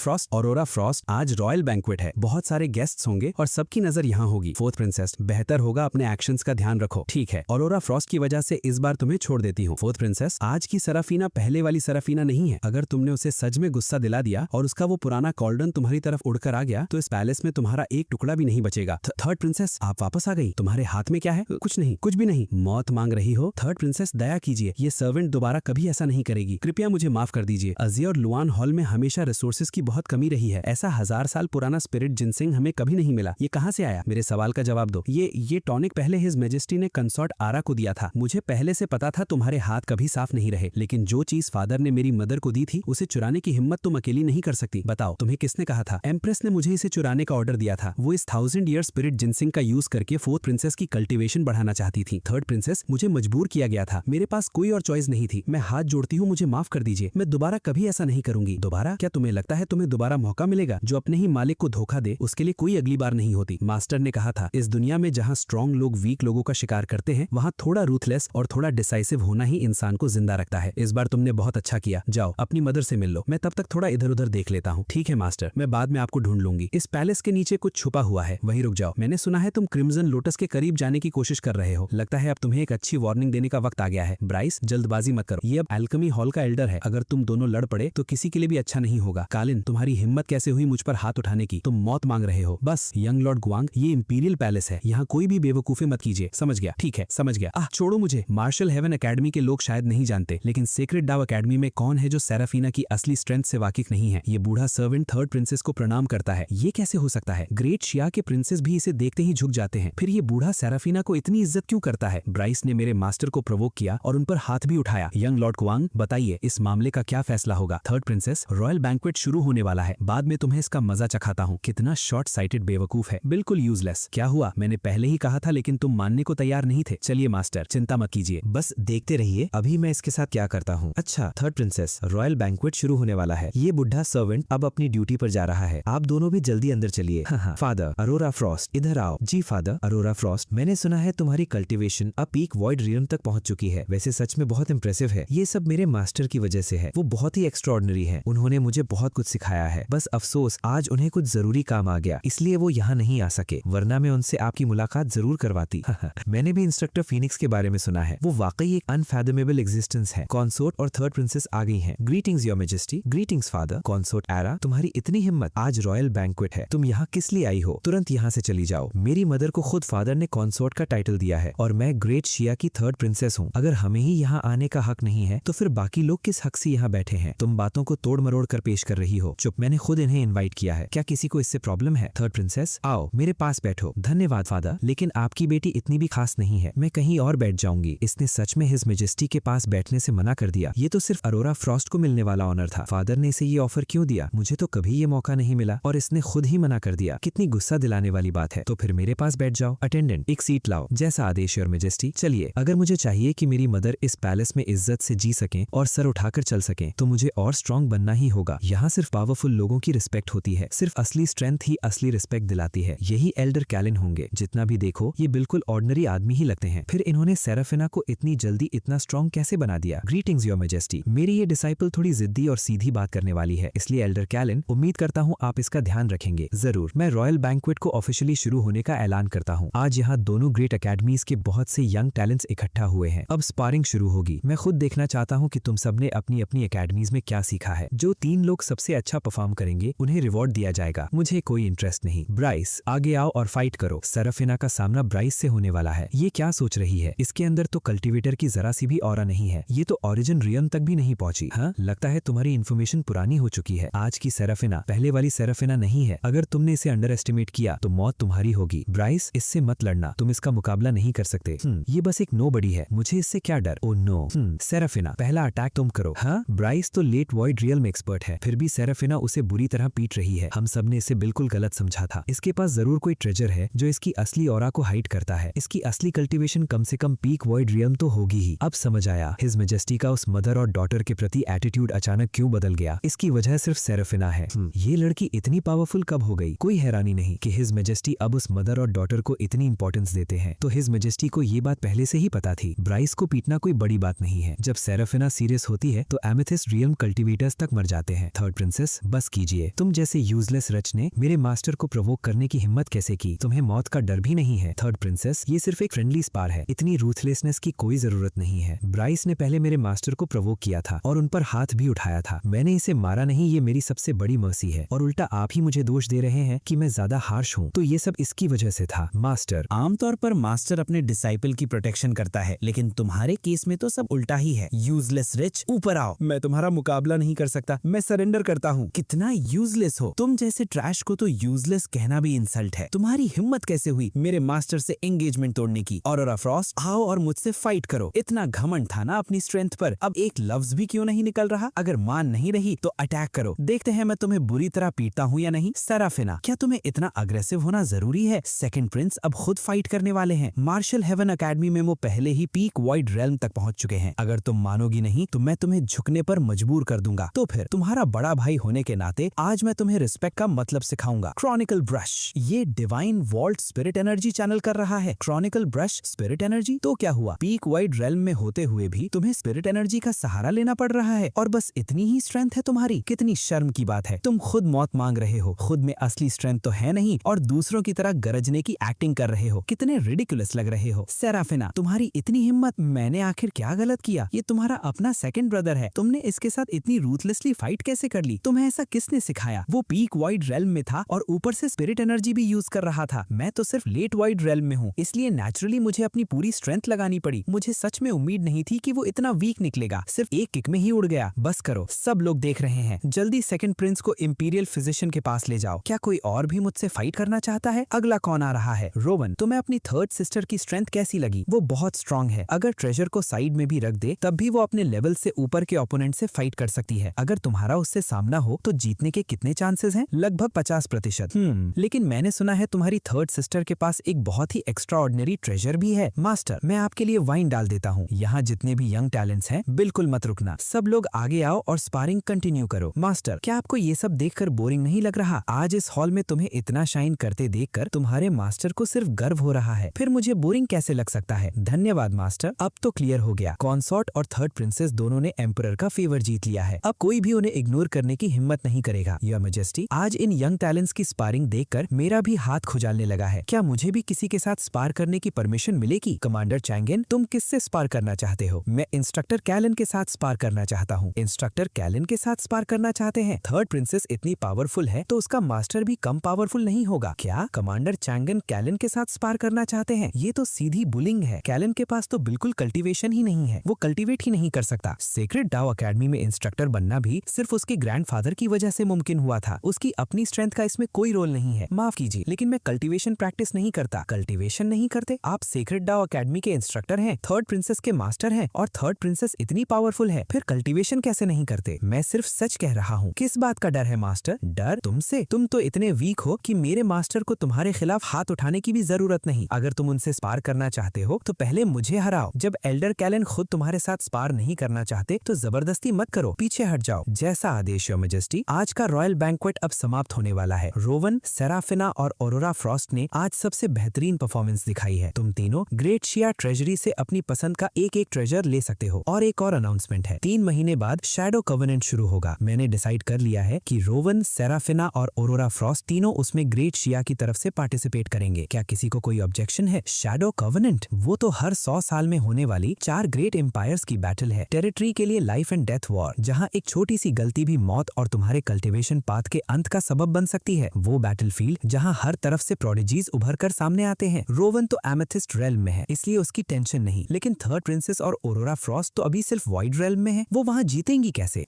फ्रॉस्ट, आज रॉयल बैंक्वेट है, बहुत सारे गेस्ट्स होंगे और सबकी नजर यहाँ होगी। फोर्थ प्रिंसेस, बेहतर होगा अपने एक्शंस का ध्यान रखो। ठीक है, ऑरोरा फ्रॉस्ट की वजह से इस बार तुम्हें छोड़ देती हूँ। फोर्थ प्रिंसेस, आज की सराफीना पहले वाली सराफीना नहीं है। अगर तुमने उसे सच में गुस्सा दिला दिया और उसका वो पुराना कॉल्डन तुम्हारी तरफ उड़कर आ गया तो इस पैलेस में तुम्हारा एक टुकड़ा भी नहीं बचेगा। थर्ड प्रिंसेस, आप वापस आ गई। तुम्हारे हाथ में क्या है? कुछ नहीं, कुछ भी नहीं। मौत मांग रही हो? थर्ड प्रिंसेस, दया कीजिए, ये सर्वेंट दोबारा कभी ऐसा नहीं करेगी। कृपया मुझे माफ कर दीजिए। अजी और लुआन हॉल में हमेशा रिसोर्सेज की बहुत कमी रही है। ऐसा 1000 साल पुराना स्पिरिट जिनसिंग हमें कभी नहीं मिला। ये कहाँ से आया? मेरे सवाल का जवाब दो। ये टॉनिक पहले हिज मेजेस्टी ने कंसॉर्ट आरा को दिया था। मुझे पहले से पता था तुम्हारे हाथ कभी साफ नहीं रहे, लेकिन जो चीज फादर ने मेरी मदर को दी थी उसे चुराने की हिम्मत तुम अकेली नहीं कर सकती। बताओ, तुम्हें किसने कहा था? एम्प्रेस ने मुझे इसे चुराने का ऑर्डर दिया था। वो इस 1000 ईयर स्पिरिट जिनसिंग का यूज करके 4th प्रिंसेस की कल्टीवेशन बढ़ाना चाहती थी। 3rd प्रिंसेस, मुझे मजबूर किया गया था, मेरे पास कोई और चॉइस नहीं थी। मैं हाथ जोड़ती हूँ, मुझे माफ कर दीजिए, मैं दोबारा कभी ऐसा नहीं करूंगी। दोबारा? क्या तुम्हें लगता है तुम्हें दोबारा मौका मिलेगा? जो अपने ही मालिक को धोखा दे उसके लिए कोई अगली बार नहीं होती। मास्टर ने कहा था, इस दुनिया में जहाँ स्ट्रॉन्ग लोग वीक लोगों का शिकार करते हैं, वहाँ थोड़ा रूथलेस और थोड़ा डिसाइसिव होना ही इंसान को जिंदा रखता है। इस बार तुमने बहुत अच्छा किया, जाओ अपनी मदर से मिल लो, मैं तब तक थोड़ा इधर उधर देख लेता हूँ। ठीक है मास्टर, मैं बाद में आपको ढूंढ लूंगी। इस पैलेस के नीचे कुछ छुपा हुआ है, वहीं रुक जाओ। मैंने सुना है तुम क्रिम्सन लोटस के करीब जाने की कोशिश कर रहे हो, लगता है अब तुम्हें एक अच्छी वार्निंग देने का वक्त आ गया है। ब्राइस, जल्दबाजी मत करो, ये अब एल्केमी हॉल का एल्डर है, अगर तुम दोनों लड़ पड़े तो किसी के लिए भी अच्छा नहीं होगा। कालिन, तुम्हारी हिम्मत कैसे हुई मुझ पर हाथ उठाने की? तुम मौत मांग रहे हो। बस यंग लॉर्ड गुआंग, ये इंपीरियल पैलेस है, यहाँ कोई भी बेवकूफी मत कीजिए, समझ गया? ठीक है, समझ गया। छोड़ो मुझे। मार्शल हेवन एकेडमी के लोग शायद नहीं जानते, लेकिन सेक्रेड डाव एकेडमी में कौन है जो सेराफीना की असली स्ट्रेंथ से वाकिफ नहीं है? ये बूढ़ा सर्वेंट 3rd प्रिंसेस को प्रणाम करता है। ये कैसे हो सकता है? ग्रेट शिया के प्रिंसेस भी इसे देखते ही झुक जाते हैं, फिर ये बूढ़ा सेराफीना को इतनी इज्जत क्यों करता है? ब्राइस ने मेरे मास्टर को प्रोवोक किया और उन पर हाथ भी उठाया। यंग लॉर्ड गुआंग, बताइए इस मामले का क्या फैसला होगा? 3rd प्रिंसेस, रॉयल बैंक्वेट शुरू होने वाला है, बाद में तुम्हें इसका मजा चखाता हूँ। कितना शॉर्ट साइटेड बेवकूफ है, बिल्कुल यूजलेस। क्या हुआ? मैंने पहले ही कहा था, लेकिन तुम मानने को तैयार नहीं थे। चलिए मास्टर, चिंता मत कीजिए, बस देखते रहिए अभी मैं इसके साथ क्या करता हूँ। अच्छा 3rd प्रिंसेस, रॉयल बैंक्वेट शुरू होने वाला है, ये बुढ़ा सर्वेंट अब अपनी ड्यूटी पर जा रहा है, आप दोनों भी जल्दी अंदर चलिए। फादर अरोरा फ्रॉस्ट, इधर आओ। जी फादर अरोरा फ्रॉस्ट, मैंने सुना है तुम्हारी कल्टीवेशन अब पीक वॉइड रियम तक पहुंच चुकी है, वैसे सच में बहुत इंप्रेसिव है। ये सब मेरे मास्टर की वजह से है, वो बहुत ही एक्स्ट्रॉर्डनरी है, उन्होंने मुझे बहुत कुछ सिखाया है। बस अफसोस आज उन्हें कुछ जरूरी काम आ गया, इसलिए वो यहाँ नहीं आ सके, वरना मैं उनसे आपकी मुलाकात जरूर करवाती। मैंने भी इंस्ट्रक्टर फीनिक्स के बारे में सुना है, वो वाकई एक अनफैथमेबल एग्जिस्टेंस है। कॉन्सोर्ट और 3rd प्रिंसेस आ गई हैं। Greetings your majesty. Greetings father. कॉन्सोर्ट era, तुम्हारी इतनी हिम्मत, आज रॉयल बैंक्वेट है, तुम यहाँ किस लिए आई हो? तुरंत यहाँ से चली जाओ। मेरी मदर को खुद फादर ने कॉन्सोर्ट का टाइटल दिया है और मैं ग्रेट शिया की 3rd प्रिंसेस हूँ। अगर हमें ही यहाँ आने का हक नहीं है तो फिर बाकी लोग किस हक से यहाँ बैठे हैं? तुम बातों को तोड़ मरोड़ कर पेश कर रही हो। चुप, मैंने खुद इन्हें इनवाइट किया है, क्या किसी को इससे प्रॉब्लम है? 3rd प्रिंसेस, आओ मेरे पास बैठो। धन्यवाद फादर, लेकिन आपकी बेटी इतनी भी खास नहीं है, मैं कहीं और बैठ जाऊंगी। इसने सच में हिज मेजेस्टी के पास बैठने से मना कर दिया। ये तो सिर्फ अरोरा फ्रॉस्ट को मिलने वाला ऑनर था, फादर ने इसे ये ऑफर क्यों दिया? मुझे तो कभी ये मौका नहीं मिला और इसने खुद ही मना कर दिया। कितनी गुस्सा दिलाने वाली बात है। तो फिर मेरे पास बैठ जाओ। अटेंडेंट, एक सीट लाओ। जैसा आदेश योर मेजेस्टी। चलिए, अगर मुझे चाहिए कि मेरी मदर इस पैलेस में इज्जत से जी सकें और सर उठाकर चल सकें तो मुझे और स्ट्रांग बनना ही होगा। यहाँ सिर्फ पावरफुल लोगों की रिस्पेक्ट होती है, सिर्फ असली स्ट्रेंथ ही असली रिस्पेक्ट दिलाती है। यही एल्डर कैलिन होंगे। जितना भी देखो ये बिल्कुल ऑर्डिनरी आदमी ही लगते हैं, फिर इन्होंने सेराफिना को इतनी जल्दी इतना स्ट्रांग कैसे बना दिया? Greetings your majesty. मेरी ये डिसाइपल थोड़ी जिद्दी और सीधी बात करने वाली है, इसलिए एल्डर कैलिन, उम्मीद करता हूँ आप इसका ध्यान रखेंगे। जरूर। मैं रॉयल बैंक्वेट को ऑफिशियली शुरू होने का ऐलान करता हूँ। आज यहाँ दोनों ग्रेट अकेडमीज के बहुत से यंग टैलेंट्स इकट्ठा हुए हैं। अब स्पारिंग शुरू होगी। मैं खुद देखना चाहता हूँ कि तुम सबने अपनी अपनी अकेडमीज में क्या सीखा है। जो 3 लोग सबसे अच्छा परफॉर्म करेंगे उन्हें रिवॉर्ड दिया जाएगा। मुझे कोई इंटरेस्ट नहीं। ब्राइस, आगे आओ और फाइट करो। सेराफिना का सामना ब्राइस से होने वाला है। ये क्या सोच रही है? इसके अंदर तो कल्टीवेटर की जरा सी भी ऑरा नहीं है, ये तो ओरिजिन रियम तक भी नहीं पहुंची। हाँ, लगता है तुम्हारी इन्फॉर्मेशन पुरानी हो चुकी है। आज की सेराफिना पहले वाली सेराफिना नहीं है। अगर तुमने इसे अंडर एस्टिमेट किया तो मौत तुम्हारी होगी। ब्राइस, इससे मत लड़ना, तुम इसका मुकाबला नहीं कर सकते। ये बस एक नोबडी है, मुझे इससे क्या डर? Oh no. सेराफिना, पहला अटैक तुम करो। हाँ, ब्राइस तो लेट वॉइड रियल में एक्सपर्ट है, फिर भी सेराफिना उसे बुरी तरह पीट रही है। हम सब ने इसे बिल्कुल गलत समझा था। इसके पास जरूर कोई ट्रेजर है जो इसकी असली ऑरा को हाइड करता है। इसकी असली कल्टीवेशन कम से कम पीक वॉइड रियम तो होगी ही। अब समझ आया हिज मेजेस्टी का उस मदर और डॉटर के प्रति एटीट्यूड अचानक क्यों बदल गया। इसकी वजह सिर्फ सेराफिना है। ये लड़की इतनी पावरफुल कब हो गई? कोई हैरानी नहीं कि हिज मेजेस्टी अब उस मदर और डॉटर को इतनी इंपॉर्टेंस देते हैं। तो हिज मेजेस्टी को ये बात पहले से ही पता थी। ब्राइस को पीटना कोई बड़ी बात नहीं है। जब सेराफिना सीरियस होती है तो एमेथिस्ट रियम कल्टीवेटर्स तक मर जाते हैं। 3rd प्रिंसेस, बस कीजिए। तुम जैसे यूजलेस रच ने मेरे मास्टर को प्रोवोक करने की हिम्मत कैसे की? तुम्हें मौत का डर भी नहीं है। 3rd प्रिंसेस, ये सिर्फ एक फ्रेंडली स्पार है, इतनी रूथलेसनेस की कोई जरूरत नहीं है। ब्राइस ने पहले मेरे मास्टर को प्रोवोक किया था और उन पर हाथ भी उठाया था। मैंने इसे मारा नहीं, ये मेरी सबसे बड़ी मर्सी है। और उल्टा आप ही मुझे दोष दे रहे हैं कि मैं ज्यादा हार्श हूँ, तो ये सब इसकी वजह से था। मास्टर, आमतौर पर मास्टर अपने डिसाइपल की प्रोटेक्शन करता है, लेकिन तुम्हारे केस में तो सब उल्टा ही है। यूजलेस रिच, ऊपर आओ। मैं तुम्हारा मुकाबला नहीं कर सकता, मैं सरेंडर करता हूँ। कितना यूजलेस हो तुम। जैसे ट्रैश को तो यूजलेस कहना भी इंसल्ट है। तुम्हारी हिम्मत कैसे हुई मेरे मास्टर से एंगेजमेंट तोड़ने की? ऑरोरा फ्रॉस्ट, आओ और मुझसे फाइट करो। इतना घमंड था ना अपनी स्ट्रेंथ पर, अब एक लफ्ज भी क्यों नहीं निकल रहा? अगर मान नहीं रही तो अटैक करो, देखते हैं मैं तुम्हें बुरी तरह पीटता हूँ या नहीं। सेराफिना, क्या तुम्हें इतना अग्रेसिव होना जरूरी है? सेकंड प्रिंस अब खुद फाइट करने वाले हैं। मार्शल हेवन एकेडमी में वो पहले ही पीक वॉइड रेल्म तक पहुंच चुके हैं। अगर तुम मानोगी नहीं तो मैं तुम्हें झुकने पर मजबूर कर दूंगा। तो फिर तुम्हारा बड़ा भाई होने के नाते आज मैं तुम्हें रिस्पेक्ट का मतलब सिखाऊंगा। क्रॉनिकल ब्रश, ये divine vault spirit energy channel कर रहा है। क्रॉनिकल ब्रश स्पिरिट एनर्जी, तो क्या हुआ? पीक वाइड रेल्म में होते हुए भी तुम्हें स्पिरिट एनर्जी का सहारा लेना पड़ रहा है और बस इतनी ही स्ट्रेंथ है तुम्हारी? कितनी शर्म की बात है। तुम खुद मौत मांग रहे हो, खुद में असली स्ट्रेंथ तो है नहीं और दूसरों की तरह गरजने की एक्टिंग कर रहे हो। कितने रिडिकुलस लग रहे हो। सेराफिना, तुम्हारी इतनी हिम्मत। मैंने आखिर क्या गलत किया? ये तुम्हारा अपना सेकंड ब्रदर है, तुमने इसके साथ इतनी रूथलेसली फाइट कैसे कर ली? तुम्हें ऐसा किसने सिखाया? वो पीक वाइड रेल्म में था और ऊपर से स्पिरिट एनर्जी भी यूज कर रहा था। मैं तो सिर्फ लेट वाइड रेल्म में हूँ, इसलिए नेचुरली मुझे अपनी पूरी स्ट्रेंथ लगानी पड़ी। मुझे सच में उम्मीद नहीं थी कि वो इतना वीक निकलेगा। सिर्फ एक किक में ही उड़ गया। बस करो, सब लोग देख रहे हैं। जल्दी सेकंड प्रिंस को इंपीरियल फिजिशियन के पास ले जाओ। क्या कोई और भी मुझसे फाइट करना चाहता है? अगला कौन आ रहा है? रोवन, तुम्हें अपनी थर्ड सिस्टर की स्ट्रेंथ कैसी लगी? वो बहुत स्ट्रांग है। अगर ट्रेजर को साइड में भी रख दे तब भी वो अपने लेवल से ऊपर के ओपोनेंट से फाइट कर सकती है। अगर तुम्हारा उससे सामना हो तो जीतने के कितने चांसेस हैं? लगभग 50%। लेकिन मैंने सुना है तुम्हारी थर्ड सिस्टर के पास एक बहुत ही एक्स्ट्रा ऑर्डिनरी ट्रेजर भी है। मास्टर, मैं आपके लिए वाइन डाल देता हूँ। यहाँ जितने भी यंग टैलेंट्स हैं बिल्कुल मत रुकना। सब लोग आगे आओ और स्पारिंग कंटिन्यू करो। मास्टर, क्या आपको ये सब देखकर बोरिंग नहीं लग रहा? आज इस हॉल में तुम्हें इतना शाइन करते देखकर तुम्हारे मास्टर को सिर्फ गर्व हो रहा है, फिर मुझे बोरिंग कैसे लग सकता है? धन्यवाद मास्टर, अब तो क्लियर हो गया। कॉन्सॉर्ट और थर्ड प्रिंसेस दोनों ने एम्परर का फेवर जीत लिया है। अब कोई भी उन्हें इग्नोर करने की हिम्मत नहीं करेगा। योर मैजेस्टी, आज इन यंग टैलेंट्स की स्पारिंग देखकर मेरा भी हाथ खुजालने लगा है। क्या मुझे भी किसी के साथ स्पार करने की परमिशन मिलेगी? कमांडर चैंगेन, तुम किससे स्पार करना चाहते हो? मैं इंस्ट्रक्टर कैलन के साथ स्पार करना चाहता हूँ। इंस्ट्रक्टर कैलन के साथ स्पार करना चाहते हैं? थर्ड प्रिंसेस इतनी पावरफुल है तो उसका मास्टर भी कम पावरफुल नहीं होगा क्या? कमांडर चैंगन कैलन के साथ स्पार करना चाहते हैं? ये तो सीधी बुलिंग है। कैलन के पास तो बिल्कुल कल्टीवेशन ही नहीं है, वो कल्टीवेट ही नहीं कर सकता। सेक्रेड डाओ एकेडमी में इंस्ट्रक्टर बनना भी सिर्फ उसके ग्रैंडफादर की वजह से मुमकिन हुआ था। उसकी अपनी स्ट्रेंथ का इसमें कोई रोल नहीं है। माफ कीजिए, लेकिन मैं कल्टीवेशन प्रैक्टिस नहीं करता। कल्टीवेशन नहीं करते? आप सेक्रेड डाओ एकेडमी के इंस्ट्रक्टर हैं, थर्ड प्रिंसेस के मास्टर हैं और थर्ड प्रिंसेस इतनी पावरफुल है, फिर कल्टीवेशन कैसे नहीं करते? मैं सिर्फ सच कह रहा हूँ। किस बात का डर है मास्टर? डर तुमसे? तुम तो इतने वीक हो कि मेरे मास्टर को तुम्हारे खिलाफ हाथ उठाने की भी जरूरत नहीं। अगर तुम उनसे स्पार करना चाहते हो तो पहले मुझे हराओ। जब एल्डर कैलन खुद तुम्हारे साथ स्पार नहीं करना चाहते तो जबरदस्ती मत करो, पीछे हट जाओ। जैसा आदेश योर मैजेस्टी। आज का रॉयल बैंक्वेट अब समाप्त होने वाला है। रोवन, सेराफिना और ऑरोरा फ्रॉस्ट ने आज सबसे बेहतरीन परफॉर्मेंस दिखाई है। तुम तीनों ग्रेट शिया ट्रेजरी से अपनी पसंद का एक एक ट्रेजर ले सकते हो। और एक और अनाउंसमेंट है, 3 महीने बाद शैडो कवर्नेंट शुरू होगा। मैंने डिसाइड कर लिया है कि रोवन, सेराफिना और ऑरोरा फ्रॉस्ट तीनों उसमें ग्रेट शिया की तरफ से पार्टिसिपेट करेंगे। क्या किसी को कोई ऑब्जेक्शन है? शैडो कवर्नेंट, वो तो हर 100 साल में होने वाली 4 ग्रेट एम्पायर्स की बैटल है। टेरिटरी के लिए लाइफ एंड डेथ वॉर, जहाँ एक छोटी सी गलती भी मौत और तुम्हारे कल्टीवेशन पाथ के अंत का सबब बन सकती है। वो बैटलफील्ड जहाँ हर तरफ से प्रोडिजीज उभर कर सामने आते हैं। रोवन तो एमेथिस्ट रेल्म में है, इसलिए उसकी टेंशन नहीं, लेकिन थर्ड प्रिंसेस और ऑरोरा फ्रॉस्ट तो अभी सिर्फ वाइड रेल्म में है। वो वहाँ जीतेंगी कैसे?